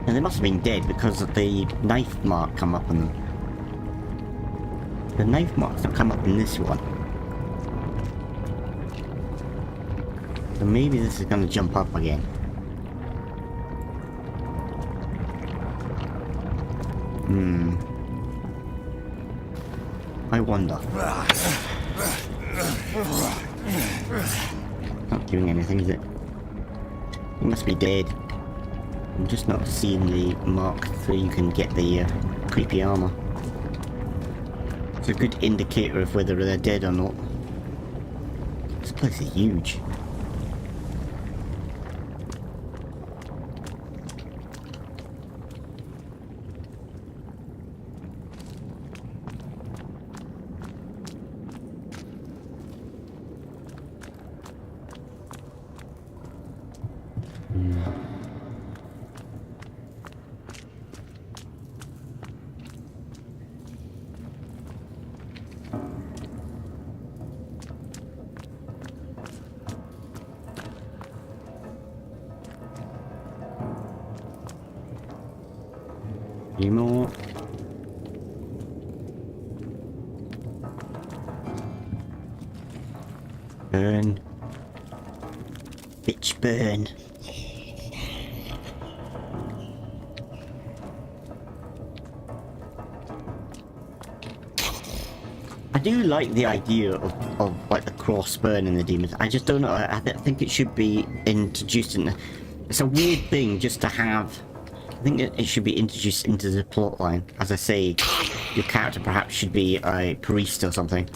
And they must have been dead because of the knife mark come up on them. The knife marks don't come up in this one. So maybe this is going to jump up again. I wonder. Not doing anything, is it? He must be dead. I'm just not seeing the mark so you can get the creepy armor. It's a good indicator of whether they're dead or not. This place is huge. more. Burn. Bitch, burn. I do like the idea of like the cross burn in the demons. I just don't know. I think it should be introduced in. It's a weird thing just to have. I think it should be introduced into the plot line. As I say, your character perhaps should be a priest or something.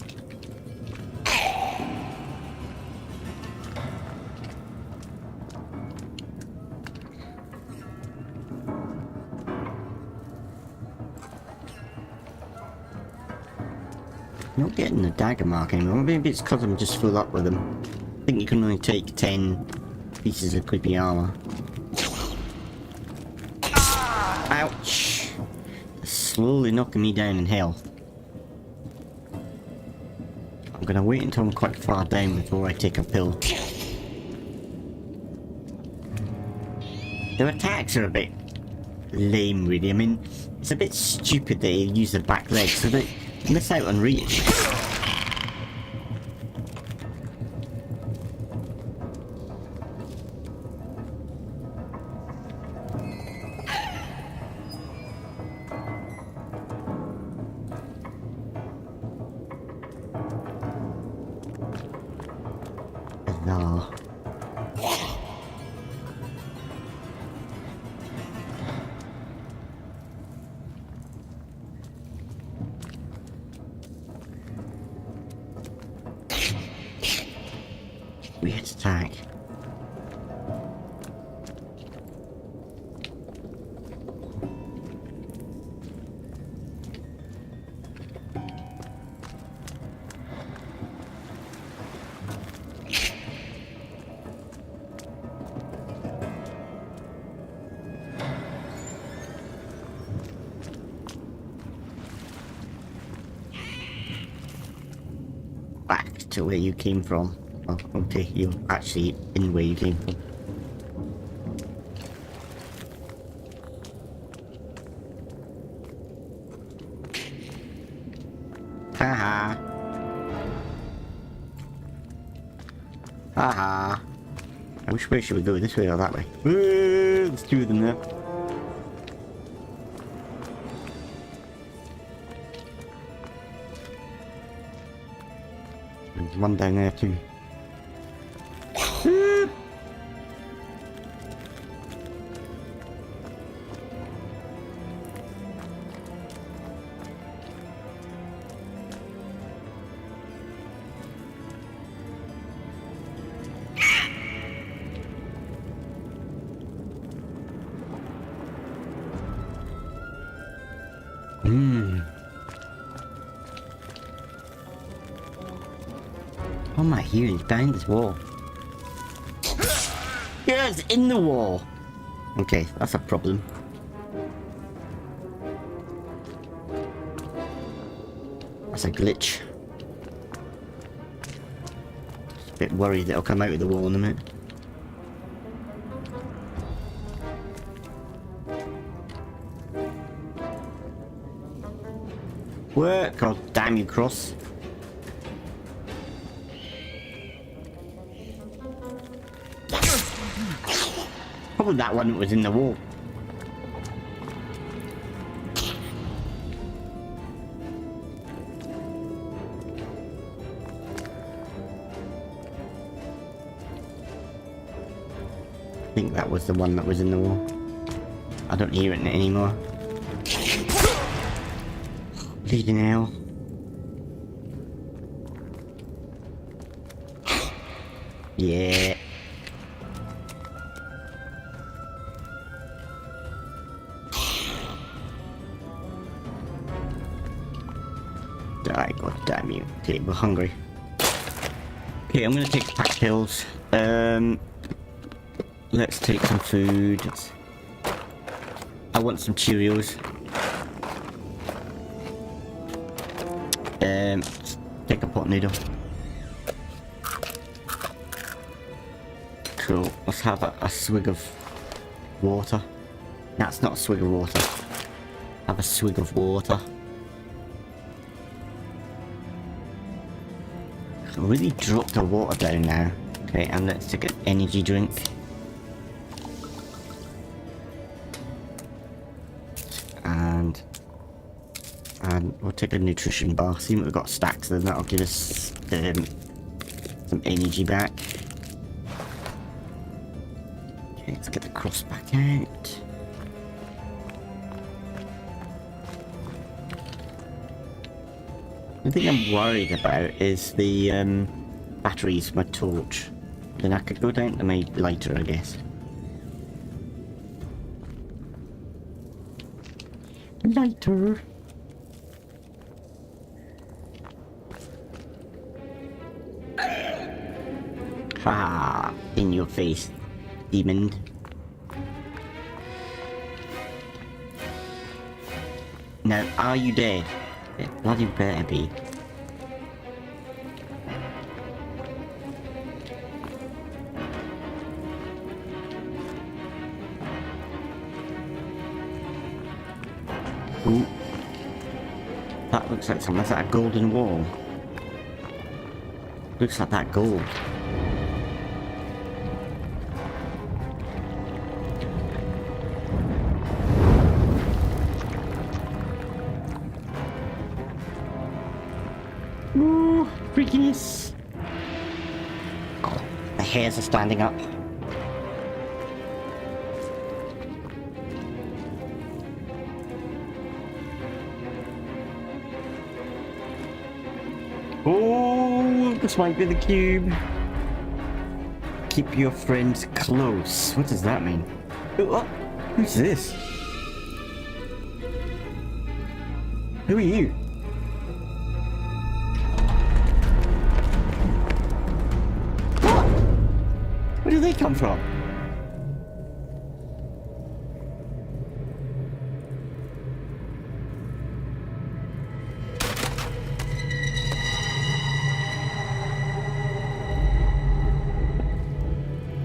Not getting the dagger mark anymore. Maybe it's because I'm just full up with them. I think you can only take 10 pieces of creepy armor. Ouch! It's slowly knocking me down in health. I'm gonna wait until I'm quite far down before I take a pill. Their attacks are a bit lame, really. I mean, it's a bit stupid that they use their back legs, so they miss out on reach. No. Weird attack. Back to where you came from. Oh, okay, you're actually in where you came from. Haha. Haha. Which way should we go? This way or that way? There's two of them there. There's one down there too. What am I hearing? He's behind this wall. Yes, in the wall. Okay, that's a problem. That's a glitch. Just a bit worried that it'll come out of the wall in a minute. Work! God damn you, Cross. Probably that one that was in the wall. I think that was the one that was in the wall. I don't hear it anymore. Bleeding hell. Yeah. Die, god damn you. Okay, we're hungry. Okay, I'm gonna take pack pills. Let's take some food. I want some Cheerios. Take a pot noodle. Cool. Let's have a swig of water. That's not a swig of water. Have a swig of water. I really dropped the water down now. Okay, and let's take an energy drink. And we'll take a nutrition bar. See what we've got stacks of, that'll give us some energy back. Okay, let's get the cross back out. The thing I'm worried about is the batteries for my torch. Then I could go down to my lighter, I guess. Lighter. Ha! In your face, demon. Now, are you dead? It bloody better be. Ooh. That looks like something. That's like a golden wall. Looks like that gold. Ooh, freakiness. Oh, the hairs are standing up. Oh, this might be the cube. Keep your friends close. What does that mean? Oh, who's this? Who are you? What? Where do they come from?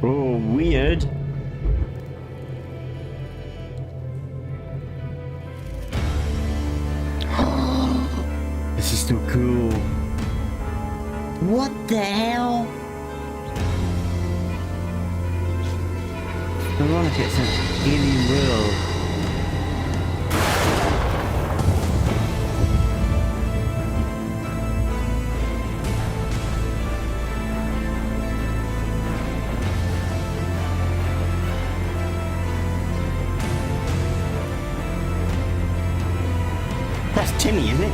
Oh, weird. This is so cool. What the hell? Veronica, it's an alien world. That's Timmy, isn't it?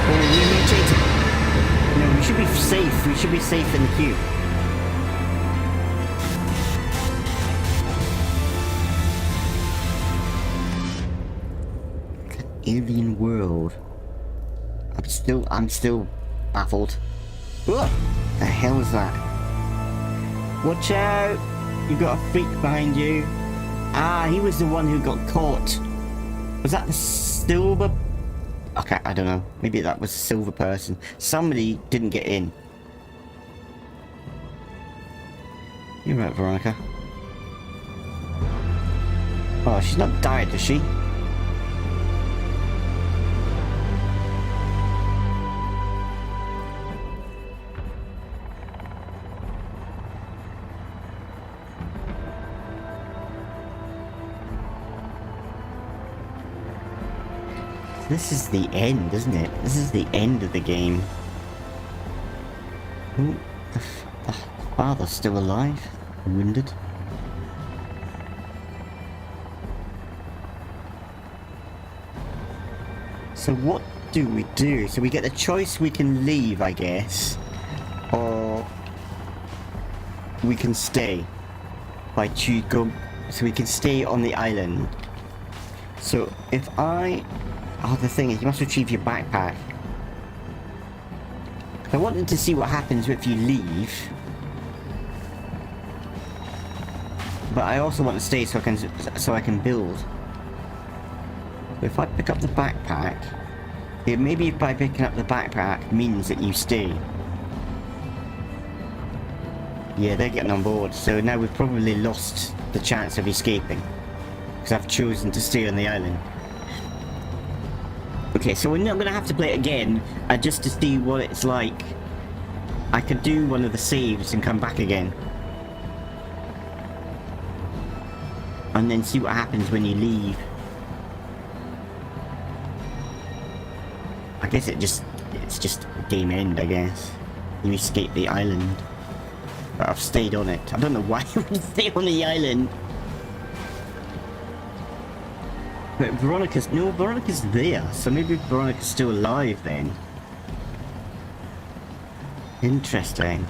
Oh, we mutated. No, we should be safe. We should be safe in the cube. Alien world. I'm still baffled. What the hell is that? Watch out! You got a freak behind you. Ah, he was the one who got caught. Was that the silver? Okay, I don't know. Maybe that was a silver person. Somebody didn't get in. You're right, Veronica. Oh, she's not died, is she? This is the end, isn't it? This is the end of the game. Ooh, the father's still alive. Wounded. So what do we do? So we get the choice, we can leave, I guess. Or we can stay. By go. So we can stay on the island. So if I... Oh, the thing is, you must retrieve your backpack. I wanted to see what happens if you leave. But I also want to stay so I can build. If I pick up the backpack, maybe by picking up the backpack means that you stay. Yeah, they're getting on board, so now we've probably lost the chance of escaping. because I've chosen to stay on the island. Okay, so we're not gonna have to play it again, just to see what it's like. I could do one of the saves and come back again. And then see what happens when you leave. I guess it's just game end, I guess. You escape the island. But I've stayed on it. I don't know why you would stay on the island. But Veronica's there, so maybe Veronica's still alive then. Interesting.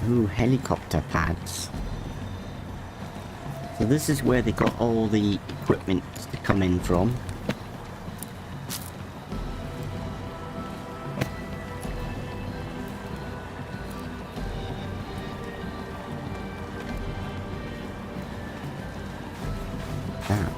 Ooh, helicopter pads. So this is where they got all the equipment to come in from. Ah.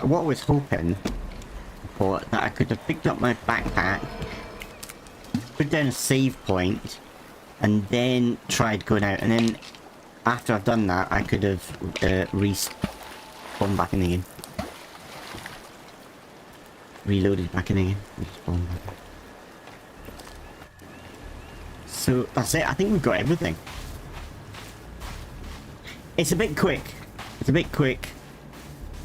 What I was hoping for, that I could have picked up my backpack, put down a save point, and then tried going out, and then after I've done that, I could have respawned back in again. Reloaded back in again. Respawned back. So that's it. I think we've got everything. It's a bit quick. It's a bit quick.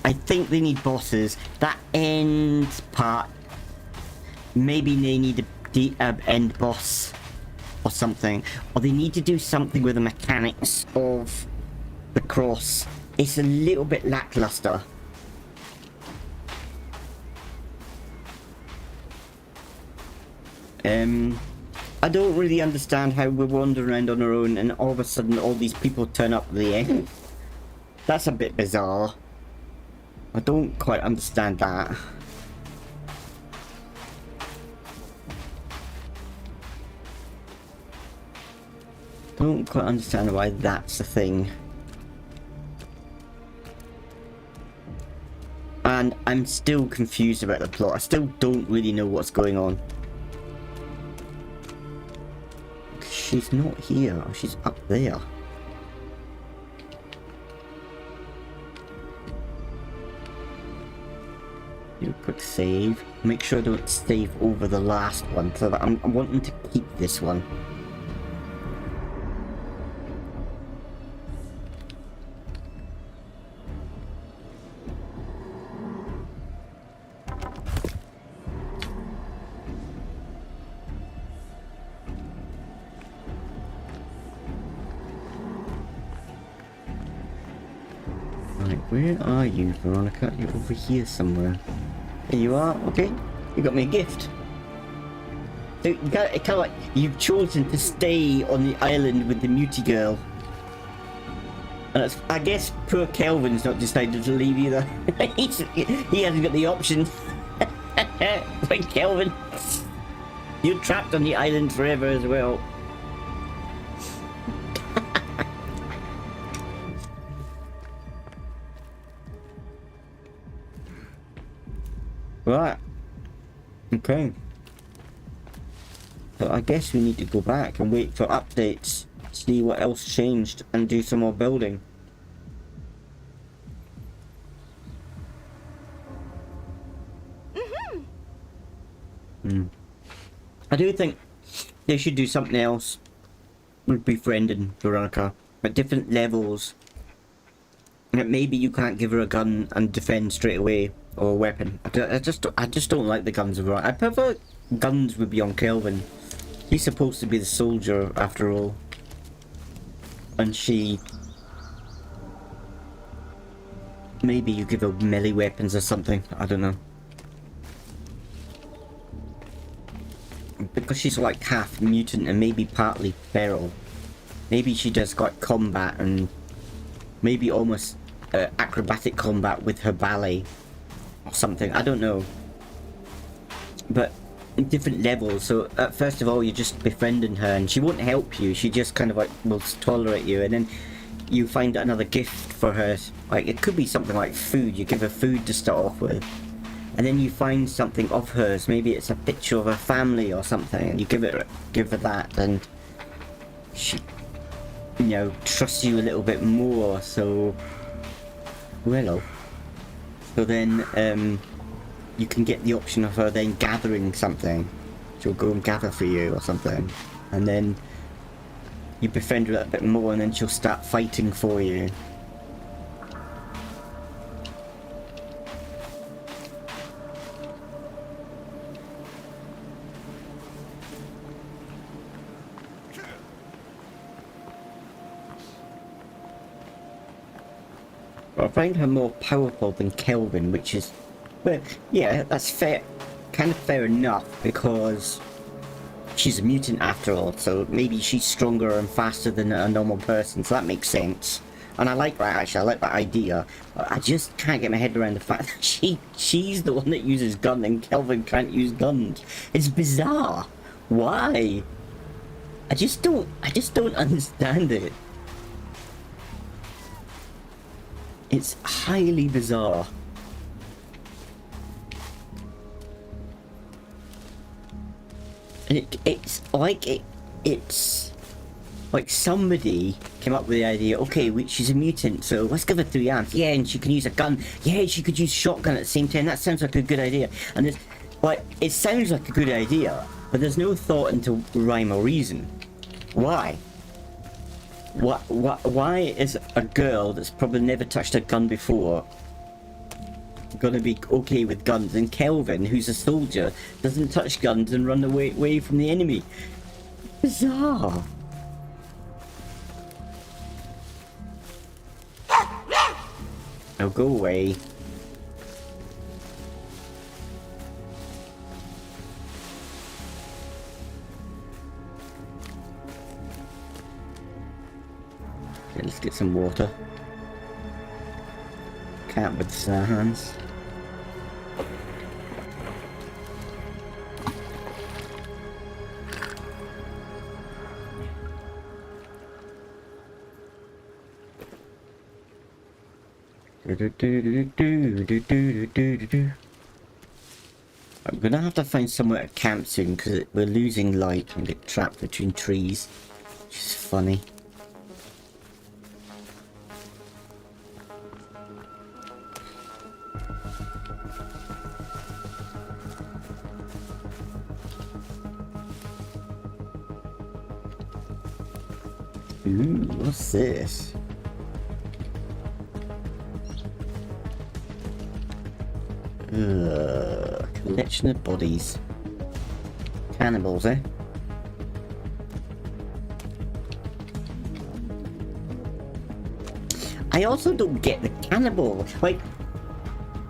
I think they need bosses. That end part, maybe they need a end boss or something, or they need to do something with the mechanics of the cross. It's a little bit lackluster. I don't really understand how we're wandering around on our own and all of a sudden all these people turn up at the end. That's a bit bizarre. I don't quite understand that. Don't quite understand why that's a thing. And I'm still confused about the plot. I still don't really know what's going on. She's not here. She's up there. Do a quick save. Make sure I don't save over the last one, so that I'm wanting to keep this one. Right, where are you, Veronica? You're over here somewhere. There you are. Okay, you got me a gift. So you got it, kind of like you've chosen to stay on the island with the mutie girl. And that's, I guess poor Kelvin's not decided to leave either. He hasn't got the option. Like Kelvin, you're trapped on the island forever as well. Right. Okay. So I guess we need to go back and wait for updates, see what else changed, and do some more building. I do think they should do something else with befriending Veronica at different levels. That maybe you can't give her a gun and defend straight away, or a weapon. I just don't like the guns of Veronica. I prefer guns would be on Kelvin. He's supposed to be the soldier after all, and she. Maybe you give her melee weapons or something. I don't know. Because she's like half mutant and maybe partly feral. Maybe she does like combat and maybe almost acrobatic combat with her ballet or something. I don't know. But different levels. So first of all, you're just befriending her, and she won't help you. She just kind of like will tolerate you, and then you find another gift for her. Like it could be something like food. You give her food to start off with, and then you find something of hers. Maybe it's a picture of her family or something, and you give her that, and she, you know, trusts you a little bit more. So, well, so then you can get the option of her then gathering something. She'll go and gather for you or something, and then you befriend her a little bit more, and then she'll start fighting for you. I find her more powerful than Kelvin, which is, well, yeah, that's fair, kind of fair enough, because she's a mutant after all, so maybe she's stronger and faster than a normal person, so that makes sense. And I like that, actually, I like that idea. I just can't get my head around the fact that she's the one that uses guns and Kelvin can't use guns. It's bizarre. Why? I just don't understand it. It's highly bizarre. And it's like somebody came up with the idea, okay, she's a mutant, so let's give her 3 arms. Yeah, and she can use a gun. Yeah, she could use shotgun at the same time. That sounds like a good idea. And it's like, it sounds like a good idea, but there's no thought into rhyme or reason. Why? Why is a girl that's probably never touched a gun before gonna be okay with guns, and Kelvin, who's a soldier, doesn't touch guns and run away from the enemy? Bizarre. Now go away. Okay, let's get some water. Cat with hands. I'm gonna have to find somewhere to camp soon because we're losing light and get trapped between trees, which is funny. Ooh, what's this? Collection of bodies. Cannibals, eh? I also don't get the cannibal. Like,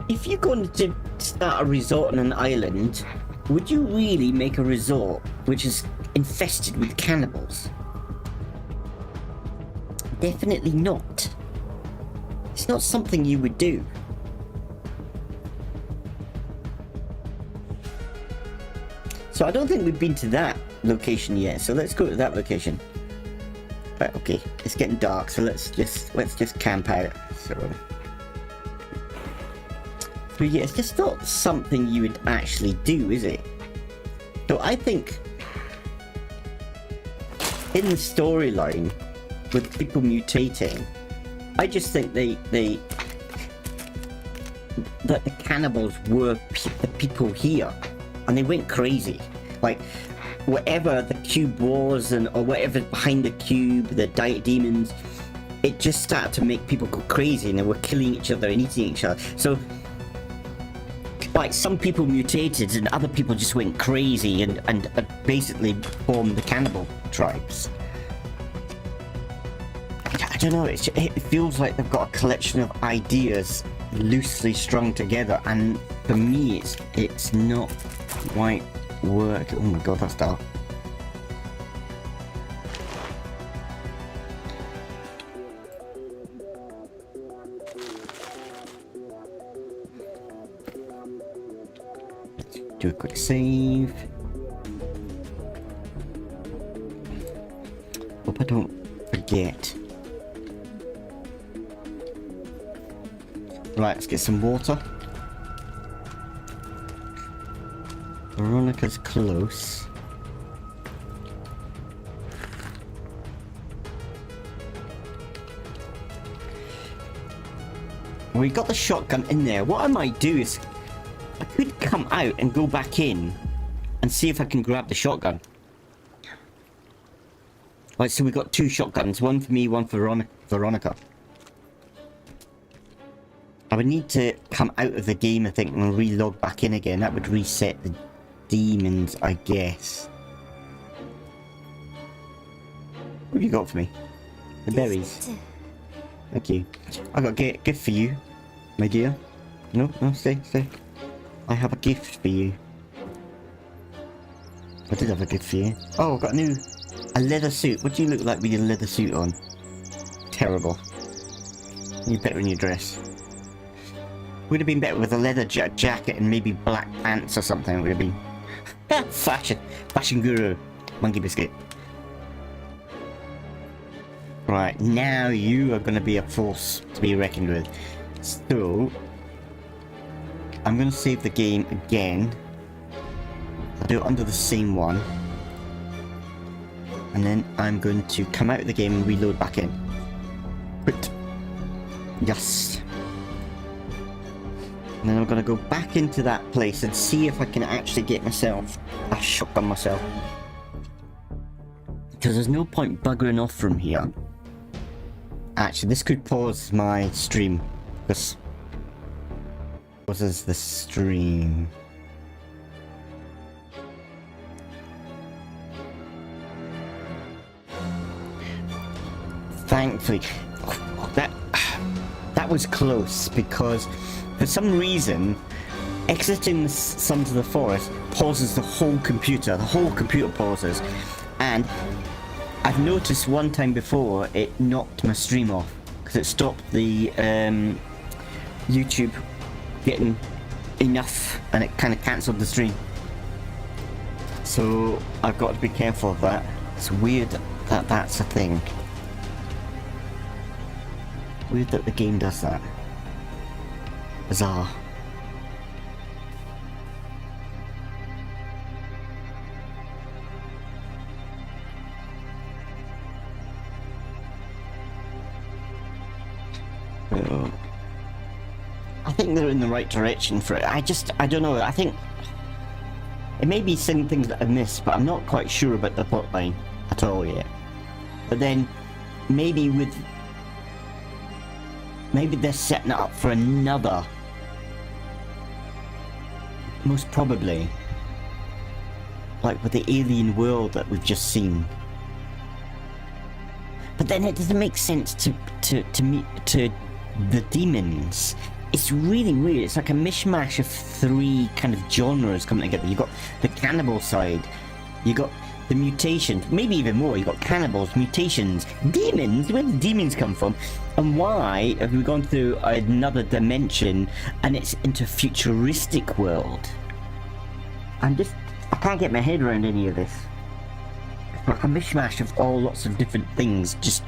if you're going to start a resort on an island, would you really make a resort which is infested with cannibals? Definitely not. It's not something you would do. So I don't think we've been to that location yet, so let's go to that location. Right, okay, it's getting dark, so let's just camp out. So yeah, it's just not something you would actually do, is it? So I think in the storyline with people mutating, I just think that the cannibals were the people here, and they went crazy. Like, whatever the cube was, or whatever's behind the cube, the demons, it just started to make people go crazy, and they were killing each other and eating each other. So, like, some people mutated, and other people just went crazy and basically formed the cannibal tribes. I don't know, it feels like they've got a collection of ideas loosely strung together, and for me it's not quite work. Oh my god, that's dark. Let's do a quick save. I don't forget. Right, let's get some water. Veronica's close. We got the shotgun in there. What I might do is I could come out and go back in and see if I can grab the shotgun. Right, so we got 2 shotguns, one for me, one for Veronica. I would need to come out of the game, I think, and re-log back in again. That would reset the demons, I guess. What have you got for me? The berries. Thank you. I got a gift for you, my dear. No, stay. I have a gift for you. I did have a gift for you. Oh, I've got a leather suit. What do you look like with your leather suit on? Terrible. You better in your dress. Would have been better with a leather jacket and maybe black pants or something. It would have been fashion guru, MonkeyBiscuit. Right, now you are going to be a force to be reckoned with. So, I'm going to save the game again. I'll do it under the same one. And then I'm going to come out of the game and reload back in. Quit. Yes. And then I'm going to go back into that place and see if I can actually get myself a shotgun myself. Because there's no point buggering off from here. Actually, this could pause my stream. This pauses the stream. Thankfully, that was close because for some reason, exiting the Sons of the Forest pauses the whole computer. The whole computer pauses, and I've noticed one time before it knocked my stream off because it stopped the YouTube getting enough and it kind of cancelled the stream. So I've got to be careful of that. It's weird that that's a thing. Weird that the game does that. Bizarre. I think they're in the right direction for it. I don't know. I think it may be some things that I've missed, but I'm not quite sure about the plotline at all yet. But then maybe they're setting it up for another. Most probably, like with the alien world that we've just seen. But then it doesn't make sense to the demons. It's really weird. It's like a mishmash of 3 kind of genres coming together. You got the cannibal side, you got the mutations, maybe even more. You got cannibals, mutations, demons. Where did demons come from? And why have we gone through another dimension and it's into a futuristic world? I can't get my head around any of this. It's like a mishmash of lots of different things just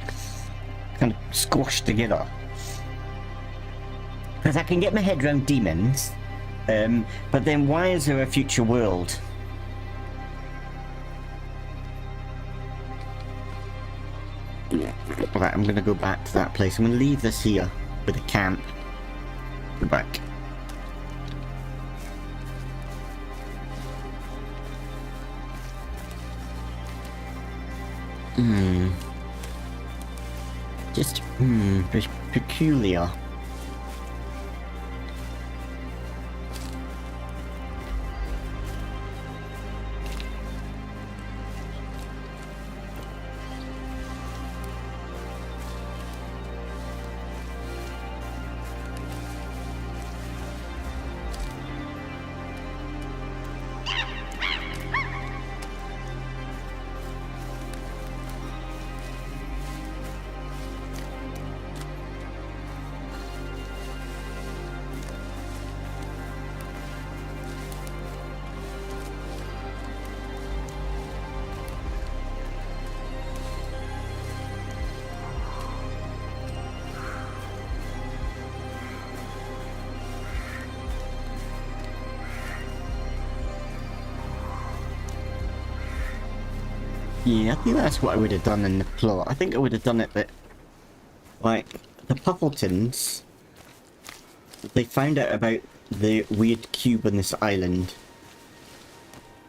kind of squashed together. Because I can get my head around demons, but then why is there a future world? Alright, I'm gonna go back to that place. I'm gonna leave this here with a camp. Go back. Just peculiar. Yeah, I think that's what I would have done in the plot. I think I would have done it that, like, the Puffletons, they found out about the weird cube on this island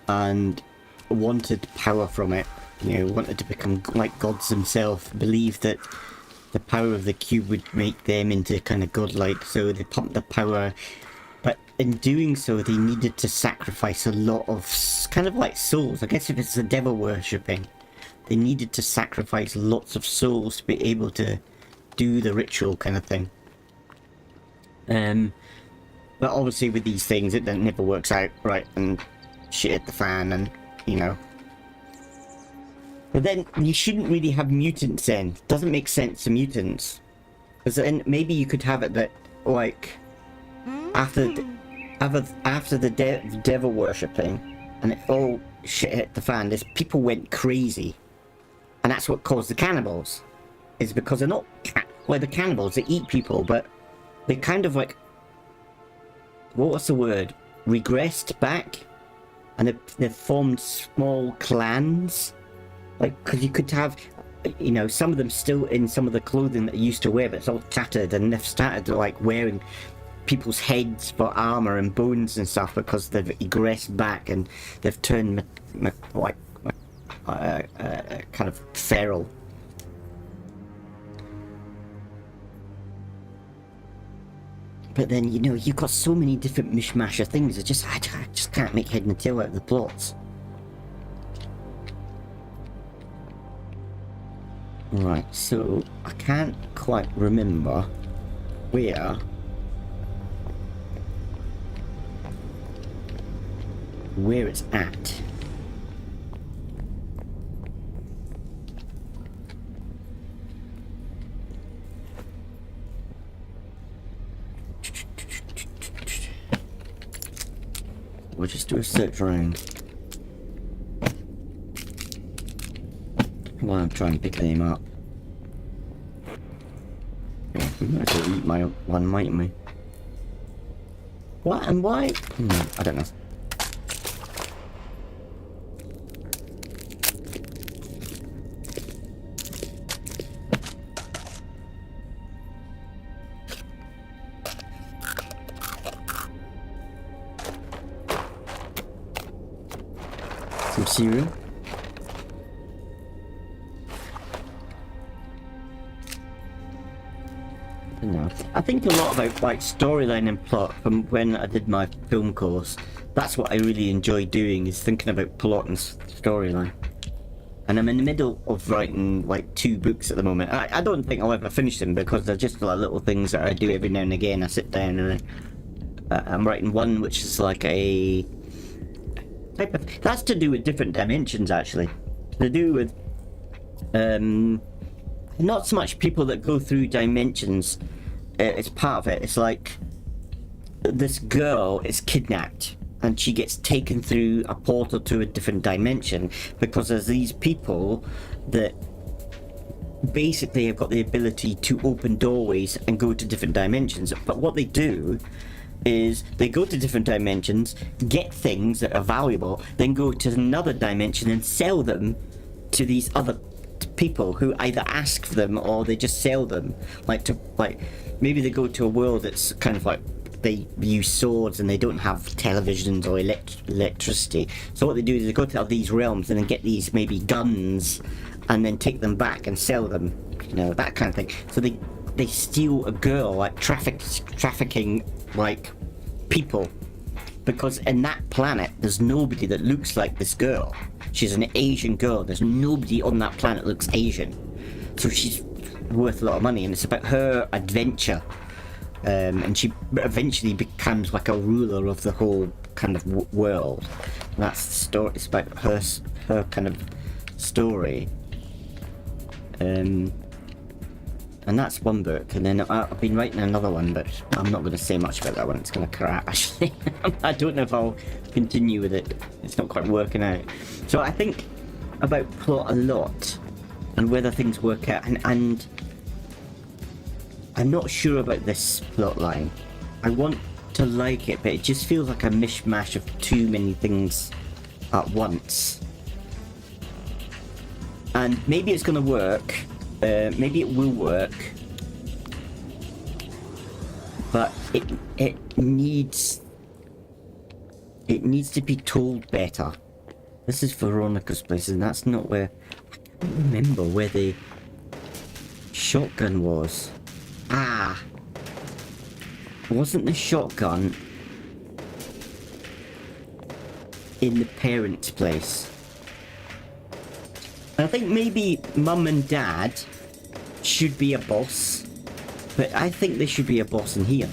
and wanted power from it. You know, wanted to become like gods themselves, believed that the power of the cube would make them into kind of godlike, so they pumped the power. But in doing so, they needed to sacrifice a lot of kind of like souls. I guess if it's the devil worshipping, they needed to sacrifice lots of souls to be able to do the ritual kind of thing. But obviously with these things, it never works out right, and shit hit the fan, and you know. But then you shouldn't really have mutants then. It doesn't make sense to mutants. Because then maybe you could have it that, like, after the devil worshipping, and it all shit hit the fan, there's people went crazy. And that's what caused the cannibals. Is because they're not, well, the cannibals, they eat people, but they kind of like, what was the word? Regressed back? And they've formed small clans. Like, because you could have, you know, some of them still in some of the clothing that they used to wear, but it's all tattered, and they've started like wearing people's heads for armor and bones and stuff because they've regressed back and they've turned kind of feral. But then, you know, you've got so many different mishmash of things. I just can't make head and tail out of the plots. Right, so I can't quite remember where it's at. We'll just do a search around while I'm trying to pick them up. Yeah, we might as well eat my one, mightn't we? What and why? I don't know. Some cereal. No. I think a lot about like storyline and plot from when I did my film course. That's what I really enjoy doing, is thinking about plot and storyline. And I'm in the middle of writing like 2 books at the moment. I don't think I'll ever finish them because they're just like little things that I do every now and again. I sit down and I'm writing one which is like a type of, that's to do with different dimensions actually. To do with not so much people that go through dimensions. It's part of it. It's like this girl is kidnapped and she gets taken through a portal to a different dimension because there's these people that basically have got the ability to open doorways and go to different dimensions. But what they do is they go to different dimensions, get things that are valuable, then go to another dimension and sell them to these other people who either ask for them or they just sell them. Like maybe they go to a world that's kind of like they use swords and they don't have televisions or electricity. So what they do is they go to these realms and then get these maybe guns and then take them back and sell them, you know, that kind of thing. So they steal a girl, like trafficking like people, because in that planet there's nobody that looks like this girl. She's an Asian girl. There's nobody on that planet that looks Asian, so she's worth a lot of money, and it's about her adventure. And she eventually becomes like a ruler of the whole kind of world. And that's the story. It's about her kind of story. And that's one book. And then I've been writing another one, but I'm not going to say much about that one. It's going to crap, actually. I don't know if I'll continue with it. It's not quite working out. So I think about plot a lot and whether things work out. And I'm not sure about this plot line. I want to like it, but it just feels like a mishmash of too many things at once. And maybe it's gonna work. Maybe it will work. But it needs to be told better. This is Veronica's place, and that's not where... I can't remember where the shotgun was. Ah! Wasn't the shotgun in the parents' place? I think maybe Mum and Dad should be a boss, but I think they should be a boss in here.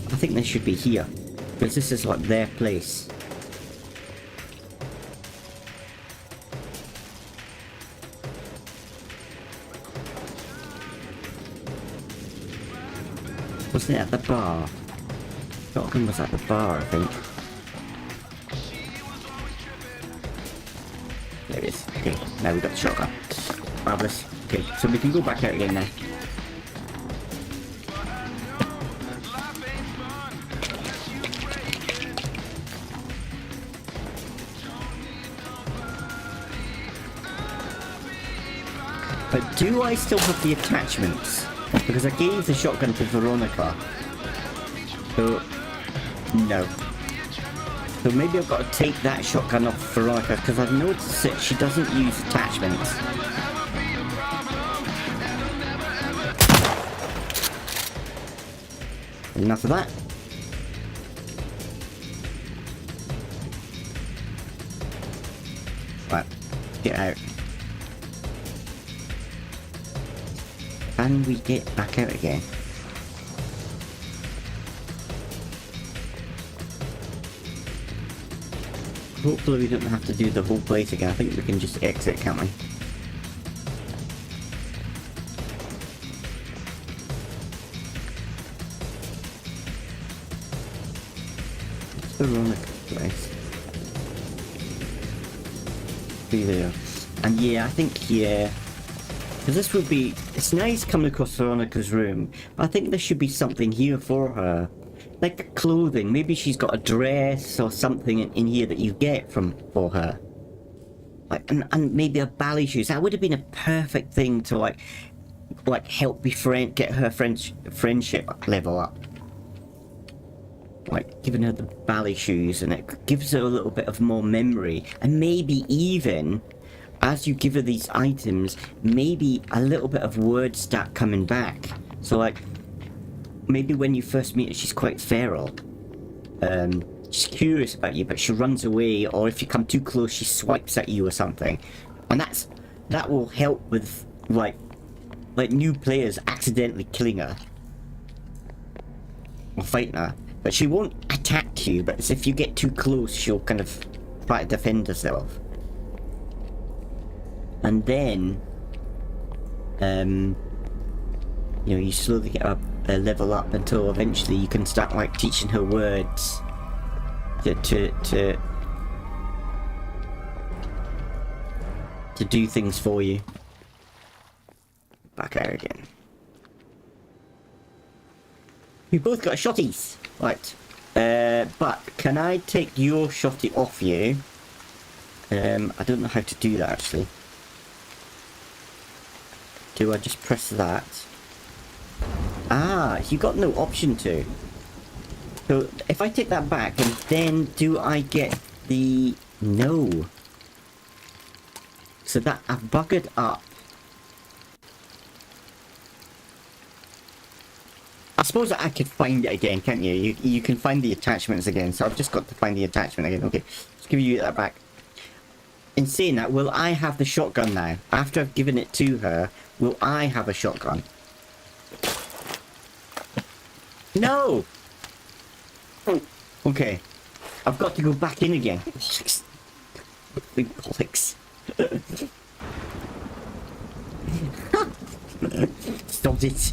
I think they should be here, because this is like their place. Wasn't it at the bar? Shotgun was at the bar, I think. There it is. Okay, now we've got the shotgun. Marvellous. Okay, so we can go back out again now. But do I still have the attachments? Because I gave the shotgun to Veronica. So, no. So maybe I've got to take that shotgun off Veronica, because I've noticed that she doesn't use attachments. Enough of that. Right, get out. Can we get back out again? Hopefully we don't have to do the whole place again. I think we can just exit, can't we? It's Veronica's place. Be there. And yeah, I think, yeah. Because this would be... It's nice coming across Veronica's room, but I think there should be something here for her. Like clothing. Maybe she's got a dress or something in here that you get for her. Like, and maybe a ballet shoes. That would have been a perfect thing to like help get her friendship level up. Like giving her the ballet shoes, and it gives her a little bit of more memory, and maybe even as you give her these items, maybe a little bit of words start coming back. So like, maybe when you first meet her, she's quite feral. She's curious about you, but she runs away, or if you come too close, she swipes at you or something. And that will help with like new players accidentally killing her or fighting her. But she won't attack you, but if you get too close, she'll kind of try to defend herself. And then, you know, you slowly get up, level up until eventually you can start like teaching her words to do things for you. Back out again. We both got shotties, right? But can I take your shotty off you? I don't know how to do that actually. Do I just press that? Ah, you got no option to. So if I take that back, and then do I get the... No. So that I've buggered up. I suppose I could find it again, can't you? You can find the attachments again, so I've just got to find the attachment again. Okay, let's give you that back. In saying that, will I have the shotgun now? After I've given it to her, will I have a shotgun? No! Okay. I've got to go back in again. Big bollocks. Stop it.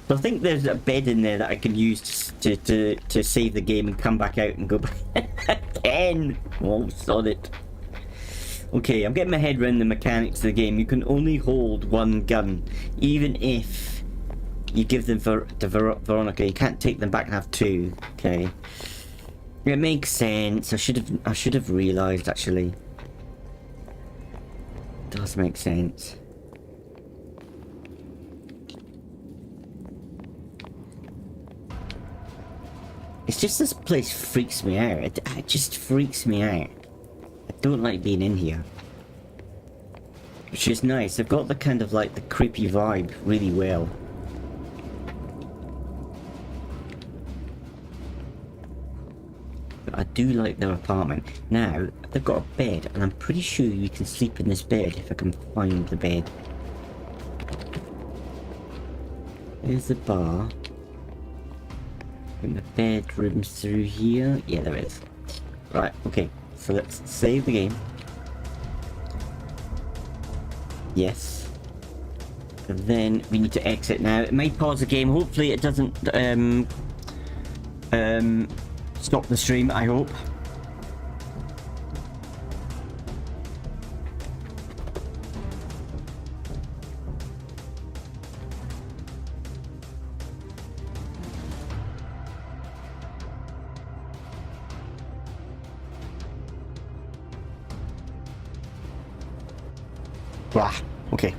So I think there's a bed in there that I can use to save the game and come back out and go back again. Oh, sod it. Okay, I'm getting my head around the mechanics of the game. You can only hold one gun, even if you give them to Veronica. You can't take them back and have two. Okay, it makes sense. I should have realised actually. does make sense. It's just this place freaks me out. It just freaks me out. I don't like being in here. Which is nice. They've got the kind of like the creepy vibe really well. But I do like their apartment. Now, they've got a bed, and I'm pretty sure you can sleep in this bed if I can find the bed. There's the bar. And the bedroom's through here. Yeah, there is. Right, okay. So let's save the game. Yes. And then we need to exit now. It may pause the game. Hopefully it doesn't stop the stream, I hope. Blah. Okay.